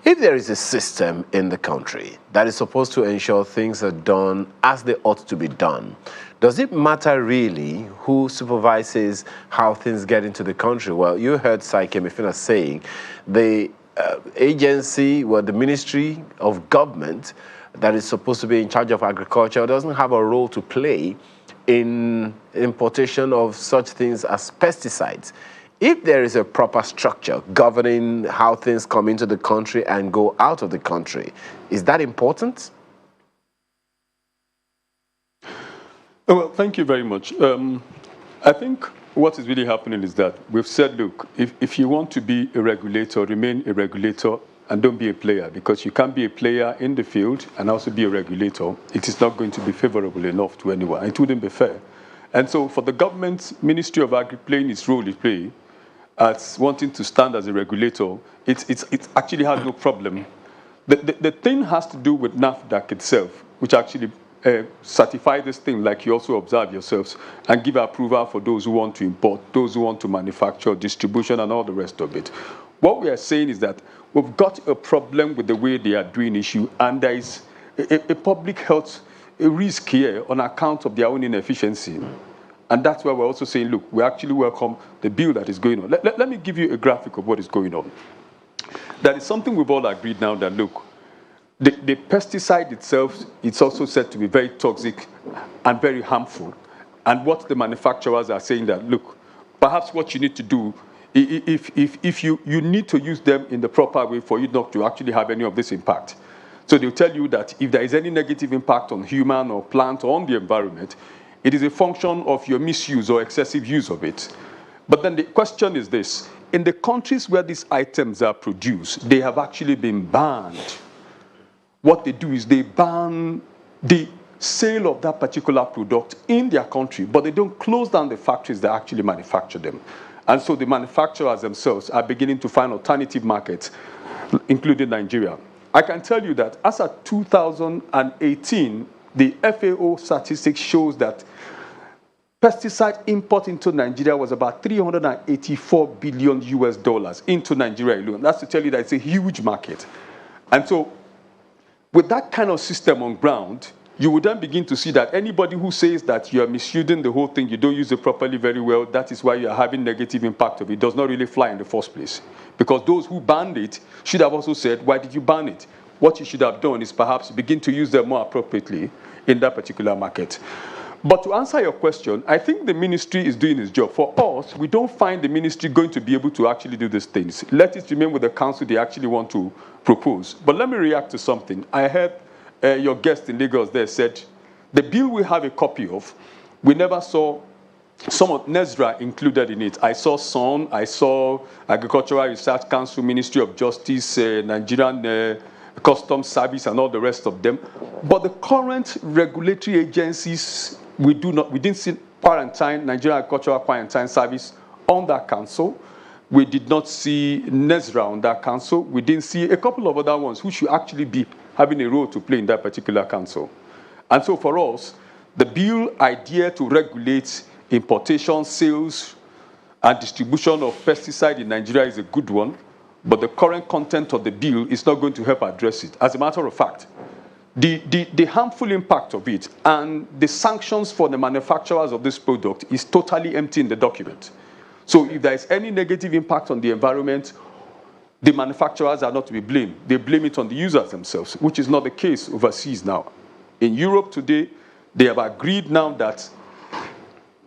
if there is a system in the country that is supposed to ensure things are done as they ought to be done, does it matter really who supervises how things get into the country? Well, you heard Saike Mefina saying the agency, the Ministry of Government that is supposed to be in charge of agriculture doesn't have a role to play in importation of such things as pesticides. If there is a proper structure governing how things come into the country and go out of the country, is that important? Well, thank you very much. I think what is really happening is that we've said, look, if you want to be a regulator, remain a regulator and don't be a player, because you can't be a player in the field and also be a regulator. It is not going to be favorable enough to anyone. It wouldn't be fair. And so for the government, Ministry of Agri playing its role it play as wanting to stand as a regulator, it actually has no problem. The thing has to do with NAFDAC itself, which actually certify this thing like you also observe yourselves and give approval for those who want to import, those who want to manufacture, distribution, and all the rest of it. What we are saying is that we've got a problem with the way they are doing issue, and there is a public health risk here on account of their own inefficiency. And that's why we're also saying, look, we actually welcome the bill that is going on. Let me give you a graphic of what is going on. That is something we've all agreed now that, look, the pesticide itself, it's also said to be very toxic and very harmful. And what the manufacturers are saying that, look, perhaps what you need to do, if you need to use them in the proper way for you not to actually have any of this impact. So they'll tell you that if there is any negative impact on human or plant or on the environment, it is a function of your misuse or excessive use of it. But then the question is this: in the countries where these items are produced, they have actually been banned. What they do is they ban the sale of that particular product in their country, but they don't close down the factories that actually manufacture them. And so the manufacturers themselves are beginning to find alternative markets, including Nigeria. I can tell you that as of 2018, the FAO statistics shows that pesticide import into Nigeria was about $384 billion US into Nigeria alone. That's to tell you that it's a huge market. And so with that kind of system on ground, you would then begin to see that anybody who says that you are misusing the whole thing, you don't use it properly very well, that is why you are having negative impact of it, does not really fly in the first place. Because those who banned it should have also said, why did you ban it? What you should have done is perhaps begin to use them more appropriately in that particular market. But to answer your question, I think the ministry is doing its job. For us, we don't find the ministry going to be able to actually do these things. Let it remain with the council they actually want to propose. But let me react to something. I heard your guest in Lagos there said, the bill we have a copy of, we never saw some of NESRA included in it. I saw SON, I saw Agricultural Research Council, Ministry of Justice, Nigerian Customs Service, and all the rest of them. But the current regulatory agencies, we didn't see Nigerian Agricultural Quarantine Service on that council. We did not see NESRA on that council. We didn't see a couple of other ones who should actually be having a role to play in that particular council. And so for us, the bill idea to regulate importation, sales, and distribution of pesticide in Nigeria is a good one, but the current content of the bill is not going to help address it. As a matter of fact, the harmful impact of it and the sanctions for the manufacturers of this product is totally empty in the document. So if there is any negative impact on the environment, the manufacturers are not to be blamed. They blame it on the users themselves, which is not the case overseas now. In Europe today, they have agreed now that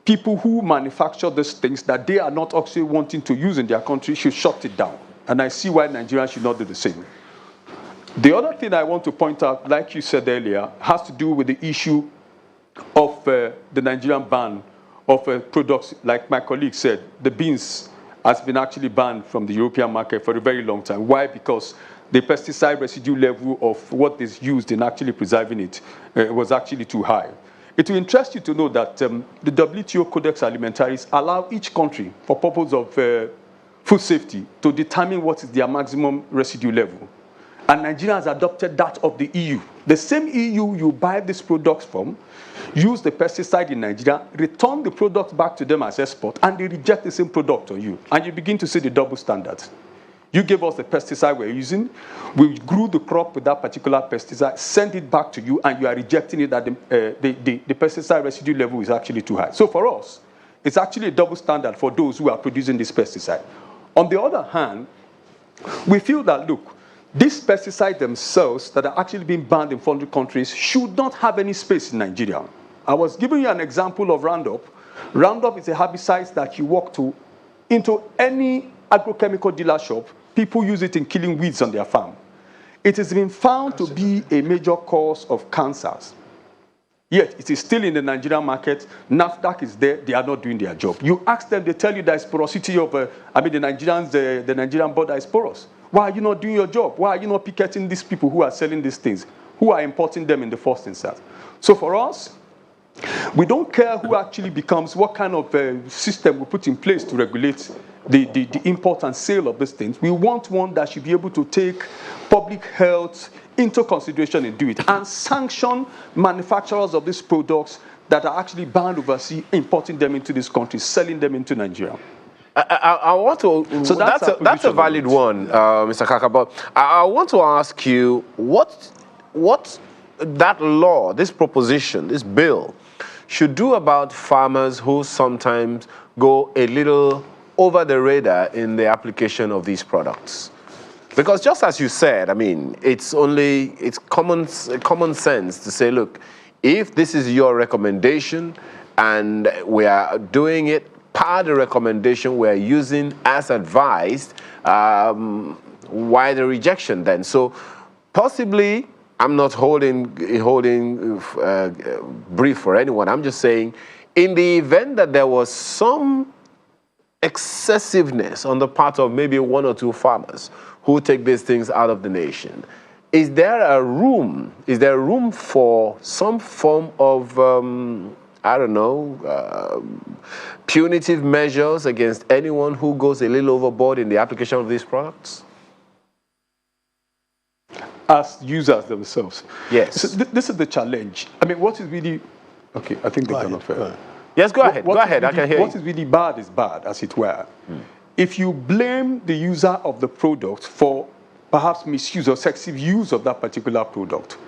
people who manufacture these things that they are not actually wanting to use in their country should shut it down. And I see why Nigerians should not do the same. The other thing I want to point out, like you said earlier, has to do with the issue of the Nigerian ban of products. Like my colleague said, the beans has been actually banned from the European market for a very long time. Why? Because the pesticide residue level of what is used in actually preserving it was actually too high. It will interest you to know that the WTO Codex Alimentaris allow each country, for purpose of food safety, to determine what is their maximum residue level. And Nigeria has adopted that of the EU. The same EU you buy these products from, use the pesticide in Nigeria, return the product back to them as export, and they reject the same product on you. And you begin to see the double standards. You gave us the pesticide we're using, we grew the crop with that particular pesticide, send it back to you, and you are rejecting it that the pesticide residue level is actually too high. So for us, it's actually a double standard for those who are producing this pesticide. On the other hand, we feel that, look, these pesticides themselves that are actually being banned in foreign countries should not have any space in Nigeria. I was giving you an example of Roundup. Roundup is a herbicide that you walk into any agrochemical dealer shop. People use it in killing weeds on their farm. It has been found to be a major cause of cancers. Yet, it is still in the Nigerian market. NAFDAC is there. They are not doing their job. You ask them, they tell you there is porosity of, the Nigerian border is porous. Why are you not doing your job? Why are you not picketing these people who are selling these things, who are importing them in the first instance? So for us, we don't care who actually becomes, what kind of system we put in place to regulate the import and sale of these things. We want one that should be able to take public health into consideration and do it, and sanction manufacturers of these products that are actually banned overseas, importing them into this country, selling them into Nigeria. I want to. So that's a valid one, Mr. Kaka. But I want to ask you what that law, this proposition, this bill, should do about farmers who sometimes go a little over the radar in the application of these products. Because just as you said, I mean, it's common sense to say, look, if this is your recommendation and we are doing it per the recommendation we're using as advised, why the rejection then? So possibly, I'm not holding brief for anyone. I'm just saying, in the event that there was some excessiveness on the part of maybe one or two farmers who take these things out of the nation, is there a room for some form of, punitive measures against anyone who goes a little overboard in the application of these products? As users themselves. Yes. So this is the challenge. I mean, what is really... Okay, I think they're kind of... Yes, go ahead. Go ahead. I can hear you. What is really bad is bad, as it were. If you blame the user of the product for perhaps misuse or excessive use of that particular product,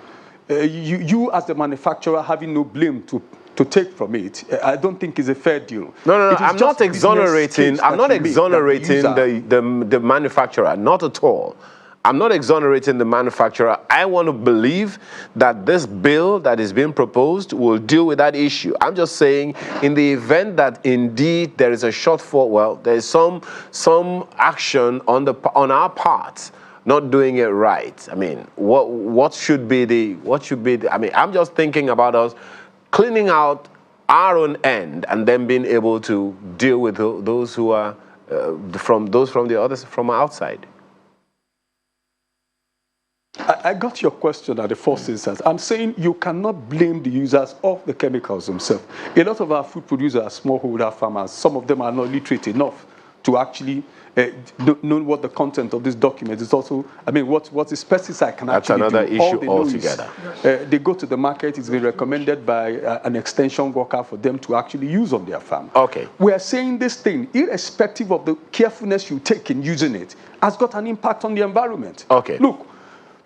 you as the manufacturer having no blame to take from it, I don't think is a fair deal. No. I'm not exonerating the manufacturer, not at all. I'm not exonerating the manufacturer. I want to believe that this bill that is being proposed will deal with that issue. I'm just saying, in the event that indeed there is a shortfall, well, there is some action on our part not doing it right. I mean, what should be the? I mean, I'm just thinking about us cleaning out our own end and then being able to deal with those who are from the others from outside. I got your question at the first instance. I'm saying you cannot blame the users of the chemicals themselves. A lot of our food producers are smallholder farmers. Some of them are not literate enough to actually know what the content of this document is. Also, I mean, what this pesticide can actually do. That's another issue altogether. They go to the market. It's been recommended by an extension worker for them to actually use on their farm. Okay. We are saying this thing, irrespective of the carefulness you take in using it, has got an impact on the environment. Okay. Look,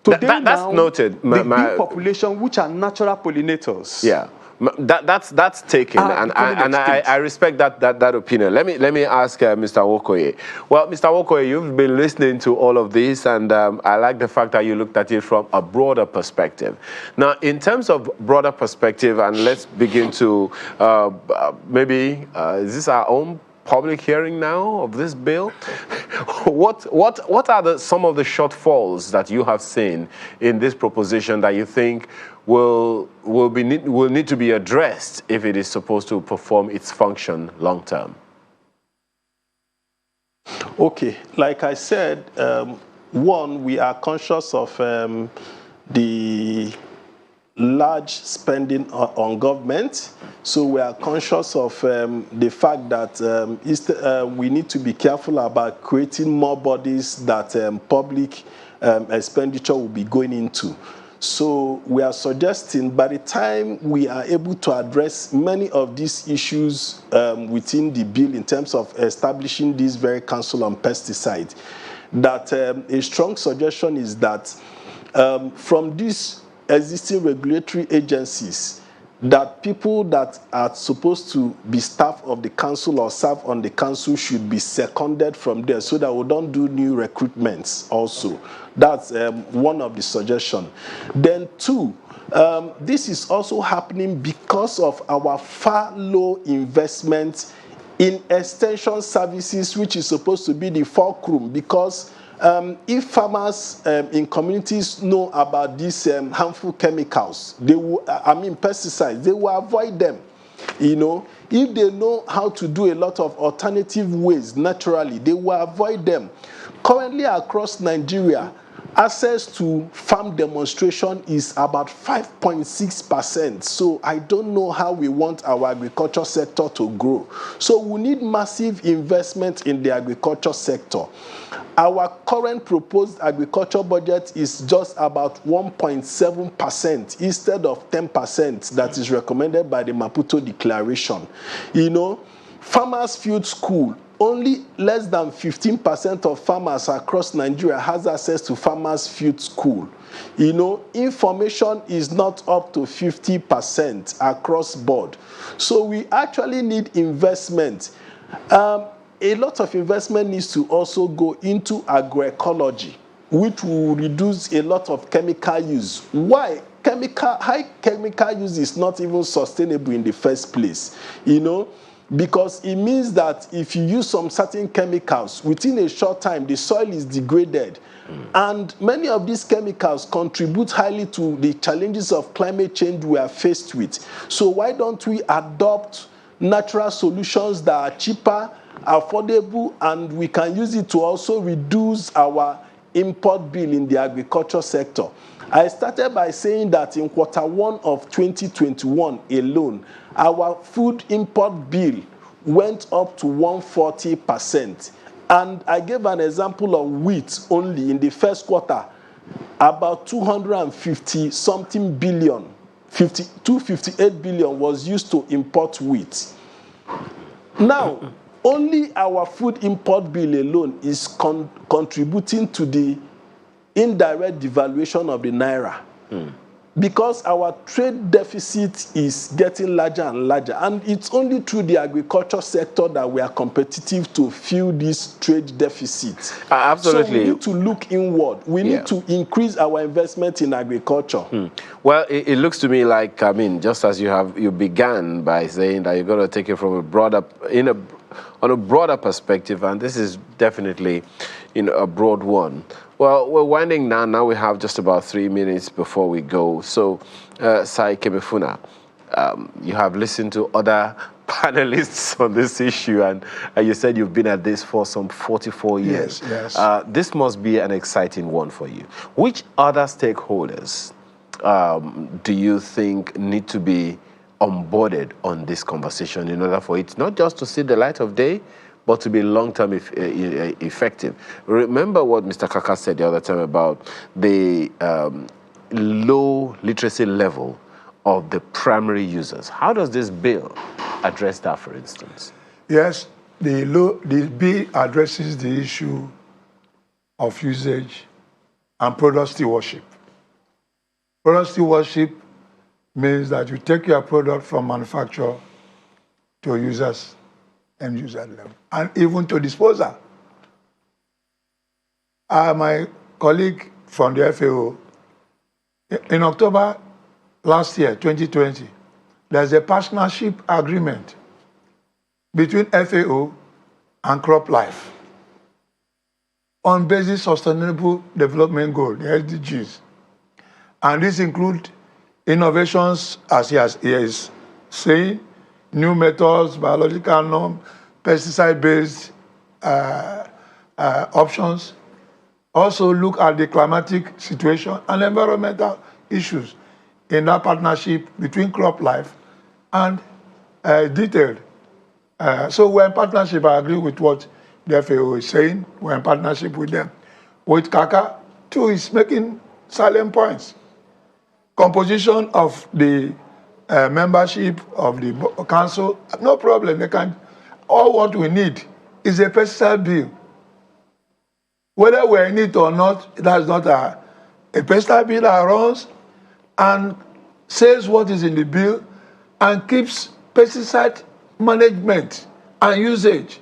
today that's now, noted. The bee population, which are natural pollinators. Yeah. That's taken, and I respect that opinion. Let me ask Mr. Wokoye. Well, Mr. Wokoye, you've been listening to all of this, and I like the fact that you looked at it from a broader perspective. Now, in terms of broader perspective, and let's begin to is this our own public hearing now of this bill? What are some of the shortfalls that you have seen in this proposition that you think will need to be addressed if it is supposed to perform its function long term? Okay, like I said, one, we are conscious of the large spending on government. So we are conscious of the fact that we need to be careful about creating more bodies that public expenditure will be going into. So we are suggesting by the time we are able to address many of these issues within the bill in terms of establishing this very council on pesticide, that a strong suggestion is that from these existing regulatory agencies, that people that are supposed to be staff of the council or serve on the council should be seconded from there so that we don't do new recruitments also. That's one of the suggestions. Then two, this is also happening because of our far low investment in extension services, which is supposed to be the fulcrum, because if farmers in communities know about these harmful chemicals, they will, pesticides, they will avoid them. You know, if they know how to do a lot of alternative ways naturally, they will avoid them. Currently across Nigeria, access to farm demonstration is about 5.6%. So I don't know how we want our agriculture sector to grow. So we need massive investment in the agriculture sector. Our current proposed agriculture budget is just about 1.7% instead of 10% that is recommended by the Maputo Declaration. You know, Farmers Field School, only less than 15% of farmers across Nigeria has access to Farmers Field School. You know, information is not up to 50% across board. So we actually need investment. A lot of investment needs to also go into agroecology, which will reduce a lot of chemical use. Why? High chemical use is not even sustainable in the first place, you know, because it means that if you use some certain chemicals, within a short time, the soil is degraded. And many of these chemicals contribute highly to the challenges of climate change we are faced with. So why don't we adopt natural solutions that are cheaper, affordable, and we can use it to also reduce our import bill in the agriculture sector. I started by saying that in Q1 of 2021 alone, our food import bill went up to 140%. And I gave an example of wheat only in the first quarter, about 250 something billion, 258 billion was used to import wheat. Now, only our food import bill alone is contributing to the indirect devaluation of the naira. Because our trade deficit is getting larger and larger. And it's only through the agriculture sector that we are competitive to fill this trade deficit. Absolutely. So we need to look inward. We need to increase our investment in agriculture. Well, it looks to me like, I mean, just as you began by saying that you're going to take it from a broader, on a broader perspective, and this is definitely, a broad one. Well, we're winding down. Now we have just about 3 minutes before we go. So, Sai Kemefuna, you have listened to other panelists on this issue, and you said you've been at this for some 44 years. Yes. This must be an exciting one for you. Which other stakeholders do you think need to be onboarded on this conversation in order for it not just to see the light of day, but to be long-term effective? Remember what Mr. Kaka said the other time about the low literacy level of the primary users. How does this bill address that, for instance? Yes, the bill addresses the issue of usage and product stewardship. Product stewardship means that you take your product from manufacturer to users, end user level, and even to disposer. My colleague from the FAO, in October last year, 2020, there's a partnership agreement between FAO and CropLife on basic sustainable development goal, the SDGs. And this includes innovations, as he is saying, new methods, biological norm, pesticide-based options. Also look at the climatic situation and environmental issues in that partnership between CropLife and Detailed. So we're in partnership. I agree with what the FAO is saying. We're in partnership with them. With Kaka, too, is making salient points. Composition of the membership of the council, no problem. They can. All what we need is a pesticide bill. Whether we're in it or not, that's not a pesticide bill that runs and says what is in the bill and keeps pesticide management and usage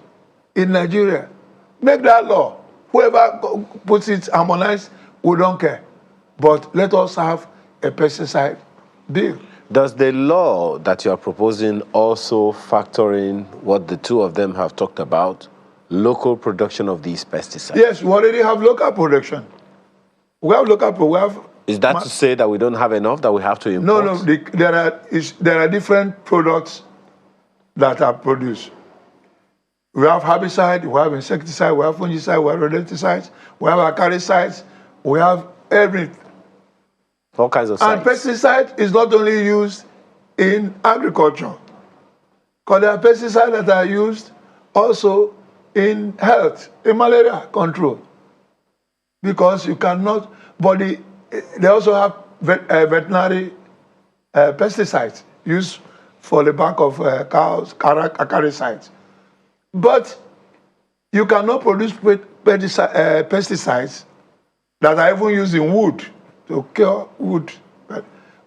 in Nigeria. Make that law. Whoever puts it harmonized, we don't care. But let us have a pesticide bill. Does the law that you are proposing also factor in what the two of them have talked about, local production of these pesticides? Yes, we already have local production. We have we have. Is that to say that we don't have enough, that we have to import? No, there are different products that are produced. We have herbicide, we have insecticide, we have fungicide, we have rodenticides, we have acaricides, we have everything. All kinds of And sites. pesticide is not only used in agriculture, because there are pesticides that are used also in health, in malaria control. Because you cannot, but they also have veterinary pesticides used for the back of cows, acaricides. But you cannot produce pesticides that are even used in wood to cure wood.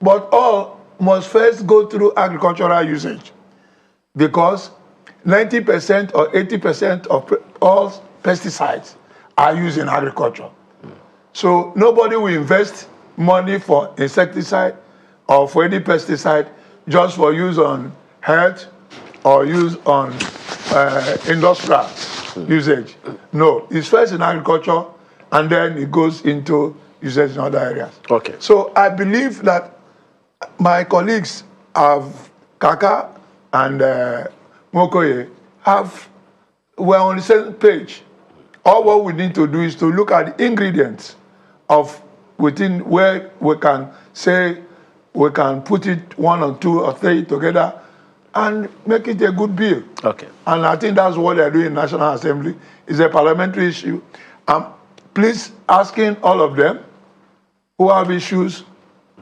But all must first go through agricultural usage, because 90% or 80% of all pesticides are used in agriculture. So nobody will invest money for insecticide or for any pesticide just for use on health or use on industrial usage. No, it's first in agriculture and then it goes into usage in other areas. Okay. So I believe that my colleagues of Kaka and Mokoye we're on the same page. All what we need to do is to look at the ingredients of within where we can say we can put it 1 or 2 or 3 together and make it a good bill. Okay. And I think that's what they're doing in National Assembly. It's a parliamentary issue. Please asking all of them who have issues,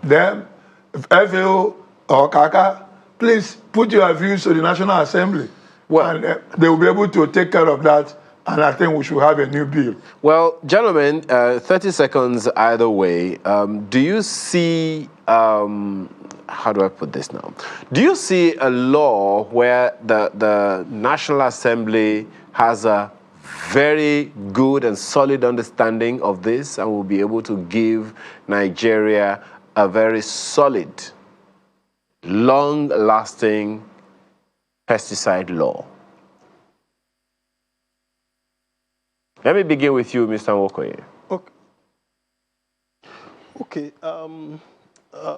them, FAO or Kaka, please put your views to the National Assembly. Well, and they will be able to take care of that. And I think we should have a new bill. Well, gentlemen, 30 seconds either way. Do you see, how do I put this now? Do you see a law where the National Assembly has a very good and solid understanding of this and will be able to give Nigeria a very solid, long-lasting pesticide law? Let me begin with you, Mr. Nwokoye. Okay.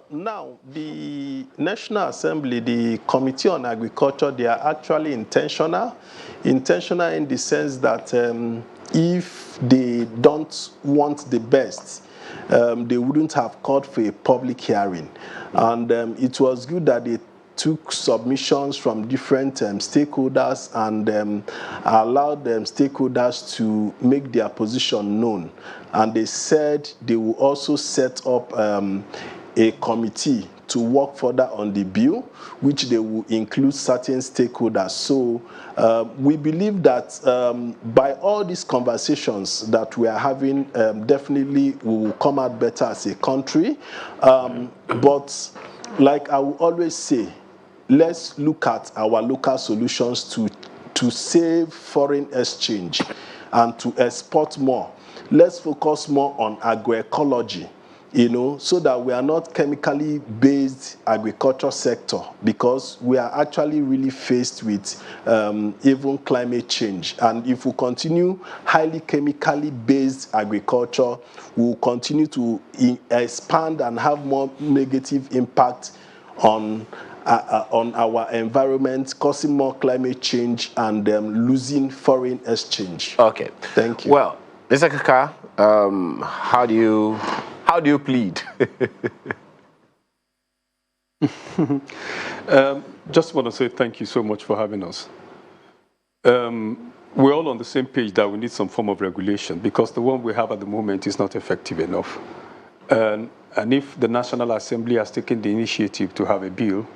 Now, the National Assembly, the Committee on Agriculture, they are actually intentional. Intentional in the sense that if they don't want the best, they wouldn't have called for a public hearing. And it was good that they took submissions from different stakeholders and allowed them stakeholders to make their position known. And they said they will also set up a committee to work further on the bill, which they will include certain stakeholders. So we believe that by all these conversations that we are having, definitely we will come out better as a country. But like I will always say, let's look at our local solutions to save foreign exchange and to export more. Let's focus more on agroecology, so that we are not chemically based agriculture sector, because we are actually really faced with even climate change. And if we continue highly chemically based agriculture, we will continue to expand and have more negative impact on our environment, causing more climate change and losing foreign exchange. Okay. Thank you. Well, Mr. Kaka, how do you plead? Just want to say thank you so much for having us. We're all on the same page that we need some form of regulation, because the one we have at the moment is not effective enough. And if the National Assembly has taken the initiative to have a bill,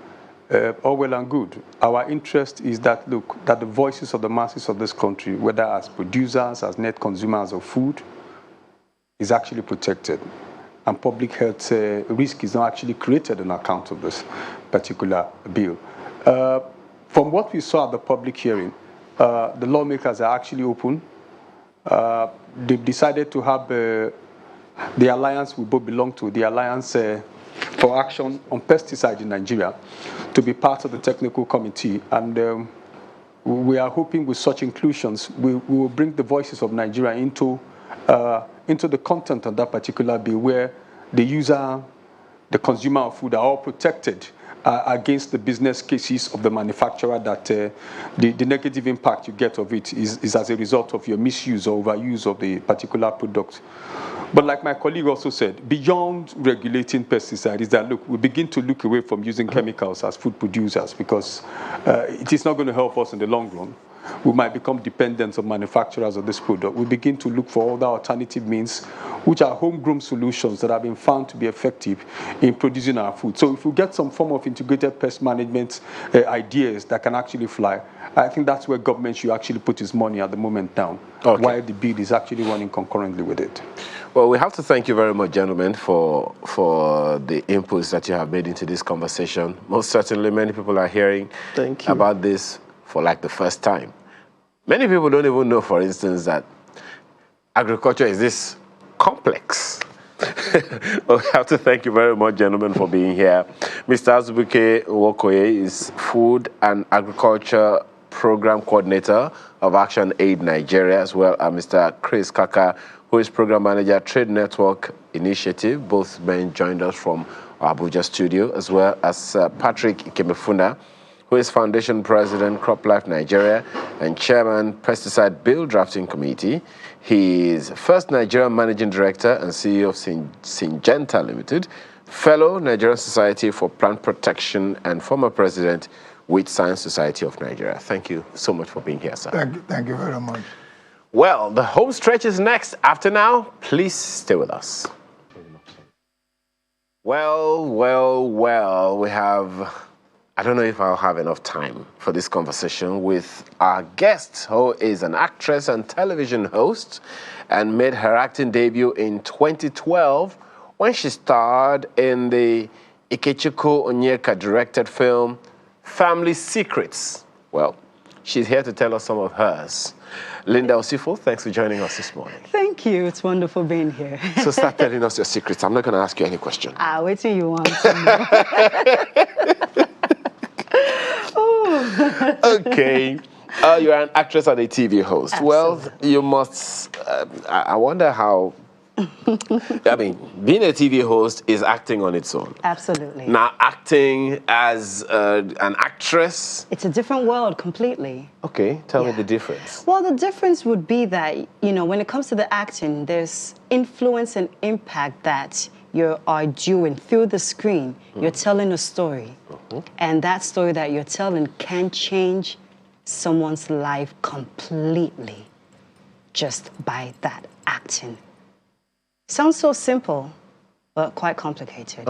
all well and good. Our interest is that, look, that the voices of the masses of this country, whether as producers, as net consumers of food, is actually protected. And public health risk is not actually created on account of this particular bill. From what we saw at the public hearing, the lawmakers are actually open. They've decided to have the alliance we both belong to, the Alliance for Action on Pesticide in Nigeria, to be part of the technical committee. And we are hoping with such inclusions, we will bring the voices of Nigeria into the content of that particular bill, where the user, the consumer of food are all protected against the business cases of the manufacturer, that the negative impact you get of it is as a result of your misuse or overuse of the particular product. But like my colleague also said, beyond regulating pesticides, is that, look, we begin to look away from using chemicals as food producers, because it is not going to help us in the long run. We might become dependent on manufacturers of this product. We begin to look for other alternative means, which are homegrown solutions that have been found to be effective in producing our food. So if we get some form of integrated pest management ideas that can actually fly, I think that's where government should actually put its money at the moment down, while the bill is actually running concurrently with it. Well, we have to thank you very much, gentlemen, for the inputs that you have made into this conversation. Most certainly, many people are hearing about this for like the first time. Many people don't even know, for instance, that agriculture is this complex. Well, we have to thank you very much, gentlemen, for being here. Mr. Azubuike Wokoye is Food and Agriculture Program Coordinator of Action Aid Nigeria, as well as Mr. Chris Kaka, who is Program Manager, Trade Network Initiative. Both men joined us from our Abuja studio, as well as Patrick Ikemefuna, who is Foundation President, CropLife Nigeria, and Chairman, Pesticide Bill Drafting Committee. He is first Nigerian Managing Director and CEO of Syngenta Limited, Fellow Nigerian Society for Plant Protection, and former President with Science Society of Nigeria. Thank you so much for being here, sir. Thank you very much. Well, the home stretch is next. After now, please stay with us. Well, we have... I don't know if I'll have enough time for this conversation with our guest, who is an actress and television host and made her acting debut in 2012 when she starred in the Ikechukwu Onyeka-directed film Family Secrets. Well, she's here to tell us some of hers. Linda Osifo, thanks for joining us this morning. Thank you. It's wonderful being here. So start telling us your secrets. I'm not going to ask you any question. Wait till you want to. Okay. You're an actress and a TV host. Absolutely. Well, you must... I wonder how... I mean, being a TV host is acting on its own. Absolutely. Now, acting as an actress... It's a different world completely. Okay, tell me the difference. Well, the difference would be that, you know, when it comes to the acting, there's influence and impact that you are doing through the screen. You're telling a story. And that story that you're telling can change someone's life completely just by that acting. Sounds so simple, but quite complicated.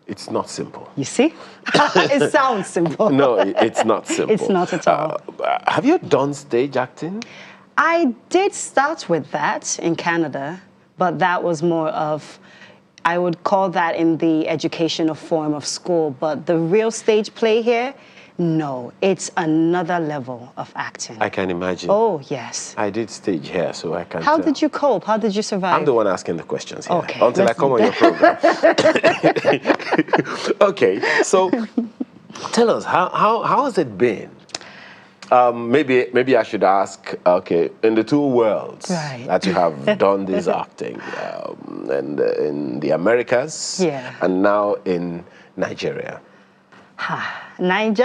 It's not simple. You see? It sounds simple. No, it's not simple. It's not at all. Have you done stage acting? I did start with that in Canada, but that was more of, I would call that in the educational form of school, but the real stage play here, no, it's another level of acting. I can imagine. Oh, yes. I did stage here, so I can How did you cope? How did you survive? I'm the one asking the questions here. Okay, until I come on your program. Okay, so tell us, how has it been? Maybe I should ask, okay, in the two worlds that you have done this acting, and in the Americas, and now in Nigeria. Niger.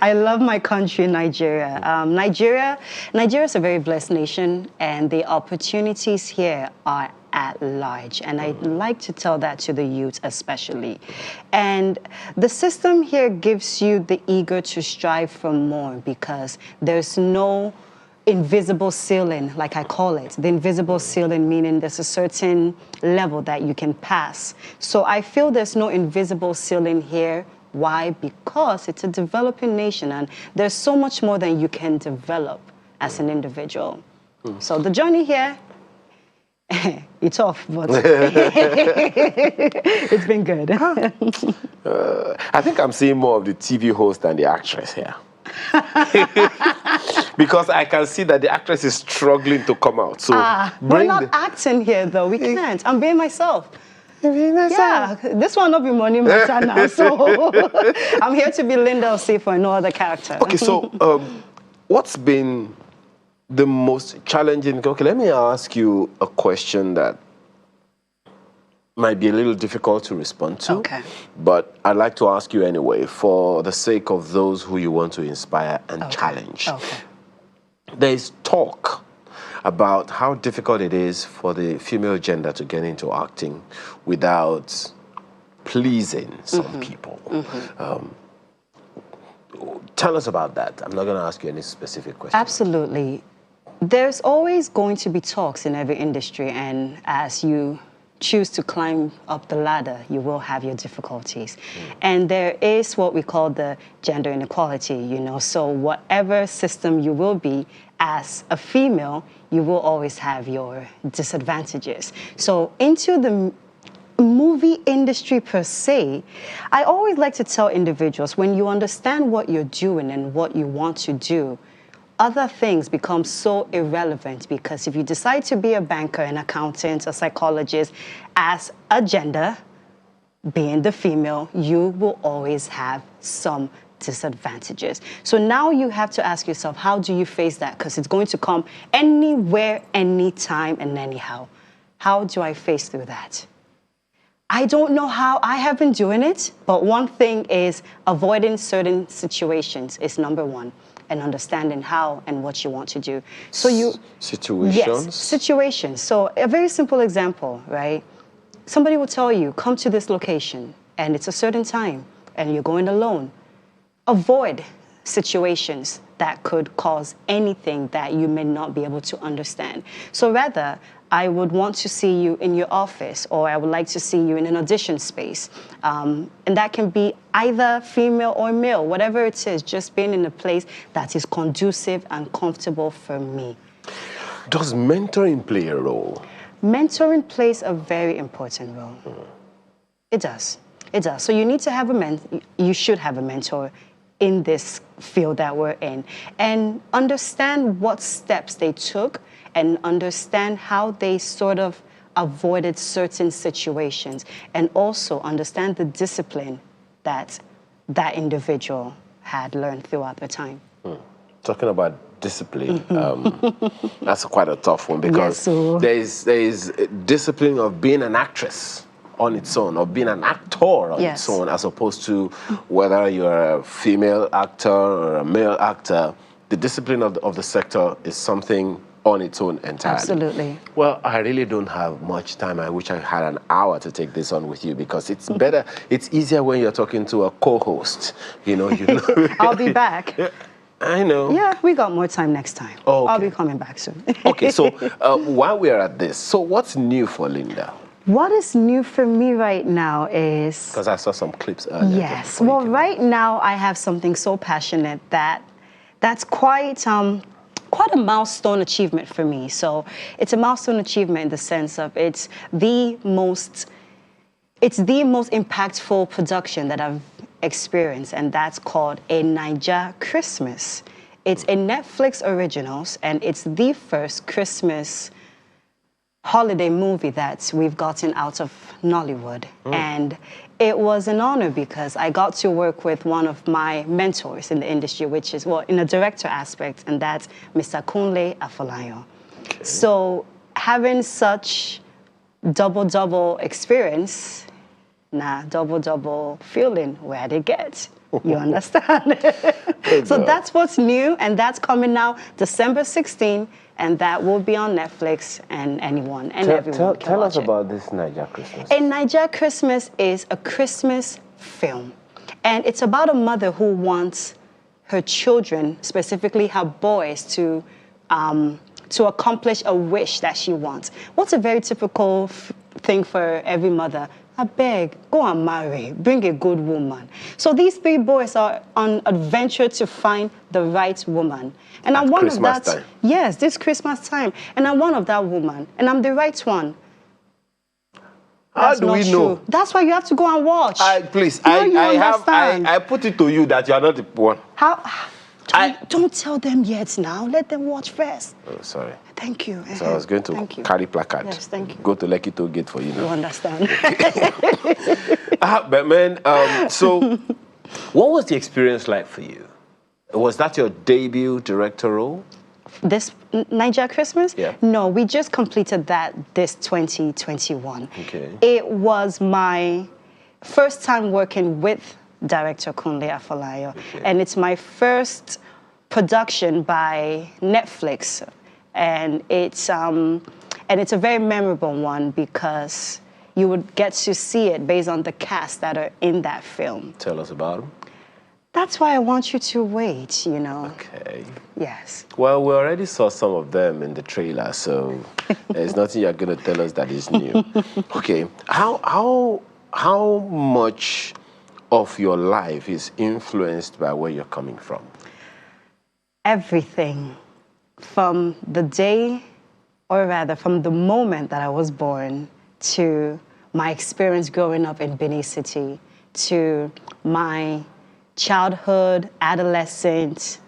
I love my country, Nigeria. Nigeria is a very blessed nation, and the opportunities here are at large. And I'd like to tell that to the youth especially. And the system here gives you the eager to strive for more, because there's no invisible ceiling, like I call it. The invisible ceiling meaning there's a certain level that you can pass. So I feel there's no invisible ceiling here. Why? Because it's a developing nation, and there's so much more than you can develop as an individual. So the journey here, It's off, but it's been good. I think I'm seeing more of the TV host than the actress here. Because I can see that the actress is struggling to come out. So we're not acting here, though. We can't. I'm being myself. Yeah, this one not be money matter now. So I'm here to be Linda Osifo and no other character. Okay, so what's been the most challenging? Okay, let me ask you a question that might be a little difficult to respond to. Okay. But I'd like to ask you anyway, for the sake of those who you want to inspire and challenge. Okay. There is talk about how difficult it is for the female gender to get into acting without pleasing some people. Tell us about that. I'm not going to ask you any specific questions. Absolutely. There's always going to be talks in every industry, and as you choose to climb up the ladder, you will have your difficulties. And there is what we call the gender inequality, you know, so whatever system you will be as a female, you will always have your disadvantages. So into the movie industry per se, I always like to tell individuals, when you understand what you're doing and what you want to do, other things become so irrelevant, because if you decide to be a banker, an accountant, a psychologist, as a gender, being the female, you will always have some disadvantages. So now you have to ask yourself, how do you face that? Because it's going to come anywhere, anytime, and anyhow. How do I face through that? I don't know how. I have been doing it, but one thing is avoiding certain situations is number one. And understanding how and what you want to do. So situations? Yes, situations. So a very simple example, right? Somebody will tell you, come to this location, and it's a certain time, and you're going alone. Avoid situations that could cause anything that you may not be able to understand. So rather, I would want to see you in your office, or I would like to see you in an audition space. And that can be either female or male, whatever it is, just being in a place that is conducive and comfortable for me. Does mentoring play a role? Mentoring plays a very important role. It does. It does. So you need to have you should have a mentor in this field that we're in, and understand what steps they took, and understand how they sort of avoided certain situations, and also understand the discipline that that individual had learned throughout the time. Talking about discipline, that's quite a tough one, because there is discipline of being an actress on its own, or being an actor on its own, as opposed to whether you're a female actor or a male actor. The discipline of the sector is something on its own entirely. Absolutely. Well, I really don't have much time. I wish I had an hour to take this on with you, because it's better, it's easier when you're talking to a co-host. You know. I'll be back. I know. Yeah, we got more time next time. Oh, okay. I'll be coming back soon. Okay, so while we're at this, so what's new for Linda? What is new for me right now is... Because I saw some clips earlier. Yes. Well, right now I have something so passionate that's quite a milestone achievement for me. So it's a milestone achievement in the sense of it's the most impactful production that I've experienced, and that's called A Naija Christmas. It's a Netflix originals, and it's the first Christmas holiday movie that we've gotten out of Nollywood. And it was an honor, because I got to work with one of my mentors in the industry, which is, well, in a director aspect, and that's Mr. Kunle Afolayan. Okay. So having such double experience, double feeling where they get. You understand? So that's what's new, and that's coming now December 16th, and that will be on Netflix, and anyone and everyone can tell watch us about this Naija Christmas. A Naija Christmas is a Christmas film, and it's about a mother who wants her children, specifically her boys, to accomplish a wish that she wants. What's a very typical thing for every mother? I beg, go and marry, bring a good woman. So these three boys are on adventure to find the right woman. And I'm one of that. Yes, this Christmas time. And I'm one of that woman. And I'm the right one. How do we know? True. That's why you have to go and watch. Please, you understand. I put it to you that you are not the one. Don't tell them yet now. Let them watch first. Oh, sorry. Thank you. So I was going to carry placard. Yes, thank you. Go to Lekki Toll Gate for you now. You understand. But man, so what was the experience like for you? Was that your debut director role? This Niger Christmas? Yeah. No, we just completed that this 2021. Okay. It was my first time working with director Kunle Afolayo, and it's my first production by Netflix, and it's a very memorable one because you would get to see it based on the cast that are in that film. Tell us about them. That's why I want you to wait, you know. Okay. Yes. Well, we already saw some of them in the trailer, so there's nothing you're going to tell us that is new. Okay. How much of your life is influenced by where you're coming from? Everything. From the day, or rather from the moment that I was born, to my experience growing up in Benin City, to my childhood, adolescent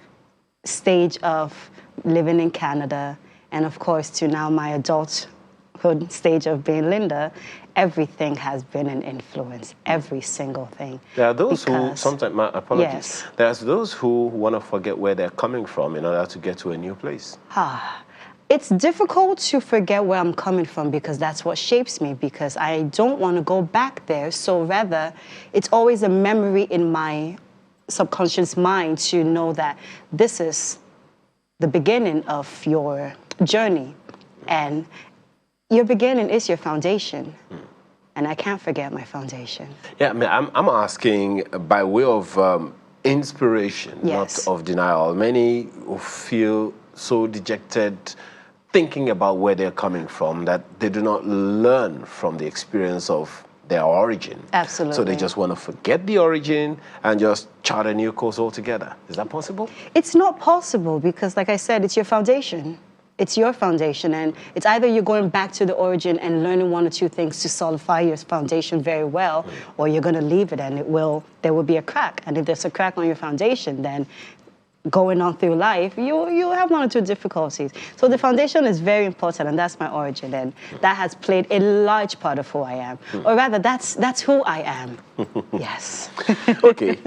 stage of living in Canada, and of course to now my adulthood stage of being Linda, everything has been an influence, every single thing. There are those who, sometimes, my apologies, yes. There's those who want to forget where they're coming from in order to get to a new place. It's difficult to forget where I'm coming from because that's what shapes me, because I don't want to go back there. So rather, it's always a memory in my subconscious mind to know that this is the beginning of your journey, and your beginning is your foundation. And I can't forget my foundation. Yeah, I mean, I'm asking by way of inspiration, yes. not of denial. Many feel so dejected thinking about where they're coming from that they do not learn from the experience of their origin. Absolutely. So they just want to forget the origin and just chart a new course altogether. Is that possible? It's not possible because, like I said, it's your foundation. It's your foundation, and it's either you're going back to the origin and learning one or two things to solidify your foundation very well, or you're going to leave it and there will be a crack. And if there's a crack on your foundation, then going on through life, you have one or two difficulties. So the foundation is very important, and that's my origin, and that has played a large part of who I am. Or rather, that's who I am. Yes. Okay.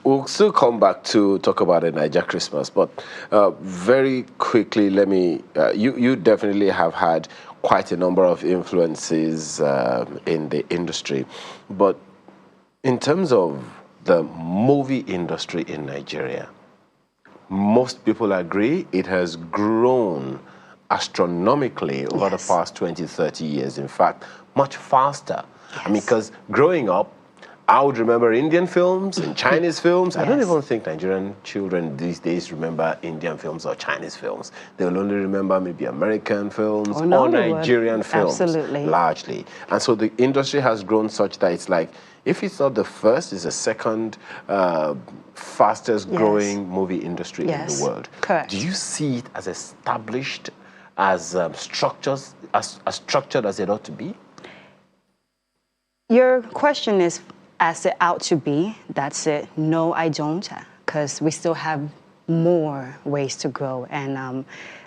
We'll still come back to talk about the Niger Christmas, but very quickly, let me, you definitely have had quite a number of influences in the industry, but in terms of the movie industry in Nigeria, most people agree it has grown astronomically over the past 20, 30 years. In fact, much faster. Yes. I mean, because growing up, I would remember Indian films and Chinese films. I don't even think Nigerian children these days remember Indian films or Chinese films. They will only remember maybe American films or Nigerian films. Absolutely. Largely. And so the industry has grown such that it's like, if it's not the first, it's the second fastest growing movie industry in the world. Correct. Do you see it as established, as structured as it ought to be? Your question is, as it ought to be. That's it. No, I don't, because we still have more ways to grow. And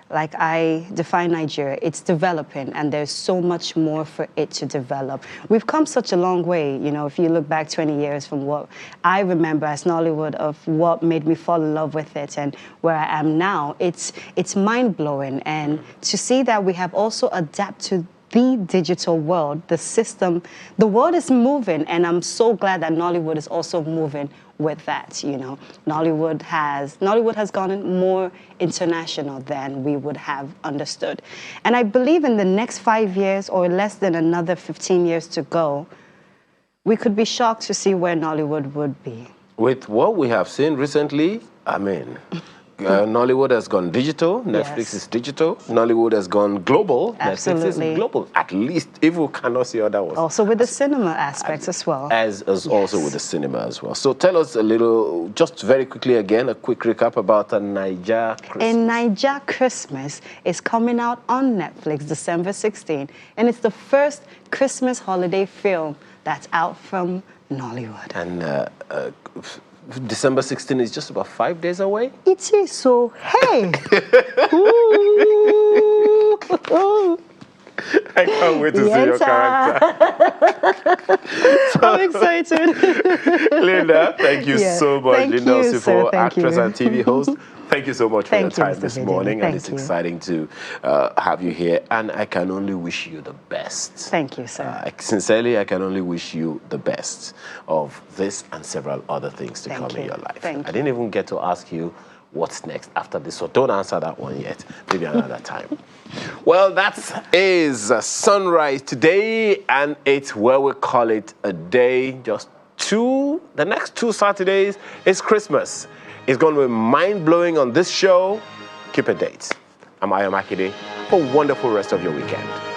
like I define Nigeria, it's developing, and there's so much more for it to develop. We've come such a long way, you know, if you look back 20 years from what I remember as Nollywood, of what made me fall in love with it and where I am now, it's mind-blowing. And to see that we have also adapted to the digital world, the system, the world is moving, and I'm so glad that Nollywood is also moving with that, you know. Nollywood has gone more international than we would have understood. And I believe in the next 5 years, or less than another 15 years to go, we could be shocked to see where Nollywood would be. With what we have seen recently, I mean, Nollywood has gone digital. Netflix is digital. Nollywood has gone global. Absolutely. Netflix is global. At least, if we cannot see other ones. Also with the cinema aspects as well. As also with the cinema as well. So tell us a little, just very quickly again, a quick recap about a Naija Christmas. A Naija Christmas is coming out on Netflix December 16, and it's the first Christmas holiday film that's out from Nollywood. And December 16 is just about 5 days away. It is, so hey. I can't wait to see your character. I'm excited. Linda, thank you so much. Thank Linda you, Osifo, sir. Thank actress you. and TV host. Thank you so much for your Thank you, time Mr. this Vidin. morning. Thank And it's you. exciting to have you here. And I can only wish you the best. Thank you, sir. Sincerely, I can only wish you the best of this and several other things to come in your life. Thank I didn't even get to ask you what's next after this, so don't answer that one yet. Maybe another time. Well, that is Sunrise today, and it's where we call it a day. Just the next 2 Saturdays is Christmas. It's going to be mind-blowing on this show. Keep a date. I'm Ayo Makide. Have a wonderful rest of your weekend.